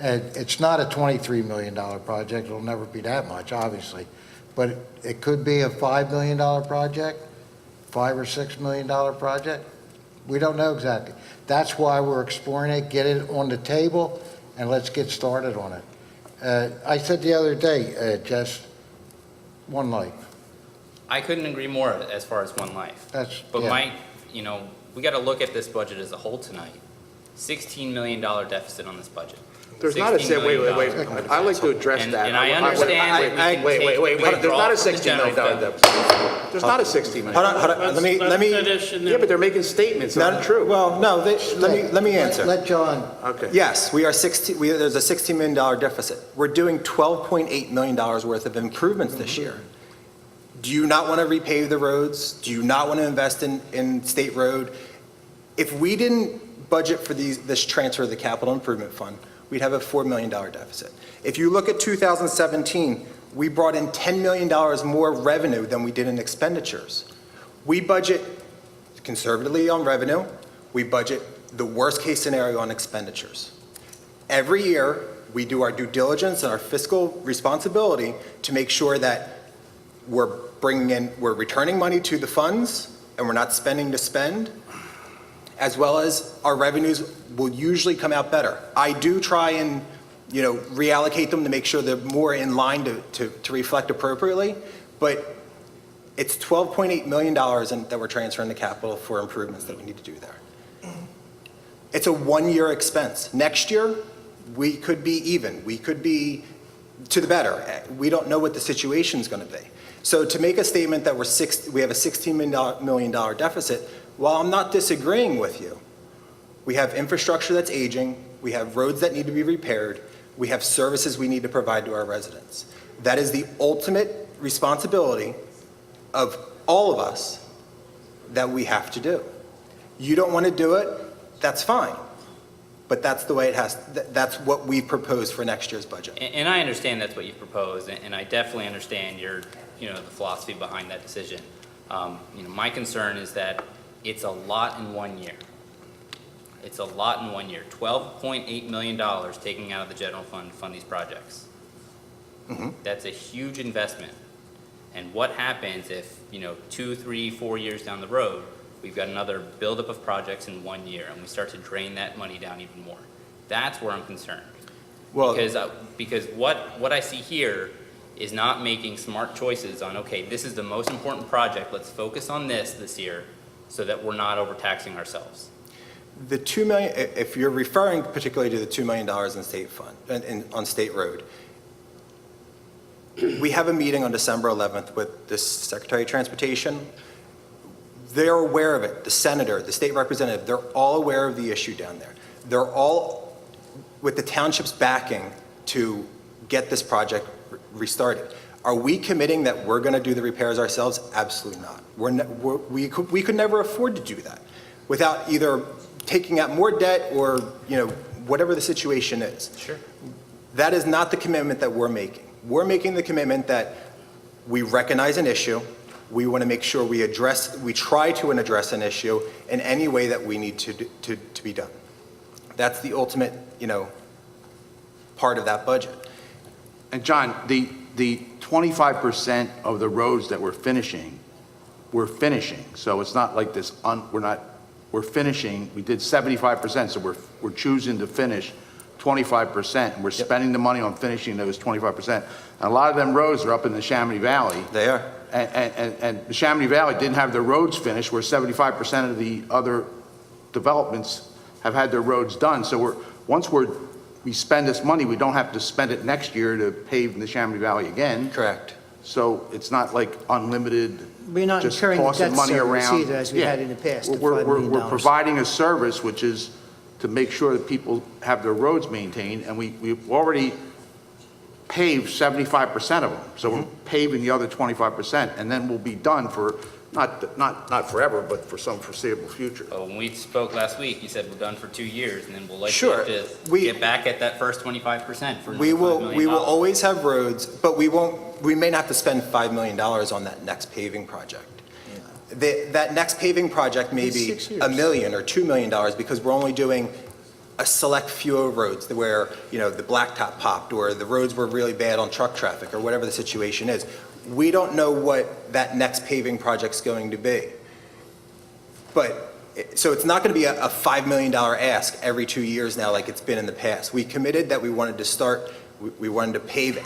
It's not a $23 million project. It'll never be that much, obviously. But it could be a $5 million project, $5 or $6 million project. We don't know exactly. That's why we're exploring it, get it on the table, and let's get started on it. I said the other day, just one life. I couldn't agree more as far as one life. But yeah. Mike, we got to look at this budget as a whole tonight. $16 million deficit on this budget. There's not a, $16 wait, million. I'd like to address And- that. and I understand that we can Wait, take- there's not a withdraw from the $16 general million fund. deficit. There's not a $16 million. Hold on, let me, finish and then- Yeah, but they're making statements that aren't true. Well, no, let me answer. Let John. Okay. Yes, there's a $16 million deficit. We're doing $12.8 million worth of improvements this year. Do you not want to repave the roads? Do you not want to invest in State Road? If we didn't budget for this transfer of the capital improvement fund, we'd have a $4 million deficit. If you look at 2017, we brought in $10 million more revenue than we did in expenditures. We budget conservatively on revenue. We budget the worst case scenario on expenditures. Every year, we do our due diligence and our fiscal responsibility to make sure that we're returning money to the funds and we're not spending to spend, as well as our revenues will usually come out better. I do try and, reallocate them to make sure they're more in line to reflect appropriately, but it's $12.8 million that we're transferring to capital for improvements that we need to do there. It's a one-year expense. Next year, we could be even. We could be to the better. We don't know what the situation's going to be. So to make a statement that we have a $16 million deficit, while I'm not disagreeing with you, we have infrastructure that's aging, we have roads that need to be repaired, we have services we need to provide to our residents. That is the ultimate responsibility of all of us that we have to do. You don't want to do it, that's fine. But that's the way it has, that's what we propose for next year's budget. And I understand that's what you've proposed, and I definitely understand the philosophy behind that decision. My concern is that it's a lot in 1 year. It's a lot in 1 year. $12.8 million taking out of the general fund to fund these projects. Mm-hmm. That's a huge investment. And what happens if, 2, 3, 4 years down the road, we've got another buildup of projects in 1 year, and we start to drain that money down even more? That's where I'm concerned. Well, Because what I see here is not making smart choices on, okay, this is the most important project, let's focus on this year, so that we're not overtaxing ourselves. The $2 million, if you're referring particularly to the $2 million in state fund, on State Road, we have a meeting on December 11th with the Secretary of Transportation. They're aware of it. The senator, the state representative, they're all aware of the issue down there. They're all with the township's backing to get this project restarted. Are we committing that we're going to do the repairs ourselves? Absolutely not. We could never afford to do that without either taking out more debt or, whatever the situation is. Sure. That is not the commitment that we're making. We're making the commitment that we recognize an issue. We want to make sure we try to address an issue in any way that we need to be done. That's the ultimate, part of that budget. And John, the 25% of the roads that we're finishing. So it's not like this, we're finishing, we did 75%, so we're choosing to finish 25%, and we're spending the money on finishing those 25%. And a lot of them roads are up in the Chamonix Valley. They are. And the Chamonix Valley didn't have their roads finished, where 75% of the other developments have had their roads done. So once we spend this money, we don't have to spend it next year to pave the Chamonix Valley again. Correct. So it's not like unlimited, We're not just incurring tossing debt money service around. either, as we had in the past, the $5 We're million. providing a service, which is to make sure that people have their roads maintained, and we've already pave 75% of them. So we're paving the other 25%, and then we'll be done for, not forever, but for some foreseeable future. Oh, when we spoke last week, you said we're done for 2 years, and then we'll likely Sure. have to We- get back at that first 25% for another We $5 will, million. we will always have roads, but we may not have to spend $5 million on that next paving project. That next paving project may be $1 million or $2 million because we're only doing a select few of roads where, the blacktop popped or the roads were really bad on truck traffic or whatever the situation is. We don't know what that next paving project's going to be. But, so it's not going to be a $5 million ask every 2 years now like it's been in the past. We committed that we wanted to start, we wanted to repave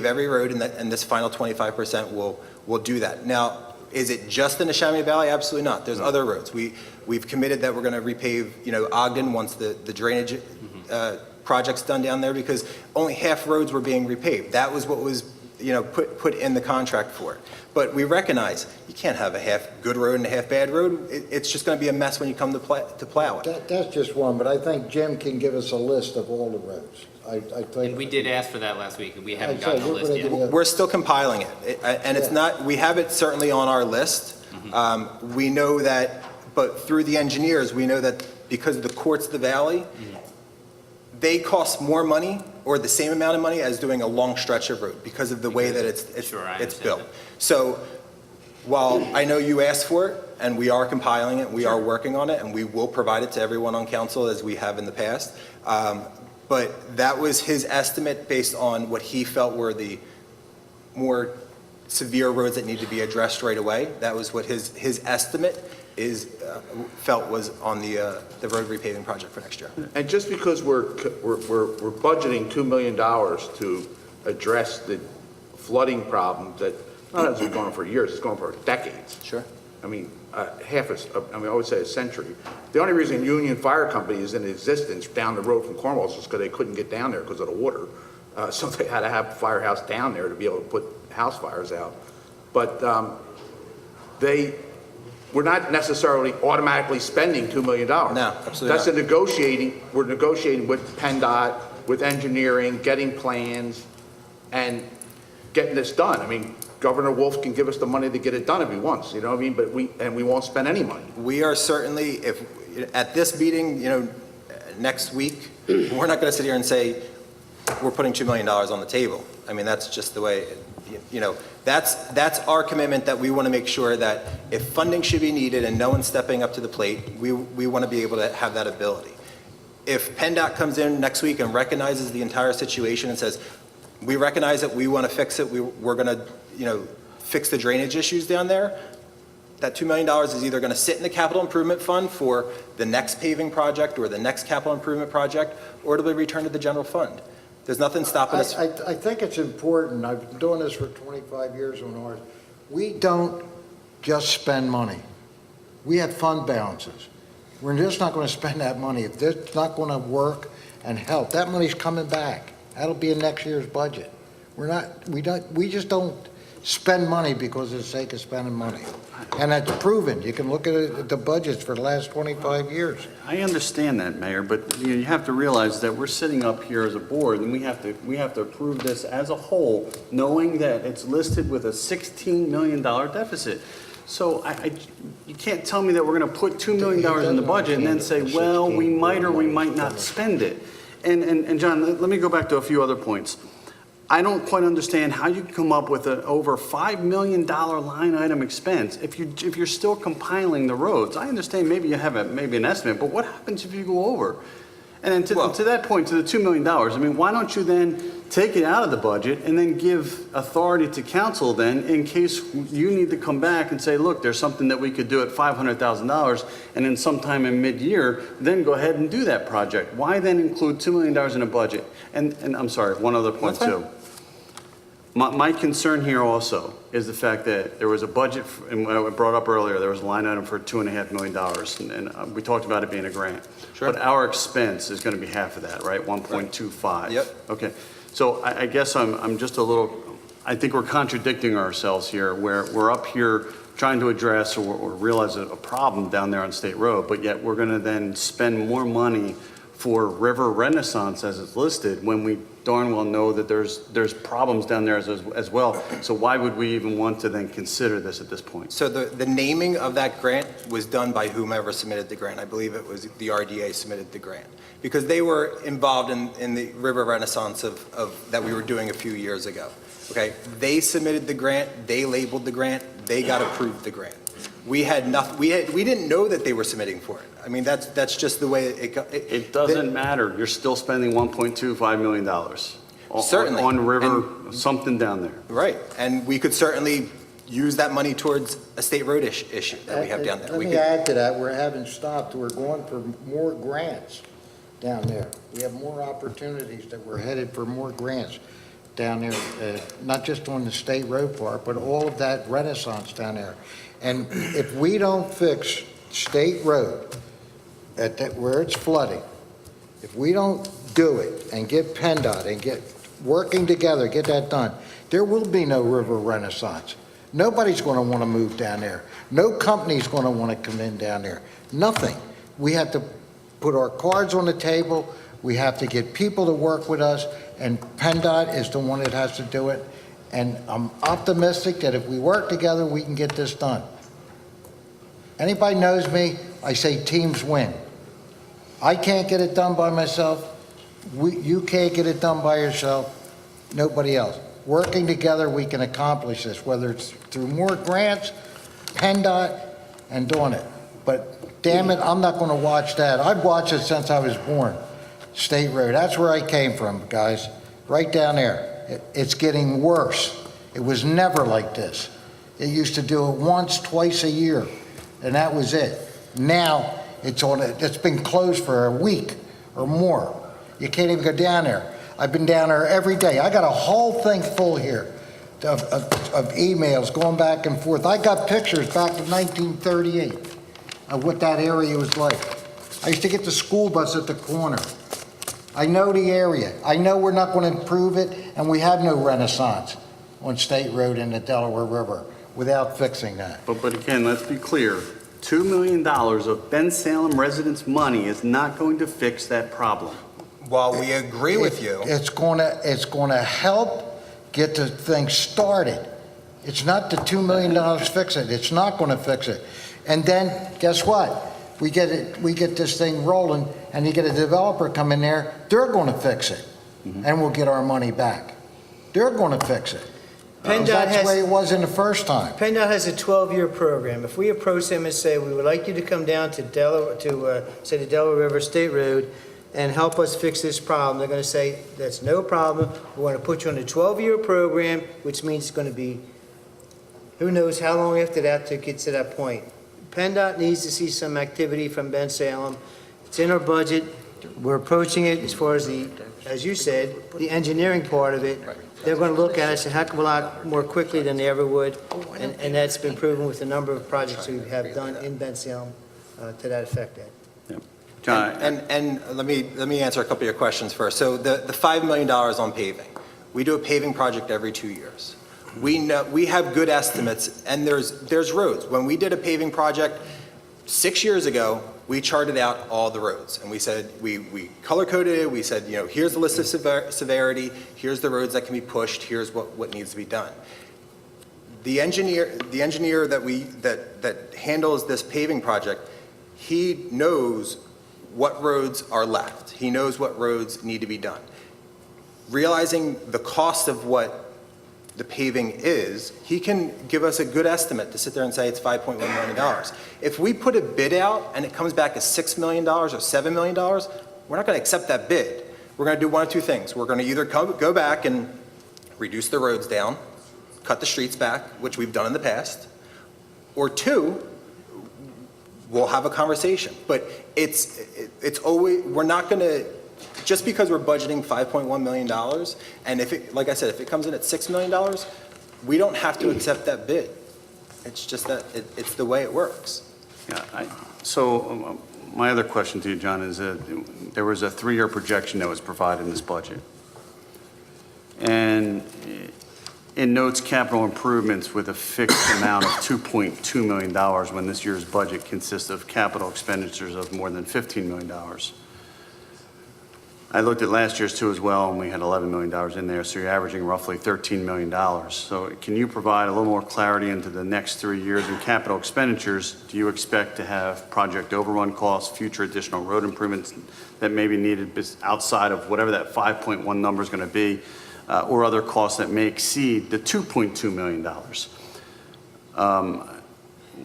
every road, and this final 25% will do that. Now, is it just in the Neshaminy Valley? Absolutely not. There's other roads. We've committed that we're going to repave, Ogden once the drainage project's done down there because only half roads were being repaved. That was what was, put in the contract for it. But we recognize you can't have a half good road and a half bad road. It's just going to be a mess when you come to plow it. That's just one, but I think Jim can give us a list of all the roads. I think. And we did ask for that last week, and we haven't I'd say gotten a we're list gonna yet. give you- We're still compiling it, and it's not, we have it certainly on our list. We know that, but through the engineers, we know that because of the courts of the valley, they cost more money or the same amount of money as doing a long stretch of road because of the way that Sure, I it's understand built. that. So while I know you asked for it, and we are compiling it, we are working on it, and we will provide it to everyone on council as we have in the past. But that was his estimate based on what he felt were the more severe roads that need to be addressed right away. That was what his estimate felt was on the road repaving project for next year. And just because we're budgeting $2 million to address the flooding problem that not has been going on for years, it's going on for decades. Sure. I mean, I always say a century. The only reason Union Fire Company is in existence down the road from Cornwall is because they couldn't get down there because of the water. So they had to have a firehouse down there to be able to put house fires out. But we're not necessarily automatically spending $2 million. No, absolutely That's not. we're negotiating with PennDOT, with engineering, getting plans, and getting this done. I mean, Governor Wolf can give us the money to get it done if he wants, you know what I mean? But we won't spend any money. We are certainly, at this meeting, next week, we're not going to sit here and say, we're putting $2 million on the table. I mean, that's just the way, that's our commitment, that we want to make sure that if funding should be needed and no one's stepping up to the plate, we want to be able to have that ability. If PennDOT comes in next week and recognizes the entire situation and says, we recognize it, we want to fix it, we're going to, fix the drainage issues down there, that $2 million is either going to sit in the capital improvement fund for the next paving project or the next capital improvement project, or it'll be returned to the general fund. There's nothing stopping us. I think it's important, I've been doing this for 25 years on ours, we don't just spend money. We have fund balances. We're just not going to spend that money. If it's not going to work and help, that money's coming back. That'll be in next year's budget. We just don't spend money because of the sake of spending money. And that's proven. You can look at the budgets for the last 25 years. I understand that, Mayor, but you have to realize that we're sitting up here as a board, and we have to approve this as a whole, knowing that it's listed with a $16 million deficit. So you can't tell me that we're going to put $2 million in the budget and then say, well, we might or we might not spend it. And John, let me go back to a few other points. I don't quite understand how you can come up with an over $5 million line item expense if you're still compiling the roads. I understand maybe you have maybe an estimate, but what happens if you go over? And then to that point, to the $2 million, I mean, why don't you then take it out of the budget and then give authority to council then in case you need to come back and say, look, there's something that we could do at $500,000, and then sometime in mid-year, then go ahead and do that project. Why then include $2 million in a budget? And I'm sorry, one other point too. My concern here also is the fact that there was a budget, and what I brought up earlier, there was a line item for $2.5 million, and we talked about it being a grant. Sure. But our expense is going to be half of that, right? 1.25. Yep. Okay. So I guess I'm just a little, I think we're contradicting ourselves here, where we're up here trying to address or realize a problem down there on State Road, but yet we're going to then spend more money for River Renaissance as it's listed, when we darn well know that there's problems down there as well. So why would we even want to then consider this at this point? So the naming of that grant was done by whomever submitted the grant. I believe it was the RDA submitted the grant, because they were involved in the River Renaissance that we were doing a few years ago. Okay, they submitted the grant, they labeled the grant, they got approved the grant. We had nothing. We didn't know that they were submitting for it. I mean, that's just the way It doesn't matter. You're still spending $1.25 million. Certainly. On River, something down there. Right, and we could certainly use that money towards a state road issue that we have down there. Let We me could- add to that, we haven't stopped, we're going for more grants down there. We have more opportunities that we're headed for more grants down there, not just on the state road part, but all of that Renaissance down there. And if we don't fix State Road where it's flooding, if we don't do it and get PennDOT and get working together, get that done, there will be no River Renaissance. Nobody's going to want to move down there. No company's going to want to come in down there. Nothing. We have to put our cards on the table. We have to get people to work with us, and PennDOT is the one that has to do it. And I'm optimistic that if we work together, we can get this done. Anybody knows me, I say teams win. I can't get it done by myself. You can't get it done by yourself. Nobody else. Working together, we can accomplish this, whether it's through more grants, PennDOT, and doing it. But damn it, I'm not going to watch that. I've watched it since I was born. State Road, that's where I came from, guys. Right down there. It's getting worse. It was never like this. It used to do it once, twice a year, and that was it. Now, it's been closed for a week or more. You can't even go down there. I've been down there every day. I got a whole thing full here of emails going back and forth. I got pictures back in 1938 of what that area was like. I used to get the school bus at the corner. I know the area. I know we're not going to improve it, and we have no Renaissance on State Road in the Delaware River without fixing that. But again, let's be clear. $2 million of Bensalem residents' money is not going to fix that problem. While we agree with you. It's going to help get the thing started. It's not the $2 million fix it. It's not going to fix it. And then, guess what? We get this thing rolling, and you get a developer come in there, they're going to fix it, and we'll get our money back. They're going to fix it. That's the way it was in the first time. PennDOT has a 12-year program. If we approach them and say, we would like you to come down to say the Delaware River State Road and help us fix this problem, they're going to say, that's no problem. We're going to put you on a 12-year program, which means it's going to be, who knows how long after that to get to that point. PennDOT needs to see some activity from Bensalem. It's in our budget. We're approaching it as far as as you said, the engineering part of it. They're going to look at us a heck of a lot more quickly than they ever would, and that's been proven with the number of projects we have done in Bensalem to that effect. John, And let me answer a couple of your questions first. So the $5 million on paving, we do a paving project every 2 years. We know, we have good estimates, and there's roads. When we did a paving project 6 years ago, we charted out all the roads, and we said, we color-coded it, we said, here's the list of severity, here's the roads that can be pushed, here's what needs to be done. The engineer that handles this paving project, he knows what roads are left. He knows what roads need to be done. Realizing the cost of what the paving is, he can give us a good estimate to sit there and say it's $5.1 million. If we put a bid out and it comes back as $6 million or $7 million, we're not going to accept that bid. We're going to do one of two things. We're going to either go back and reduce the roads down, cut the streets back, which we've done in the past, or two, we'll have a conversation. But it's always, we're not going to, just because we're budgeting $5.1 million, and if it, like I said, if it comes in at $6 million, we don't have to accept that bid. It's just that it's the way it works. Yeah, so my other question to you, John, is that there was a 3-year projection that was provided in this budget. And it notes capital improvements with a fixed amount of $2.2 million when this year's budget consists of capital expenditures of more than $15 million. I looked at last year's too as well, and we had $11 million in there, so you're averaging roughly $13 million. So can you provide a little more clarity into the next 3 years in capital expenditures? Do you expect to have project overrun costs, future additional road improvements that may be needed outside of whatever that 5.1 number is going to be, or other costs that may exceed the $2.2 million?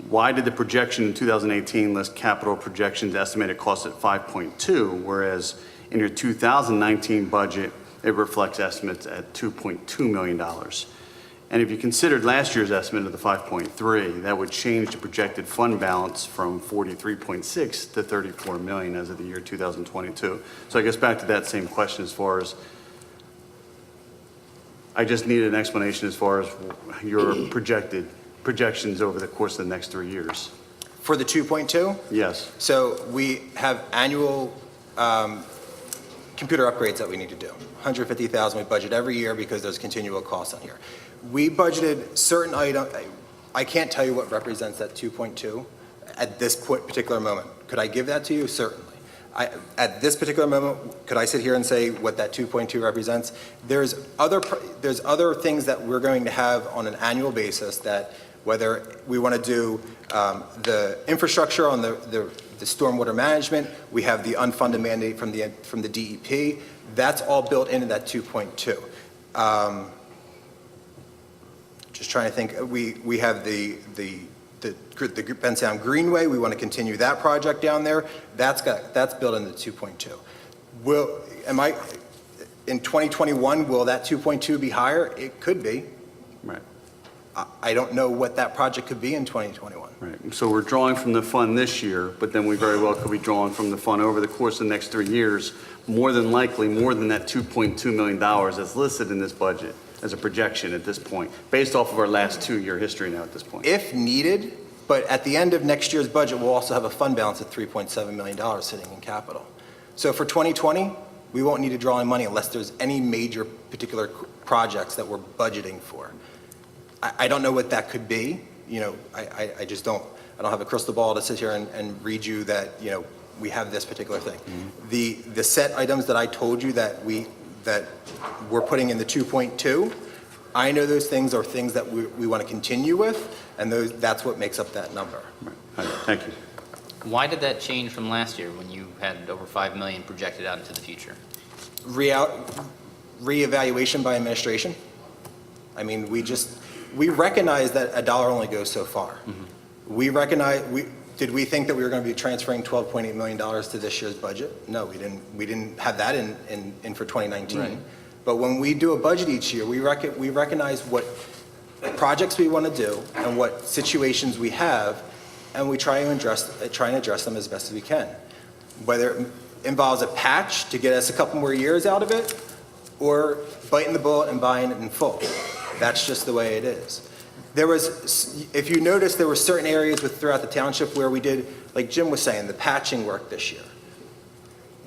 Why did the projection in 2018 list capital projections estimated costs at 5.2, whereas in your 2019 budget, it reflects estimates at $2.2 million? And if you considered last year's estimate of the 5.3, that would change the projected fund balance from 43.6 to 34 million as of the year 2022. So I guess back to that same question as far as, I just needed an explanation as far as your projections over the course of the next 3 years. For the 2.2? Yes. So we have annual computer upgrades that we need to do. 150,000 we budget every year because there's continual costs on here. We budgeted certain items. I can't tell you what represents that 2.2 at this particular moment. Could I give that to you? Certainly. At this particular moment, could I sit here and say what that 2.2 represents? There's other things that we're going to have on an annual basis, that whether we want to do the infrastructure on the stormwater management, we have the unfunded mandate from the DEP. That's all built into that 2.2. Just trying to think. We have the Bensalem Greenway. We want to continue that project down there. That's built into the 2.2. In 2021, will that 2.2 be higher? It could be. Right. I don't know what that project could be in 2021. Right. So we're drawing from the fund this year, but then we very well could be drawing from the fund over the course of the next 3 years, more than likely, more than that $2.2 million that's listed in this budget as a projection at this point, based off of our last 2-year history now at this point. If needed, but at the end of next year's budget, we'll also have a fund balance of $3.7 million sitting in capital. So for 2020, we won't need to draw any money unless there's any major particular projects that we're budgeting for. I don't know what that could be. You know, I just don't have a crystal ball to sit here and read you that, you know, we have this particular thing. Mm-hmm. The set items that I told you that we're putting in the 2.2, I know those things are things that we want to continue with, and that's what makes up that number. Right. Thank you. Why did that change from last year when you had over 5 million projected out into the future? Reevaluation by administration. I mean, we recognize that a dollar only goes so far. Mm-hmm. Did we think that we were going to be transferring $12.8 million to this year's budget? No, we didn't. We didn't have that in for 2019. Right. But when we do a budget each year, we recognize what projects we want to do and what situations we have, and we try and address them as best as we can. Whether it involves a patch to get us a couple more years out of it, or biting the bullet and buying it in full. That's just the way it is. If you notice, there were certain areas throughout the township where we did, like Jim was saying, the patching work this year.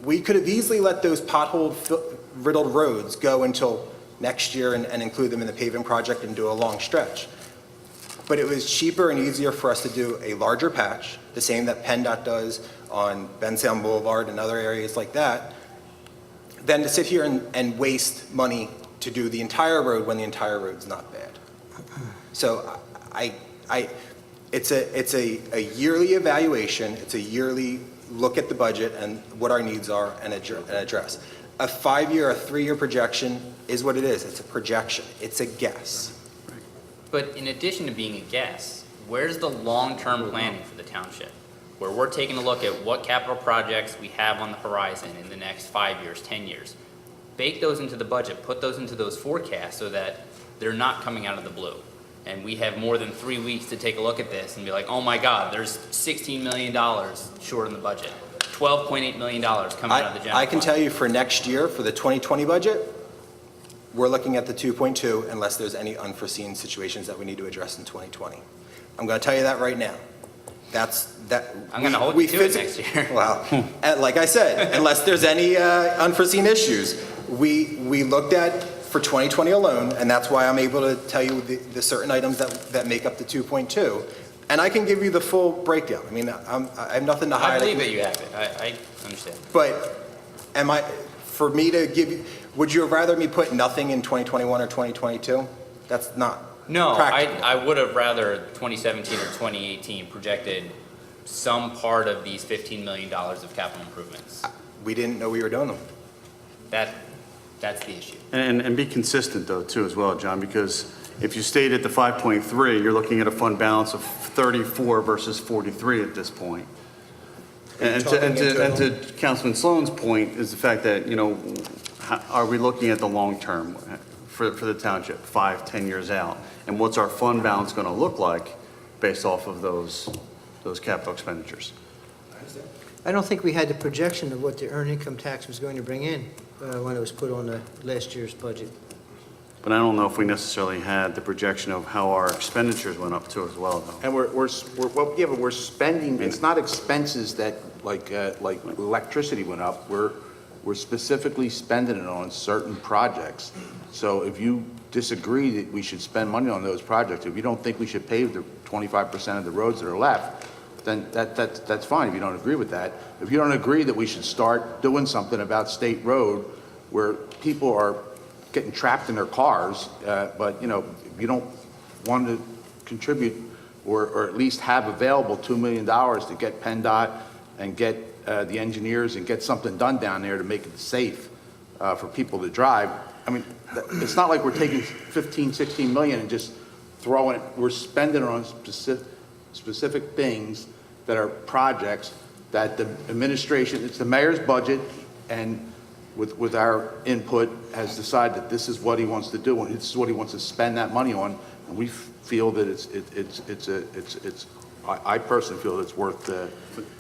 We could have easily let those pothole-riddled roads go until next year and include them in the paving project and do a long stretch. But it was cheaper and easier for us to do a larger patch, the same that PennDOT does on Bensalem Boulevard and other areas like that, than to sit here and waste money to do the entire road when the entire road's not bad. So it's a yearly evaluation. It's a yearly look at the budget and what our needs are and address. A 5-year, a 3-year projection is what it is. It's a projection. It's a guess. But in addition to being a guess, where's the long-term planning for the township? Where we're taking a look at what capital projects we have on the horizon in the next 5 years, 10 years. Bake those into the budget, put those into those forecasts so that they're not coming out of the blue. And we have more than 3 weeks to take a look at this and be like, oh my God, there's $16 million short in the budget. $12.8 million coming out of the general I can fund. tell you for next year, for the 2020 budget, we're looking at the 2.2 unless there's any unforeseen situations that we need to address in 2020. I'm going to tell you that right now. I'm going to hold you to it next year. Well, like I said, unless there's any unforeseen issues, we looked at for 2020 alone, and that's why I'm able to tell you the certain items that make up the 2.2. And I can give you the full breakdown. I mean, I have nothing to hide. I believe that you have it. I understand. But for me to give you, would you rather me put nothing in 2021 or 2022? That's not No, practical. I would have rather 2017 or 2018 projected some part of these $15 million of capital improvements. We didn't know we were doing them. That's the issue. And be consistent though, too, as well, John, because if you stayed at the 5.3, you're looking at a fund balance of 34 versus 43 at this point. And to Councilman Sloan's point is the fact that, you know, are we looking at the long term for the township, 5, 10 years out? And what's our fund balance going to look like based off of those capital expenditures? I don't think we had the projection of what the earned income tax was going to bring in when it was put on the last year's budget. But I don't know if we necessarily had the projection of how our expenditures went up too as well, though. And we're spending, it's not expenses that, like electricity went up, we're specifically spending it on certain projects. So if you disagree that we should spend money on those projects, if you don't think we should pave the 25% of the roads that are left, then that's fine if you don't agree with that. If you don't agree that we should start doing something about State Road where people are getting trapped in their cars, but, you know, if you don't want to contribute or at least have available $2 million to get PennDOT and get the engineers and get something done down there to make it safe for people to drive. I mean, it's not like we're taking 15, 16 million and just throwing it. We're spending it on specific things that are projects that the administration, it's the mayor's budget, and with our input, has decided that this is what he wants to do, and this is what he wants to spend that money on, and we feel that I personally feel it's worth the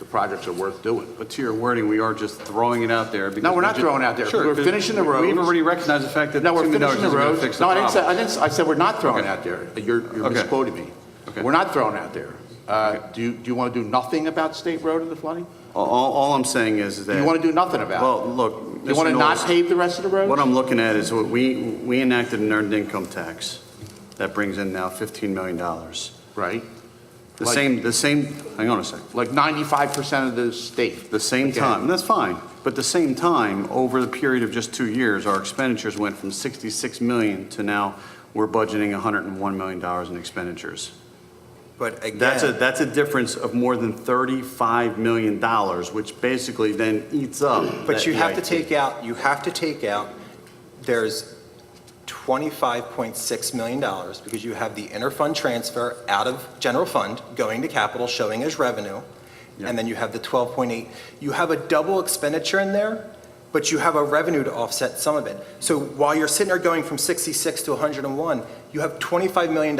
projects are worth doing. But to your wording, we are just throwing it out there. Because No, we're not throwing it out there. Sure, We're finishing the roads. We've already recognized the fact that No, we're $2 million finishing the isn't gonna roads. fix the No, problem. I said we're not throwing it Okay. out there. You're Okay. misquoting me. Okay. We're not throwing it out there. Do you want to do nothing about State Road and the flooding? All I'm saying is that. You want to do nothing about it? Well, look. You want to Mr. not Knowles, pave the rest of the roads? What I'm looking at is what we enacted an earned income tax that brings in now $15 million. Right. The same, hang on a second. Like 95% of the state. The same time, and that's fine, but the same time, over the period of just 2 years, our expenditures went from 66 million to now we're budgeting $101 million in expenditures. But again, That's a difference of more than $35 million, which basically then eats up. but you have to take out, there's $25.6 million because you have the interfund transfer out of general fund going to capital showing as revenue. Yeah. And then you have the 12.8. You have a double expenditure in there, but you have a revenue to offset some of it. So while you're sitting there going from 66 to 101, you have $25 million.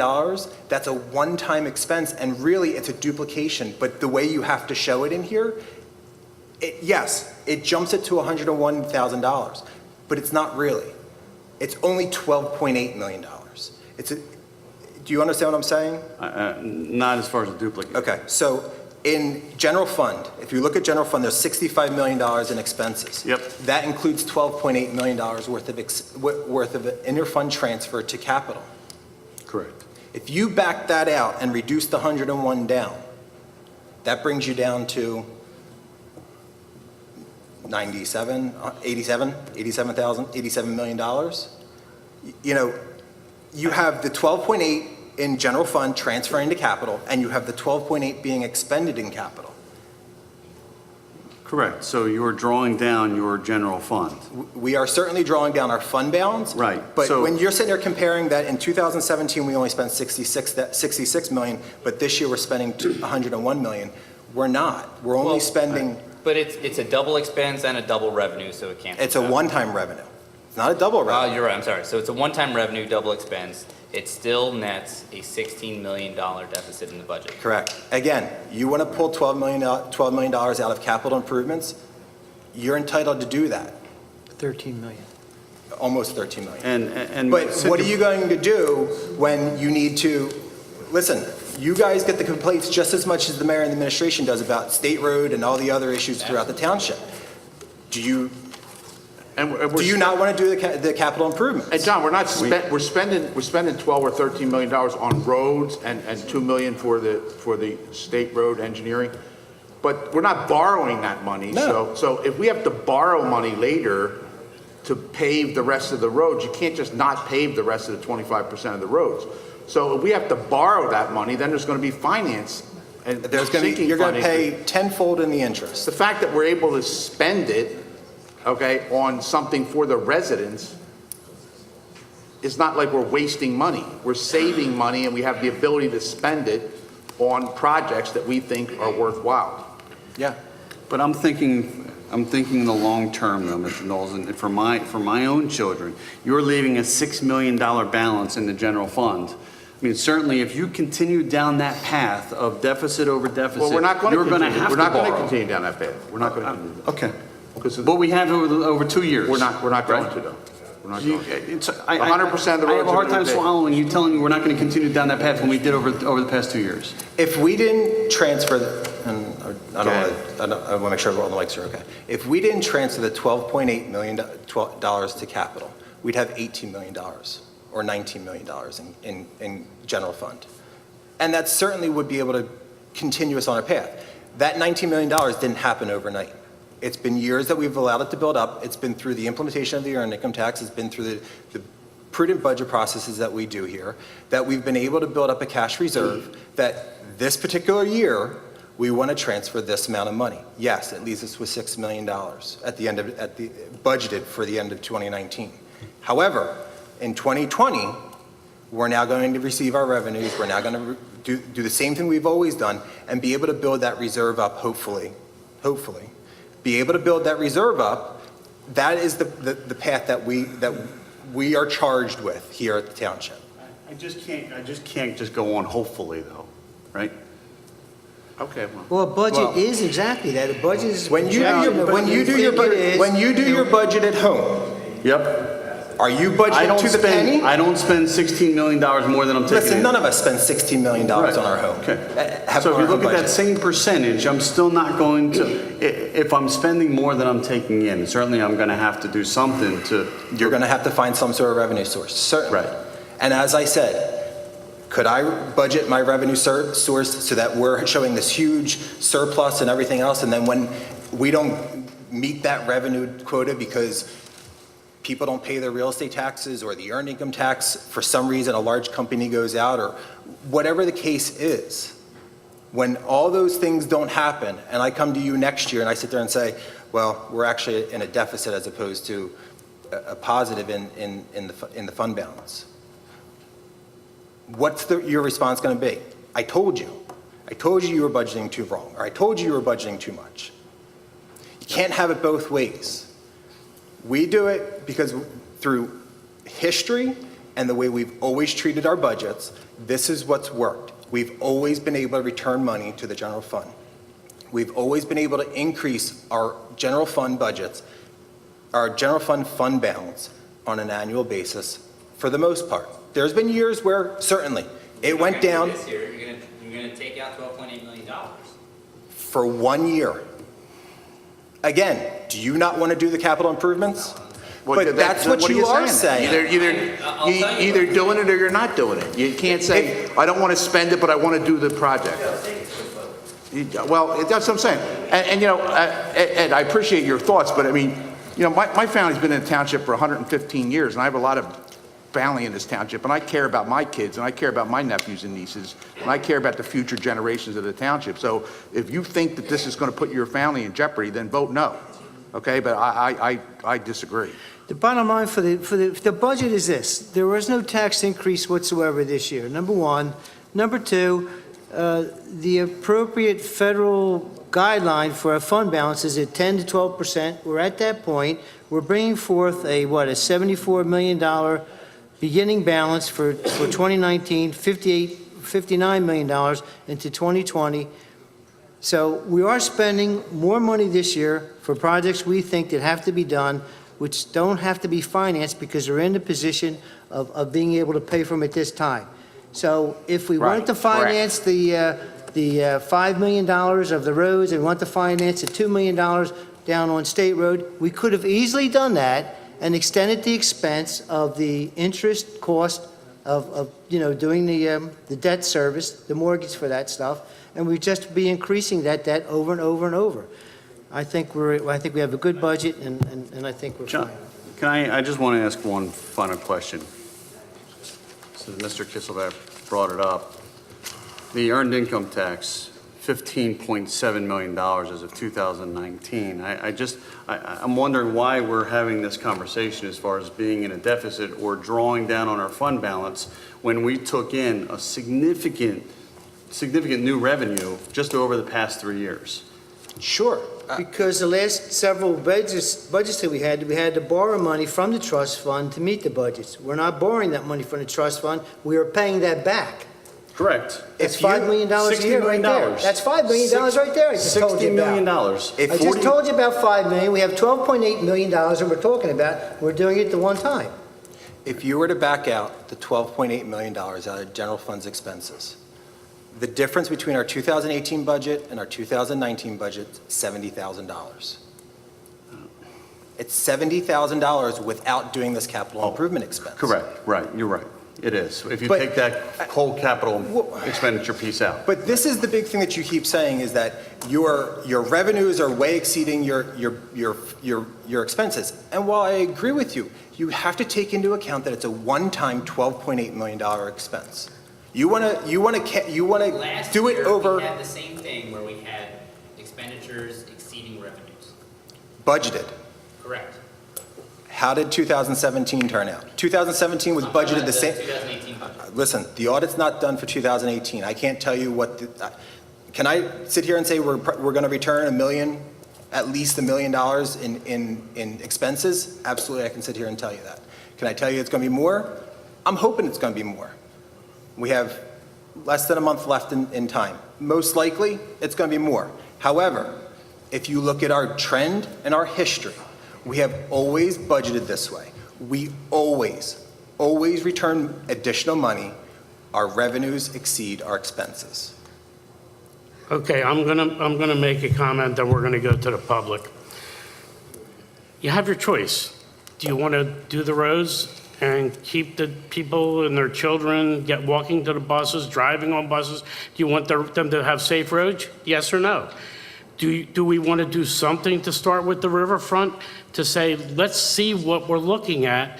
That's a one-time expense, and really it's a duplication. But the way you have to show it in here, yes, it jumps it to $101,000, but it's not really. It's only $12.8 million. Do you understand what I'm saying? Not as far as a duplicate. Okay, so in general fund, if you look at general fund, there's $65 million in expenses. Yep. That includes $12.8 million worth of interfund transfer to capital. Correct. If you back that out and reduce the 101 down, that brings you down to 87 million dollars. You know, you have the 12.8 in general fund transferring to capital, and you have the 12.8 being expended in capital. Correct. So you're drawing down your general fund. We are certainly drawing down our fund balance. Right. But So- when you're sitting there comparing that in 2017, we only spent 66 million, but this year we're spending 101 million, we're not. We're only spending, But it's a double expense and a double revenue, so it can't. it's a one-time revenue. It's not a double revenue. You're right, I'm sorry. So it's a one-time revenue, double expense. It still nets a $16 million deficit in the budget. Correct. Again, you want to pull $12 million out of capital improvements, you're entitled to do that. 13 million. Almost 13 million. And But what are you going to do when you need to, listen, you guys get the complaints just as much as the mayor and the administration does about State Road and all the other issues throughout the township. Do you not want to do the capital improvements? And John, we're spending 12 or 13 million dollars on roads and 2 million for the state road engineering, but we're not borrowing that money. No. So if we have to borrow money later to pave the rest of the roads. You can't just not pave the rest of the 25% of the roads. So if we have to borrow that money, then there's going to be finance and You're going to pay tenfold in the interest. The fact that we're able to spend it, okay, on something for the residents, it's not like we're wasting money. We're saving money, and we have the ability to spend it on projects that we think are worthwhile. Yeah. But I'm thinking in the long term, though, Mr. Knowles, and for my own children, you're leaving a $6 million balance in the general fund. I mean, certainly, if you continue down that path of deficit over deficit, Well, we're not going to you're going to have to We're not going to borrow. continue down that path. We're not going to continue. Okay. Because But we have over 2 years. we're not going right? to, though. We're not You- going to. it's- 100% of the I have roads a are hard gonna time be paved. swallowing you telling me we're not going to continue down that path when we did over the past 2 years. If we didn't transfer, I want to make sure all the mics are okay. If we didn't transfer the $12.8 million to capital, we'd have $18 million or $19 million in general fund. And that certainly would be able to continue us on a path. That $19 million didn't happen overnight. It's been years that we've allowed it to build up. It's been through the implementation of the earned income tax. It's been through the prudent budget processes that we do here, that we've been able to build up a cash reserve that this particular year, we want to transfer this amount of money. Yes, it leaves us with $6 million budgeted for the end of 2019. However, in 2020, we're now going to receive our revenues. We're now going to do the same thing we've always done and be able to build that reserve up, hopefully, be able to build that reserve up. That is the path that we are charged with here at the township. I just can't just go on hopefully, though, right? Okay, Well, a budget is exactly that. A budget is. When you do your budget at home, Yep. are you budgeted to the penny? I don't spend $16 million more than I'm taking Listen, in. none of us spend $16 million Right. on our home. Okay. Have So if our you look home at that budget. same percentage, I'm still not going to, if I'm spending more than I'm taking in, certainly I'm going to have to do something to. You're going to have to find some sort of revenue source, certainly. Right. And as I said, could I budget my revenue source so that we're showing this huge surplus and everything else, and then when we don't meet that revenue quota because people don't pay their real estate taxes or the earned income tax, for some reason a large company goes out, or whatever the case is, when all those things don't happen and I come to you next year and I sit there and say, well, we're actually in a deficit as opposed to a positive in the fund balance, what's your response going to be? I told you you were budgeting too wrong, or I told you were budgeting too much. You can't have it both ways. We do it because through history and the way we've always treated our budgets, this is what's worked. We've always been able to return money to the general fund. We've always been able to increase our general fund budgets, our general fund balance on an annual basis for the most part. There's been years where certainly it went down. This year, you're going to take out $12.8 million. For 1 year. Again, do you not want to do the capital improvements? But that's what you are saying. Either doing it or you're not doing it. You can't say, I don't want to spend it, but I want to do the project. Well, that's what I'm saying. And Ed, I appreciate your thoughts, but I mean, my family's been in the township for 115 years, and I have a lot of family in this township, and I care about my kids, and I care about my nephews and nieces, and I care about the future generations of the township. So if you think that this is going to put your family in jeopardy, then vote no. Okay, but I disagree. The bottom line for the budget is this: there was no tax increase whatsoever this year. Number one. Number two, the appropriate federal guideline for a fund balance is at 10 to 12%. We're at that point. We're bringing forth a $74 million beginning balance for 2019, $59 million into 2020. So we are spending more money this year for projects we think that have to be done, which don't have to be financed because we're in the position of being able to pay for them at this time. So if we want to finance the $5 million of the roads and want to finance the $2 million down on State Road, we could have easily done that and extended the expense of the interest cost of doing the debt service, the mortgage for that stuff, and we'd just be increasing that debt over and over and over. I think we have a good budget, and I think we're fine. I just want to ask one final question. So Mr. Kisselbeck brought it up. The earned income tax, $15.7 million as of 2019. I'm wondering why we're having this conversation as far as being in a deficit or drawing down on our fund balance when we took in a significant new revenue just over the past 3 years. Sure. Because the last several budgets that we had to borrow money from the trust fund to meet the budgets. We're not borrowing that money from the trust fund, we are paying that back. Correct. That's $5 million a year right there. That's $5 million right there I just told you about. $60 million. I just told you about $5 million, we have $12.8 million that we're talking about, we're doing it the one time. If you were to back out the $12.8 million out of general funds expenses, the difference between our 2018 budget and our 2019 budget is $70,000. It's $70,000 without doing this capital improvement expense. Correct, right, you're right. It is. If you But- take that whole capital expenditure piece out. But this is the big thing that you keep saying is that your revenues are way exceeding your expenses. And while I agree with you, you have to take into account that it's a one-time $12.8 million expense. You want to do it over. We had the same thing where we had expenditures exceeding revenues. Budgeted. Correct. How did 2017 turn out? 2017 was budgeted the same. 2018 budget. Listen, the audit's not done for 2018. I can't tell you what, can I sit here and say we're going to return at least $1 million in expenses? Absolutely, I can sit here and tell you that. Can I tell you it's going to be more? I'm hoping it's going to be more. We have less than a month left in time. Most likely, it's going to be more. However, if you look at our trend and our history, we have always budgeted this way. We always return additional money. Our revenues exceed our expenses. Okay, I'm gonna make a comment that we're gonna go to the public. You have your choice. Do you want to do the roads and keep the people and their children walking to the buses, driving on buses? Do you want them to have safe roads? Yes or no? Do we want to do something to start with the riverfront to say, let's see what we're looking at?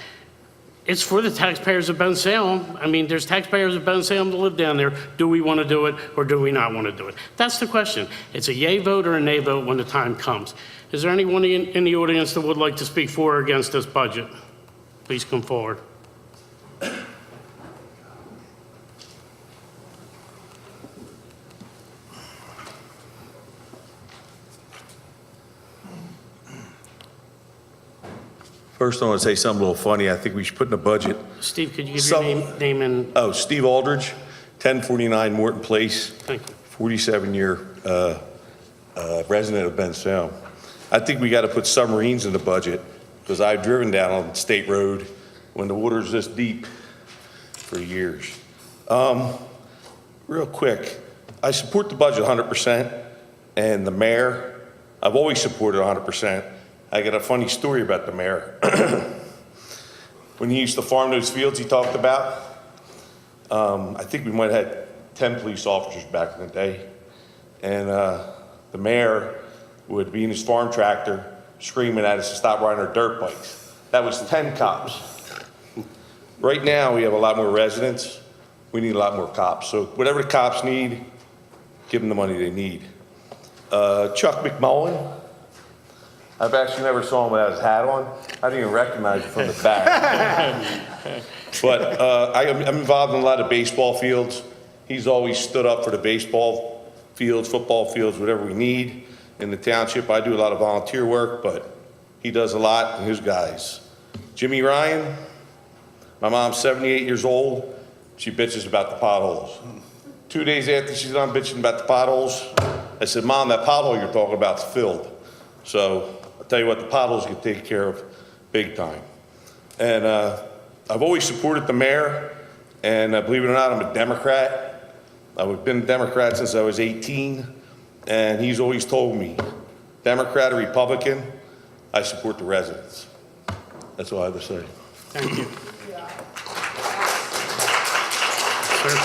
It's for the taxpayers of Bensalem. I mean, there's taxpayers of Bensalem that live down there. Do we want to do it or do we not want to do it? That's the question. It's a yay vote or a nay vote when the time comes. Is there anyone in the audience that would like to speak for or against this budget? Please come forward. First, I want to say something a little funny. I think we should put in the budget. Steve, could you give your name and... Oh, Steve Aldridge, 1049 Morton Place. Thank you. 47-year resident of Bensalem. I think we got to put submarines in the budget because I've driven down on State Road when the water's this deep for years. Real quick, I support the budget 100%, and the mayor, I've always supported 100%. I got a funny story about the mayor. When he used to farm those fields he talked about, I think we might have had 10 police officers back in the day. And the mayor would be in his farm tractor screaming at us to stop riding our dirt bikes. That was 10 cops. Right now, we have a lot more residents. We need a lot more cops. So whatever the cops need, give them the money they need. Chuck McMullen, I've actually never saw him without his hat on. I didn't even recognize him from the back. But I'm involved in a lot of baseball fields. He's always stood up for the baseball fields, football fields, whatever we need in the township. I do a lot of volunteer work, but he does a lot, and his guys. Jimmy Ryan, my mom's 78 years old. She bitches about the potholes. 2 days after she's done bitching about the potholes, I said, Mom, that pothole you're talking about is filled. So I'll tell you what, the potholes get taken care of big time. And I've always supported the mayor, and believe it or not, I'm a Democrat. I've been a Democrat since I was 18, and he's always told me, Democrat or Republican, I support the residents. That's all I have to say. Thank you. Sir.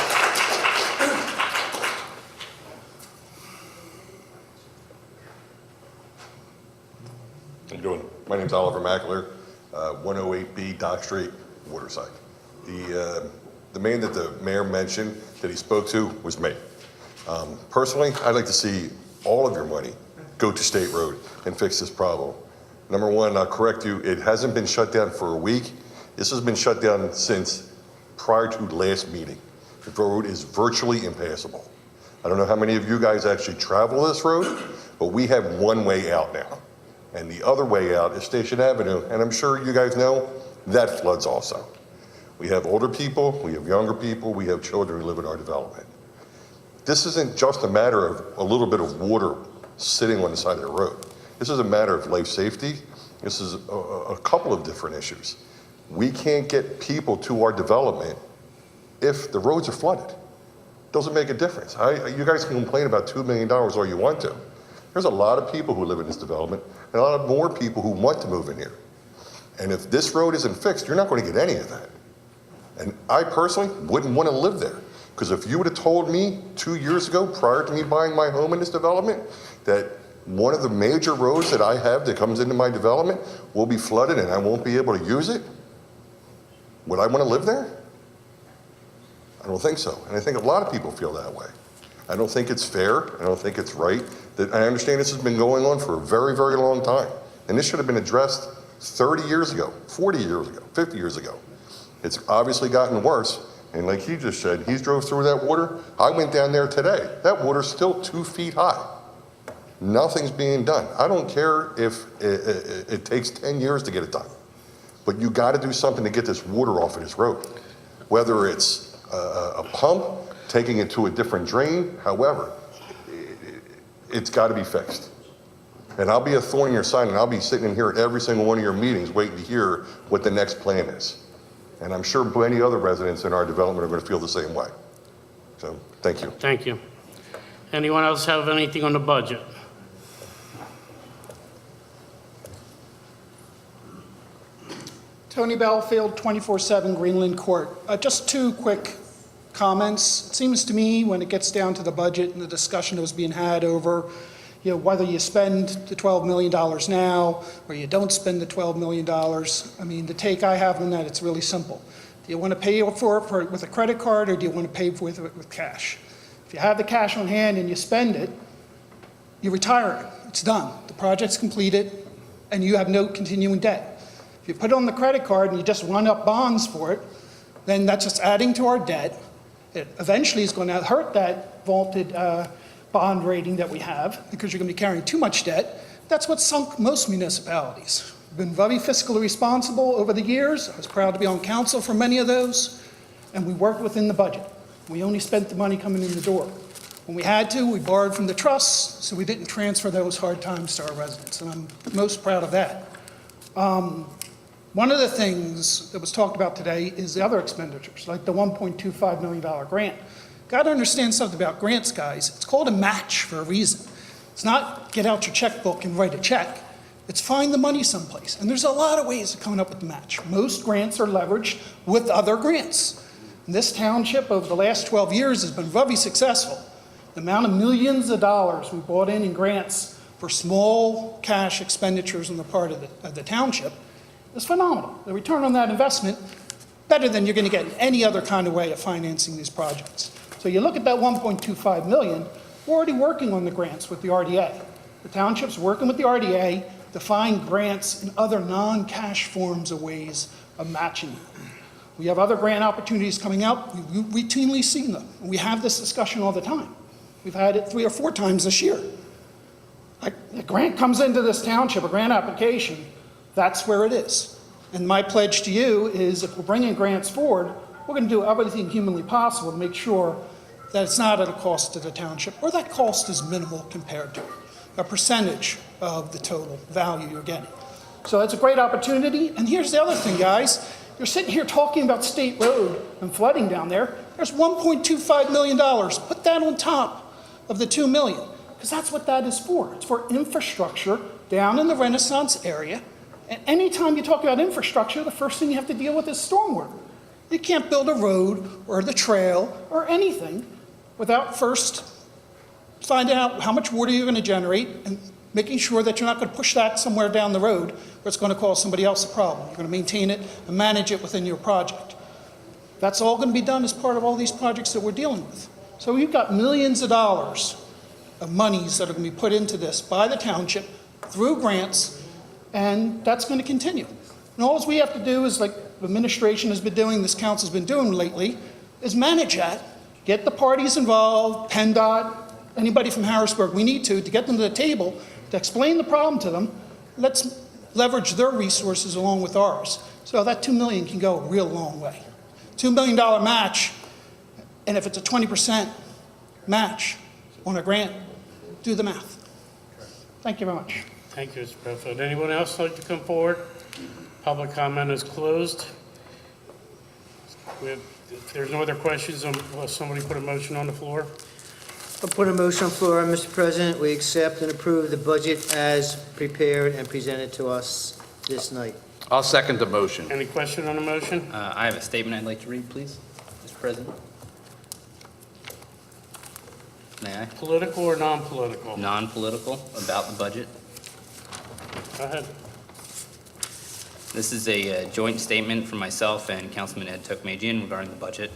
How you doing? My name's Oliver Mackler. 108B Dock Street, Waterside. The man that the mayor mentioned that he spoke to was me. Personally, I'd like to see all of your money go to State Road and fix this problem. Number one, I'll correct you, it hasn't been shut down for a week. This has been shut down since prior to last meeting. The road is virtually impassable. I don't know how many of you guys actually travel this road, but we have one way out now. And the other way out is Station Avenue, and I'm sure you guys know that floods also. We have older people, we have younger people, we have children who live in our development. This isn't just a matter of a little bit of water sitting on the side of the road. This is a matter of life safety. This is a couple of different issues. We can't get people to our development if the roads are flooded. Doesn't make a difference. You guys can complain about $2 million all you want to. There's a lot of people who live in this development and a lot of more people who want to move in here. And if this road isn't fixed, you're not going to get any of that. And I personally wouldn't want to live there. Because if you would have told me 2 years ago, prior to me buying my home in this development, that one of the major roads that I have that comes into my development will be flooded and I won't be able to use it, would I want to live there? I don't think so. And I think a lot of people feel that way. I don't think it's fair. I don't think it's right. I understand this has been going on for a very, very long time. And this should have been addressed 30 years ago, 40 years ago, 50 years ago. It's obviously gotten worse. And like he just said, he drove through that water. I went down there today. That water's still 2 feet high. Nothing's being done. I don't care if it takes 10 years to get it done. But you got to do something to get this water off of this road. Whether it's a pump, taking it to a different drain, however, it's got to be fixed. And I'll be a thorn in your side, and I'll be sitting in here at every single one of your meetings waiting to hear what the next plan is. And I'm sure many other residents in our development are going to feel the same way. So, thank you. Thank you. Anyone else have anything on the budget? Tony Battlefield, 24/7 Greenland Court. Just two quick comments. It seems to me when it gets down to the budget and the discussion that was being had over, whether you spend the $12 million now or you don't spend the $12 million, I mean, the take I have on that, it's really simple. Do you want to pay for it with a credit card or do you want to pay for it with cash? If you have the cash on hand and you spend it, you retire it. It's done. The project's completed and you have no continuing debt. If you put it on the credit card and you just run up bonds for it, then that's just adding to our debt. It eventually is going to hurt that vaulted bond rating that we have because you're going to be carrying too much debt. That's what sunk most municipalities. We've been very fiscally responsible over the years. I was proud to be on council for many of those, and we worked within the budget. We only spent the money coming in the door. When we had to, we borrowed from the trusts, so we didn't transfer those hard times to our residents, and I'm most proud of that. One of the things that was talked about today is the other expenditures, like the $1.25 million grant. Got to understand something about grants, guys. It's called a match for a reason. It's not get out your checkbook and write a check. It's find the money someplace. And there's a lot of ways of coming up with the match. Most grants are leveraged with other grants. And this township over the last 12 years has been very successful. The amount of millions of dollars we brought in grants for small cash expenditures on the part of the township is phenomenal. The return on that investment, better than you're going to get in any other kind of way of financing these projects. So you look at that $1.25 million, we're already working on the grants with the RDA. The township's working with the RDA to find grants in other non-cash forms of ways of matching them. We have other grant opportunities coming out. We routinely see them. We have this discussion all the time. We've had it 3 or 4 times this year. A grant comes into this township, a grant application, that's where it is. And my pledge to you is if we're bringing grants forward, we're going to do everything humanly possible to make sure that it's not at a cost to the township, or that cost is minimal compared to a percentage of the total value you're getting. So that's a great opportunity. And here's the other thing, guys. You're sitting here talking about State Road and flooding down there. There's $1.25 million. Put that on top of the $2 million, because that's what that is for. It's for infrastructure down in the Renaissance area. And anytime you talk about infrastructure, the first thing you have to deal with is stormwater. You can't build a road or the trail or anything without first finding out how much water you're going to generate and making sure that you're not going to push that somewhere down the road where it's going to cause somebody else a problem. You're going to maintain it and manage it within your project. That's all going to be done as part of all these projects that we're dealing with. So we've got millions of dollars of monies that are going to be put into this by the township through grants, and that's going to continue. And all we have to do is, like the administration has been doing, this council's been doing lately, is manage that, get the parties involved, PennDOT, anybody from Harrisburg we need to get them to the table, to explain the problem to them. Let's leverage their resources along with ours. So that $2 million can go a real long way. $2 million match, and if it's a 20% match on a grant, do the math. Thank you very much. Thank you, Mr. President. Anyone else like to come forward? Public comment is closed. If there's no other questions, will somebody put a motion on the floor? I'll put a motion on the floor, Mr. President. We accept and approve the budget as prepared and presented to us this night. I'll second the motion. Any question on the motion? I have a statement I'd like to read, please, Mr. President. May I? Political or non-political? Non-political, about the budget. Go ahead. This is a joint statement from myself and Councilman Ed Tokmajian regarding the budget.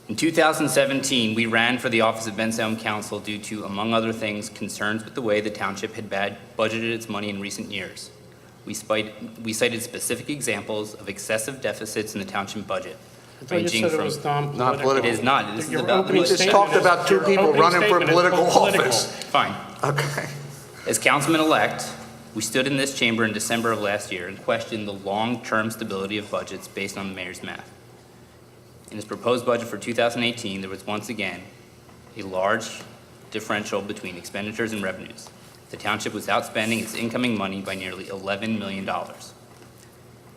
In 2017, we ran for the office of Bensalem Council due to, among other things, concerns with the way the township had budgeted its money in recent years. We cited specific examples of excessive deficits in the township budget. I thought you said it was non-political. It is not. This is Your about the opening budget. We just talked about two people running for political office. Fine. Okay. As councilman-elect, we stood in this chamber in December of last year and questioned the long-term stability of budgets based on the mayor's math. In his proposed budget for 2018, there was once again a large differential between expenditures and revenues. The township was outspending its incoming money by nearly $11 million.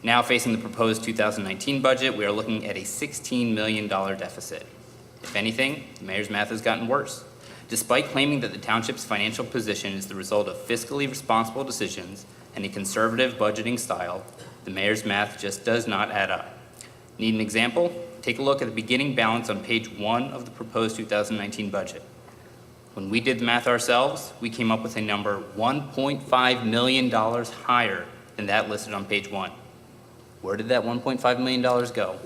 Now facing the proposed 2019 budget, we are looking at a $16 million deficit. If anything, the mayor's math has gotten worse. Despite claiming that the township's financial position is the result of fiscally responsible decisions and a conservative budgeting style, the mayor's math just does not add up. Need an example? Take a look at the beginning balance on page 1 of the proposed 2019 budget. When we did the math ourselves, we came up with a number $1.5 million higher than that listed on page 1. Where did that $1.5 million go?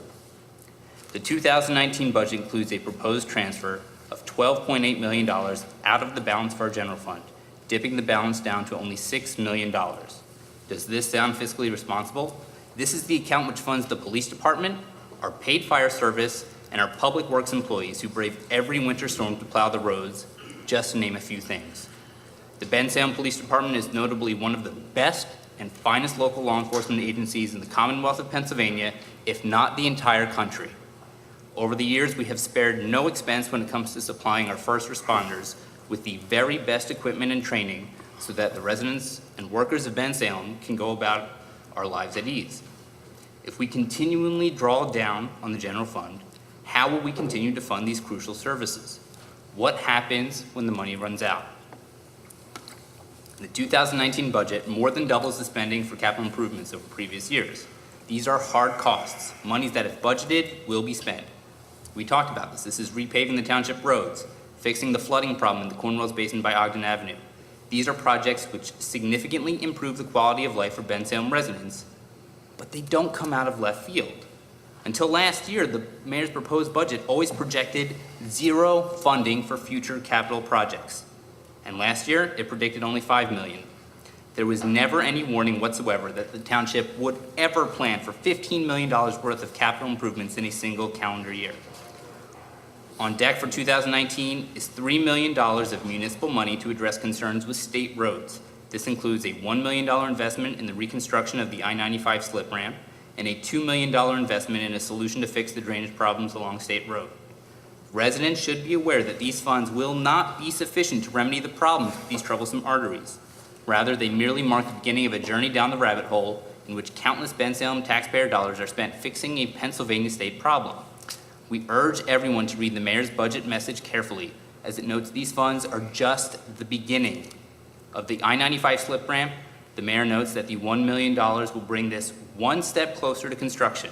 The 2019 budget includes a proposed transfer of $12.8 million out of the balance for our general fund, dipping the balance down to only $6 million. Does this sound fiscally responsible? This is the account which funds the police department, our paid fire service, and our public works employees who brave every winter storm to plow the roads, just to name a few things. The Bensalem Police Department is notably one of the best and finest local law enforcement agencies in the Commonwealth of Pennsylvania, if not the entire country. Over the years, we have spared no expense when it comes to supplying our first responders with the very best equipment and training so that the residents and workers of Bensalem can go about our lives at ease. If we continually draw down on the general fund, how will we continue to fund these crucial services? What happens when the money runs out? The 2019 budget more than doubles the spending for capital improvements over previous years. These are hard costs, monies that if budgeted will be spent. We talked about this. This is repaving the township roads, fixing the flooding problem in the Cornwalls Basin by Ogden Avenue. These are projects which significantly improve the quality of life for Bensalem residents, but they don't come out of left field. Until last year, the mayor's proposed budget always projected zero funding for future capital projects. And last year, it predicted only $5 million. There was never any warning whatsoever that the township would ever plan for $15 million worth of capital improvements in a single calendar year. On deck for 2019 is $3 million of municipal money to address concerns with state roads. This includes a $1 million investment in the reconstruction of the I-95 slip ramp and a $2 million investment in a solution to fix the drainage problems along State Road. Residents should be aware that these funds will not be sufficient to remedy the problems with these troublesome arteries. Rather, they merely mark the beginning of a journey down the rabbit hole in which countless Bensalem taxpayer dollars are spent fixing a Pennsylvania state problem. We urge everyone to read the mayor's budget message carefully, as it notes these funds are just the beginning. Of the I-95 slip ramp, the mayor notes that the $1 million will bring this one step closer to construction.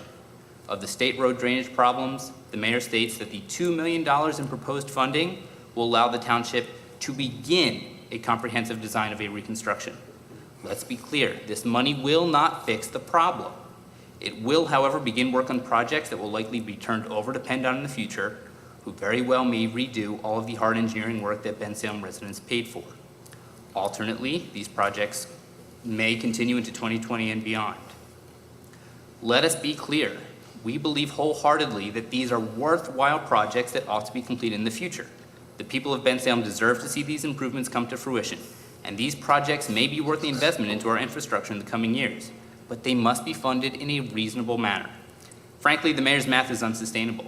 Of the state road drainage problems, the mayor states that the $2 million in proposed funding will allow the township to begin a comprehensive design of a reconstruction. Let's be clear, this money will not fix the problem. It will, however, begin work on projects that will likely be turned over to PennDOT in the future, who very well may redo all of the hard engineering work that Bensalem residents paid for. Alternately, these projects may continue into 2020 and beyond. Let us be clear. We believe wholeheartedly that these are worthwhile projects that ought to be completed in the future. The people of Bensalem deserve to see these improvements come to fruition, and these projects may be worth the investment into our infrastructure in the coming years, but they must be funded in a reasonable manner. Frankly, the mayor's math is unsustainable.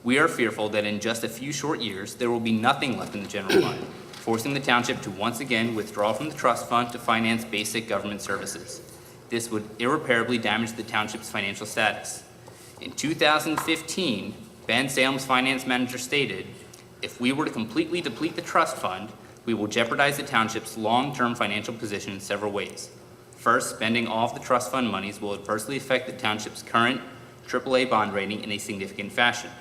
We are fearful that in just a few short years, there will be nothing left in the general fund, forcing the township to once again withdraw from the trust fund to finance basic government services. This would irreparably damage the township's financial status. In 2015, Bensalem's finance manager stated, "If we were to completely deplete the trust fund, we will jeopardize the township's long-term financial position in several ways. First, spending all of the trust fund monies will adversely affect the township's current AAA bond rating in a significant fashion.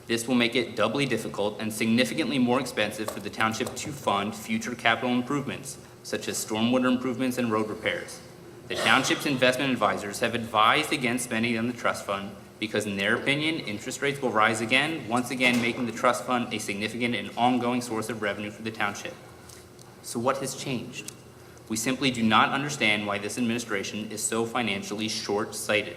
This will make it doubly difficult and significantly more expensive for the township to fund future capital improvements, such as stormwater improvements and road repairs. The township's investment advisors have advised against spending on the trust fund because, in their opinion, interest rates will rise again, once again making the trust fund a significant and ongoing source of revenue for the township." So what has changed? We simply do not understand why this administration is so financially short-sighted.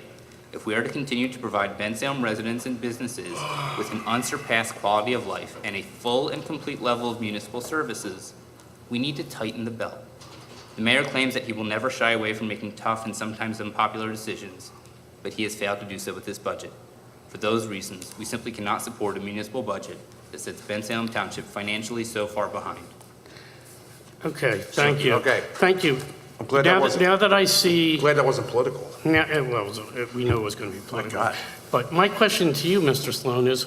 If we are to continue to provide Bensalem residents and businesses with an unsurpassed quality of life and a full and complete level of municipal services, we need to tighten the belt. The mayor claims that he will never shy away from making tough and sometimes unpopular decisions, but he has failed to do so with this budget. For those reasons, we simply cannot support a municipal budget that sets Bensalem Township financially so far behind. Okay, thank you. Okay. Thank you. I'm glad that wasn't- Now that I see, Glad that wasn't political. we know it was going to be political. God. But my question to you, Mr. Sloan, is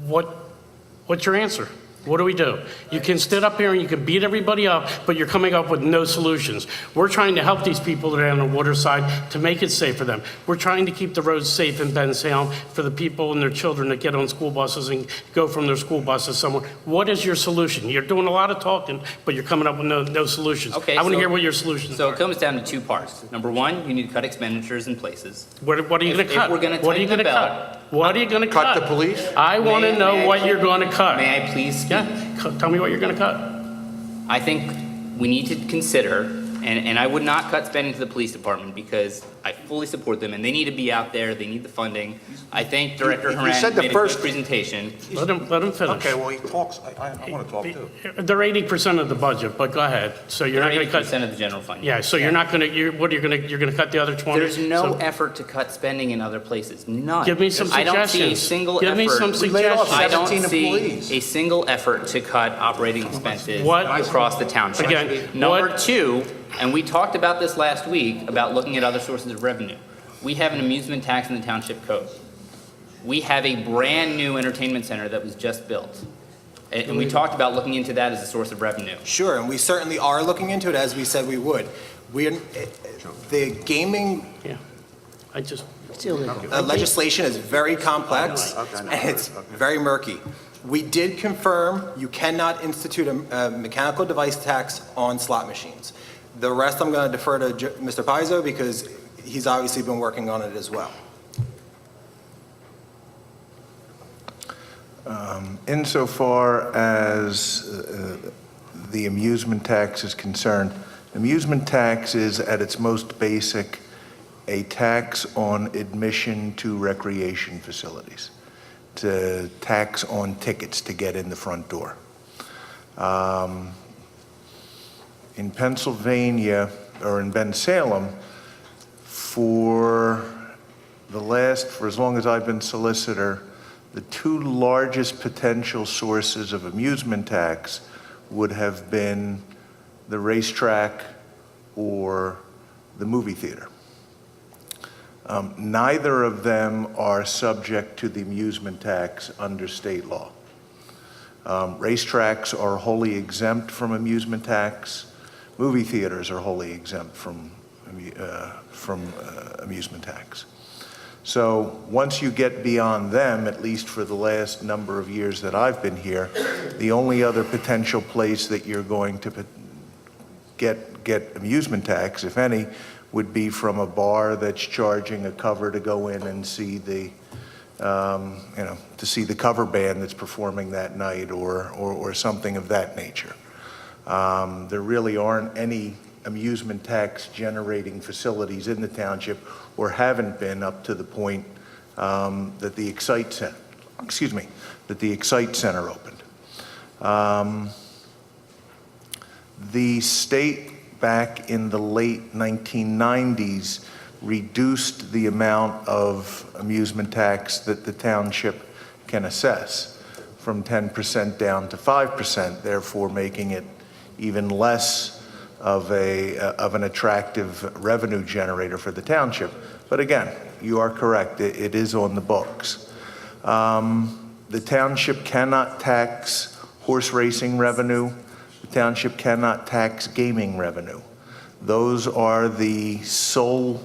what's your answer? What do we do? You can stand up here and you can beat everybody up, but you're coming up with no solutions. We're trying to help these people that are on the water side to make it safe for them. We're trying to keep the roads safe in Bensalem for the people and their children that get on school buses and go from their school buses somewhere. What is your solution? You're doing a lot of talking, but you're coming up with no solutions. Okay, I want to so- hear what your solutions So are. it comes down to two parts. Number one, you need to cut expenditures in places. What are you going to If cut? we're gonna What are you tighten going the to belt- cut? What are you going to cut? Cut the police? I want to know May I what you're going to cut. May I please speak? Yeah, tell me what you're going to cut. I think we need to consider, and I would not cut spending to the police department because I fully support them and they need to be out there, they need the funding. I think Director You Haran said the made a first- good presentation. Let him finish. Okay, well, he talks, I want to talk too. They're 80% of the budget, but go ahead. So you're not going to cut. 80% of the general fund. Yeah, so you're not going to, you're going to cut the other 20? There's no So effort to cut spending in other places, none. Give me some I don't see a suggestions. single Give me effort. some We laid off suggestions. I don't 17 see employees. a single effort to cut operating expenses What? across the township. Again, Number what- two, and we talked about this last week, about looking at other sources of revenue. We have an amusement tax in the township code. We have a brand-new entertainment center that was just built. And we talked about looking into that as a source of revenue. Sure, and we certainly are looking into it, as we said we would. The gaming Yeah, I just, It's illegal. legislation is very complex, and it's very murky. We did confirm you cannot institute a mechanical device tax on slot machines. The rest I'm going to defer to Mr. Pizzo because he's obviously been working on it as well. Insofar as the amusement tax is concerned, amusement tax is at its most basic a tax on admission to recreation facilities. It's a tax on tickets to get in the front door. In Pennsylvania, or in Bensalem, for as long as I've been solicitor, the two largest potential sources of amusement tax would have been the racetrack or the movie theater. Neither of them are subject to the amusement tax under state law. Racetracks are wholly exempt from amusement tax. Movie theaters are wholly exempt from amusement tax. So once you get beyond them, at least for the last number of years that I've been here, the only other potential place that you're going to get amusement tax, if any, would be from a bar that's charging a cover to go in and see the, to see the cover band that's performing that night or something of that nature. There really aren't any amusement tax generating facilities in the township, or haven't been up to the point that the Excite Center opened. The state back in the late 1990s reduced the amount of amusement tax that the township can assess from 10% down to 5%, therefore making it even less of an attractive revenue generator for the township. But again, you are correct, it is on the books. The township cannot tax horse racing revenue. The township cannot tax gaming revenue. Those are the sole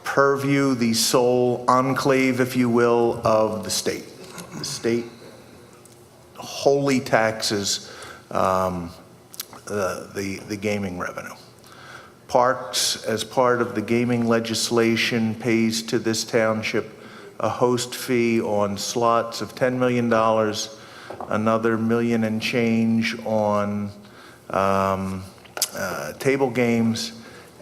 purview, the sole enclave, if you will, of the state. The state wholly taxes the gaming revenue. Parks, as part of the gaming legislation, pays to this township a host fee on slots of $10 million, another million and change on table games,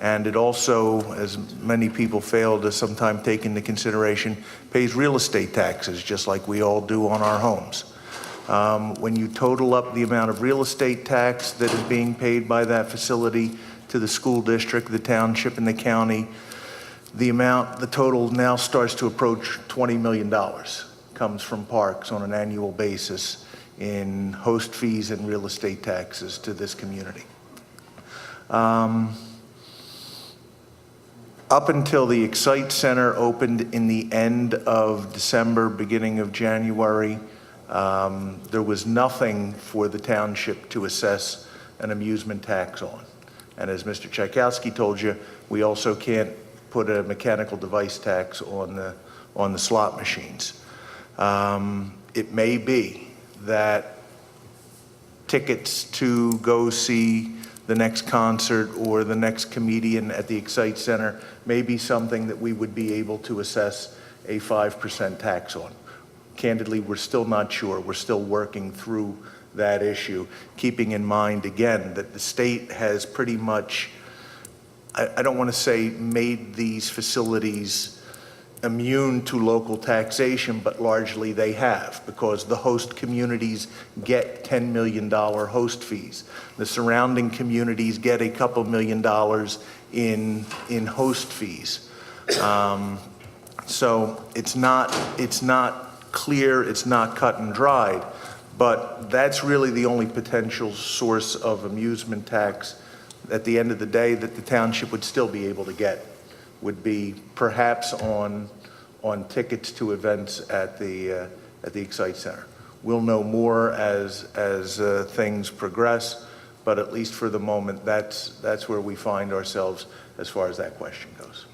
and it also, as many people fail to sometimes take into consideration, pays real estate taxes, just like we all do on our homes. When you total up the amount of real estate tax that is being paid by that facility to the school district, the township, and the county, the total now starts to approach $20 million, comes from parks on an annual basis in host fees and real estate taxes to this community. Up until the Excite Center opened in the end of December, beginning of January, there was nothing for the township to assess an amusement tax on. And as Mr. Tchaikovsky told you, we also can't put a mechanical device tax on the slot machines. It may be that tickets to go see the next concert or the next comedian at the Excite Center may be something that we would be able to assess a 5% tax on. Candidly, we're still not sure. We're still working through that issue, keeping in mind, again, that the state has pretty much, I don't want to say made these facilities immune to local taxation, but largely they have, because the host communities get $10 million host fees. The surrounding communities get a couple $1 million in host fees. So it's not clear, it's not cut and dried, but that's really the only potential source of amusement tax at the end of the day that the township would still be able to get, would be perhaps on tickets to events at the Excite Center. We'll know more as things progress, but at least for the moment, that's where we find ourselves as far as that question goes.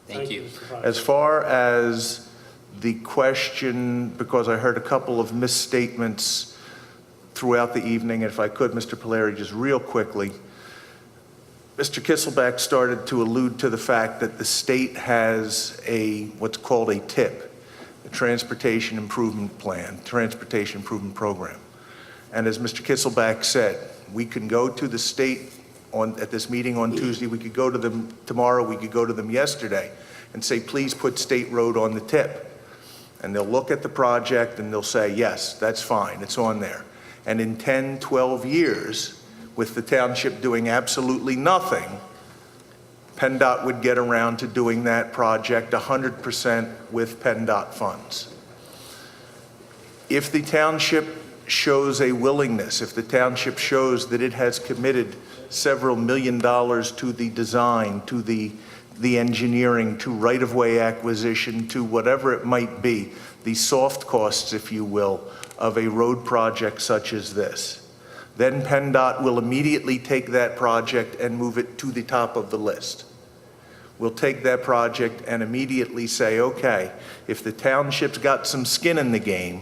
Thank you. As far as the question, because I heard a couple of misstatements throughout the evening, if I could, Mr. Polari, just real quickly. Mr. Kisselback started to allude to the fact that the state has what's called a TIP, a Transportation Improvement Plan, Transportation Improvement Program. And as Mr. Kisselback said, we can go to the state at this meeting on Tuesday, we could go to them tomorrow, we could go to them yesterday and say, please put State Road on the TIP. And they'll look at the project and they'll say, yes, that's fine, it's on there. And in 10, 12 years, with the township doing absolutely nothing, PennDOT would get around to doing that project 100% with PennDOT funds. If the township shows a willingness, if the township shows that it has committed several $1 million to the design, to the engineering, to right-of-way acquisition, to whatever it might be, the soft costs, if you will, of a road project such as this, then PennDOT will immediately take that project and move it to the top of the list. We'll take that project and immediately say, okay, if the township's got some skin in the game,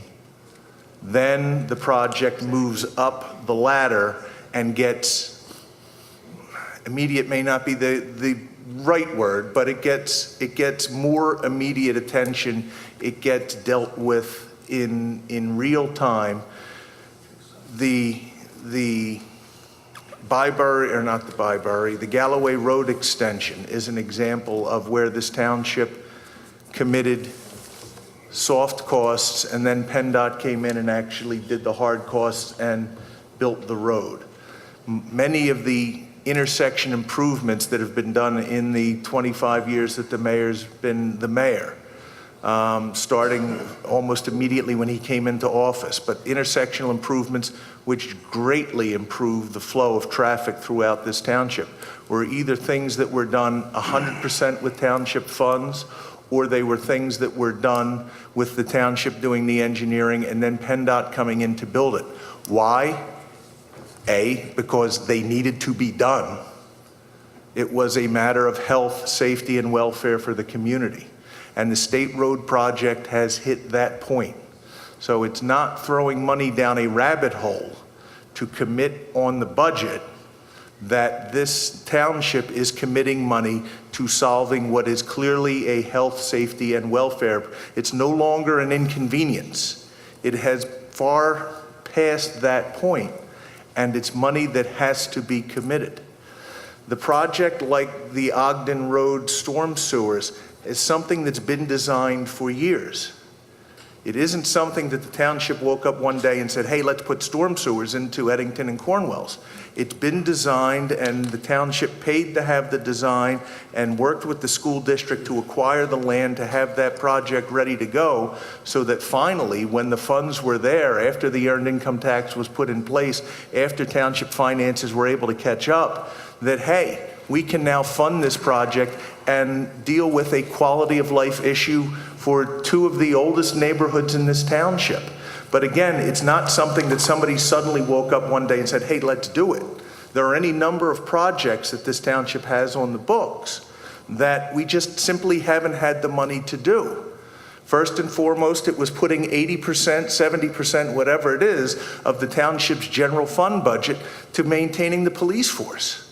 then the project moves up the ladder and gets immediate may not be the right word, but it gets more immediate attention. It gets dealt with in real time. The Byberry, or not the Byberry, the Galloway Road extension is an example of where this township committed soft costs, and then PennDOT came in and actually did the hard costs and built the road. Many of the intersection improvements that have been done in the 25 years that the mayor's been the mayor, starting almost immediately when he came into office, but intersectional improvements which greatly improved the flow of traffic throughout this township were either things that were done 100% with township funds, or they were things that were done with the township doing the engineering and then PennDOT coming in to build it. Why? A, because they needed to be done. It was a matter of health, safety, and welfare for the community. And the State Road project has hit that point. So it's not throwing money down a rabbit hole to commit on the budget that this township is committing money to solving what is clearly a health, safety, and welfare. It's no longer an inconvenience. It has far past that point, and it's money that has to be committed. The project, like the Ogden Road storm sewers, is something that's been designed for years. It isn't something that the township woke up one day and said, hey, let's put storm sewers into Eddington and Cornwells. It's been designed, and the township paid to have the design and worked with the school district to acquire the land to have that project ready to go, so that finally, when the funds were there, after the earned income tax was put in place, after township finances were able to catch up, that, hey, we can now fund this project and deal with a quality of life issue for two of the oldest neighborhoods in this township. But again, it's not something that somebody suddenly woke up one day and said, hey, let's do it. There are any number of projects that this township has on the books that we just simply haven't had the money to do. First and foremost, it was putting 80%, 70%, whatever it is, of the township's general fund budget to maintaining the police force.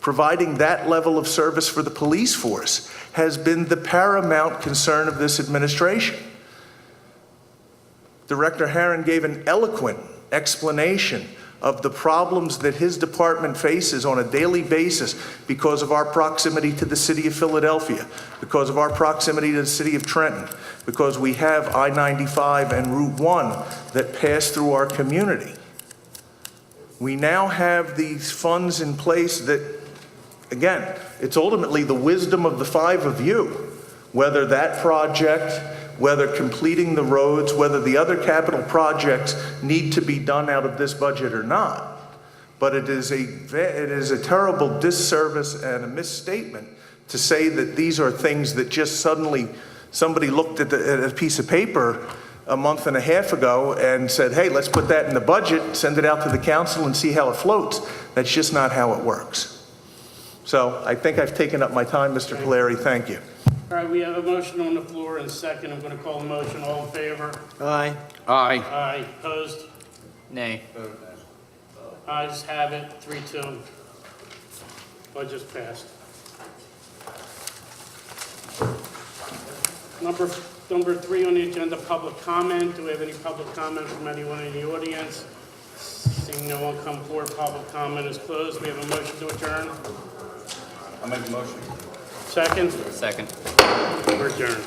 Providing that level of service for the police force has been the paramount concern of this administration. Director Herron gave an eloquent explanation of the problems that his department faces on a daily basis because of our proximity to the city of Philadelphia, because of our proximity to the city of Trenton, because we have I-95 and Route 1 that pass through our community. We now have these funds in place that, again, it's ultimately the wisdom of the five of you, whether that project, whether completing the roads, whether the other capital projects need to be done out of this budget or not. But it is a terrible disservice and a misstatement to say that these are things that just suddenly somebody looked at a piece of paper a month and a half ago and said, hey, let's put that in the budget, send it out to the council and see how it floats. That's just not how it works. So I think I've taken up my time, Mr. Polari. Thank you. All right, we have a motion on the floor and second. I'm going to call the motion. All in favor? Aye. Aye. Aye. Opposed? Nay. Ayes have it, 3-2. Budget's passed. Number 3 on the agenda, public comment. Do we have any public comment from anyone in the audience? Seeing no one come forward, public comment is closed. We have a motion to adjourn. I'll make the motion. Second? Second. We're adjourned.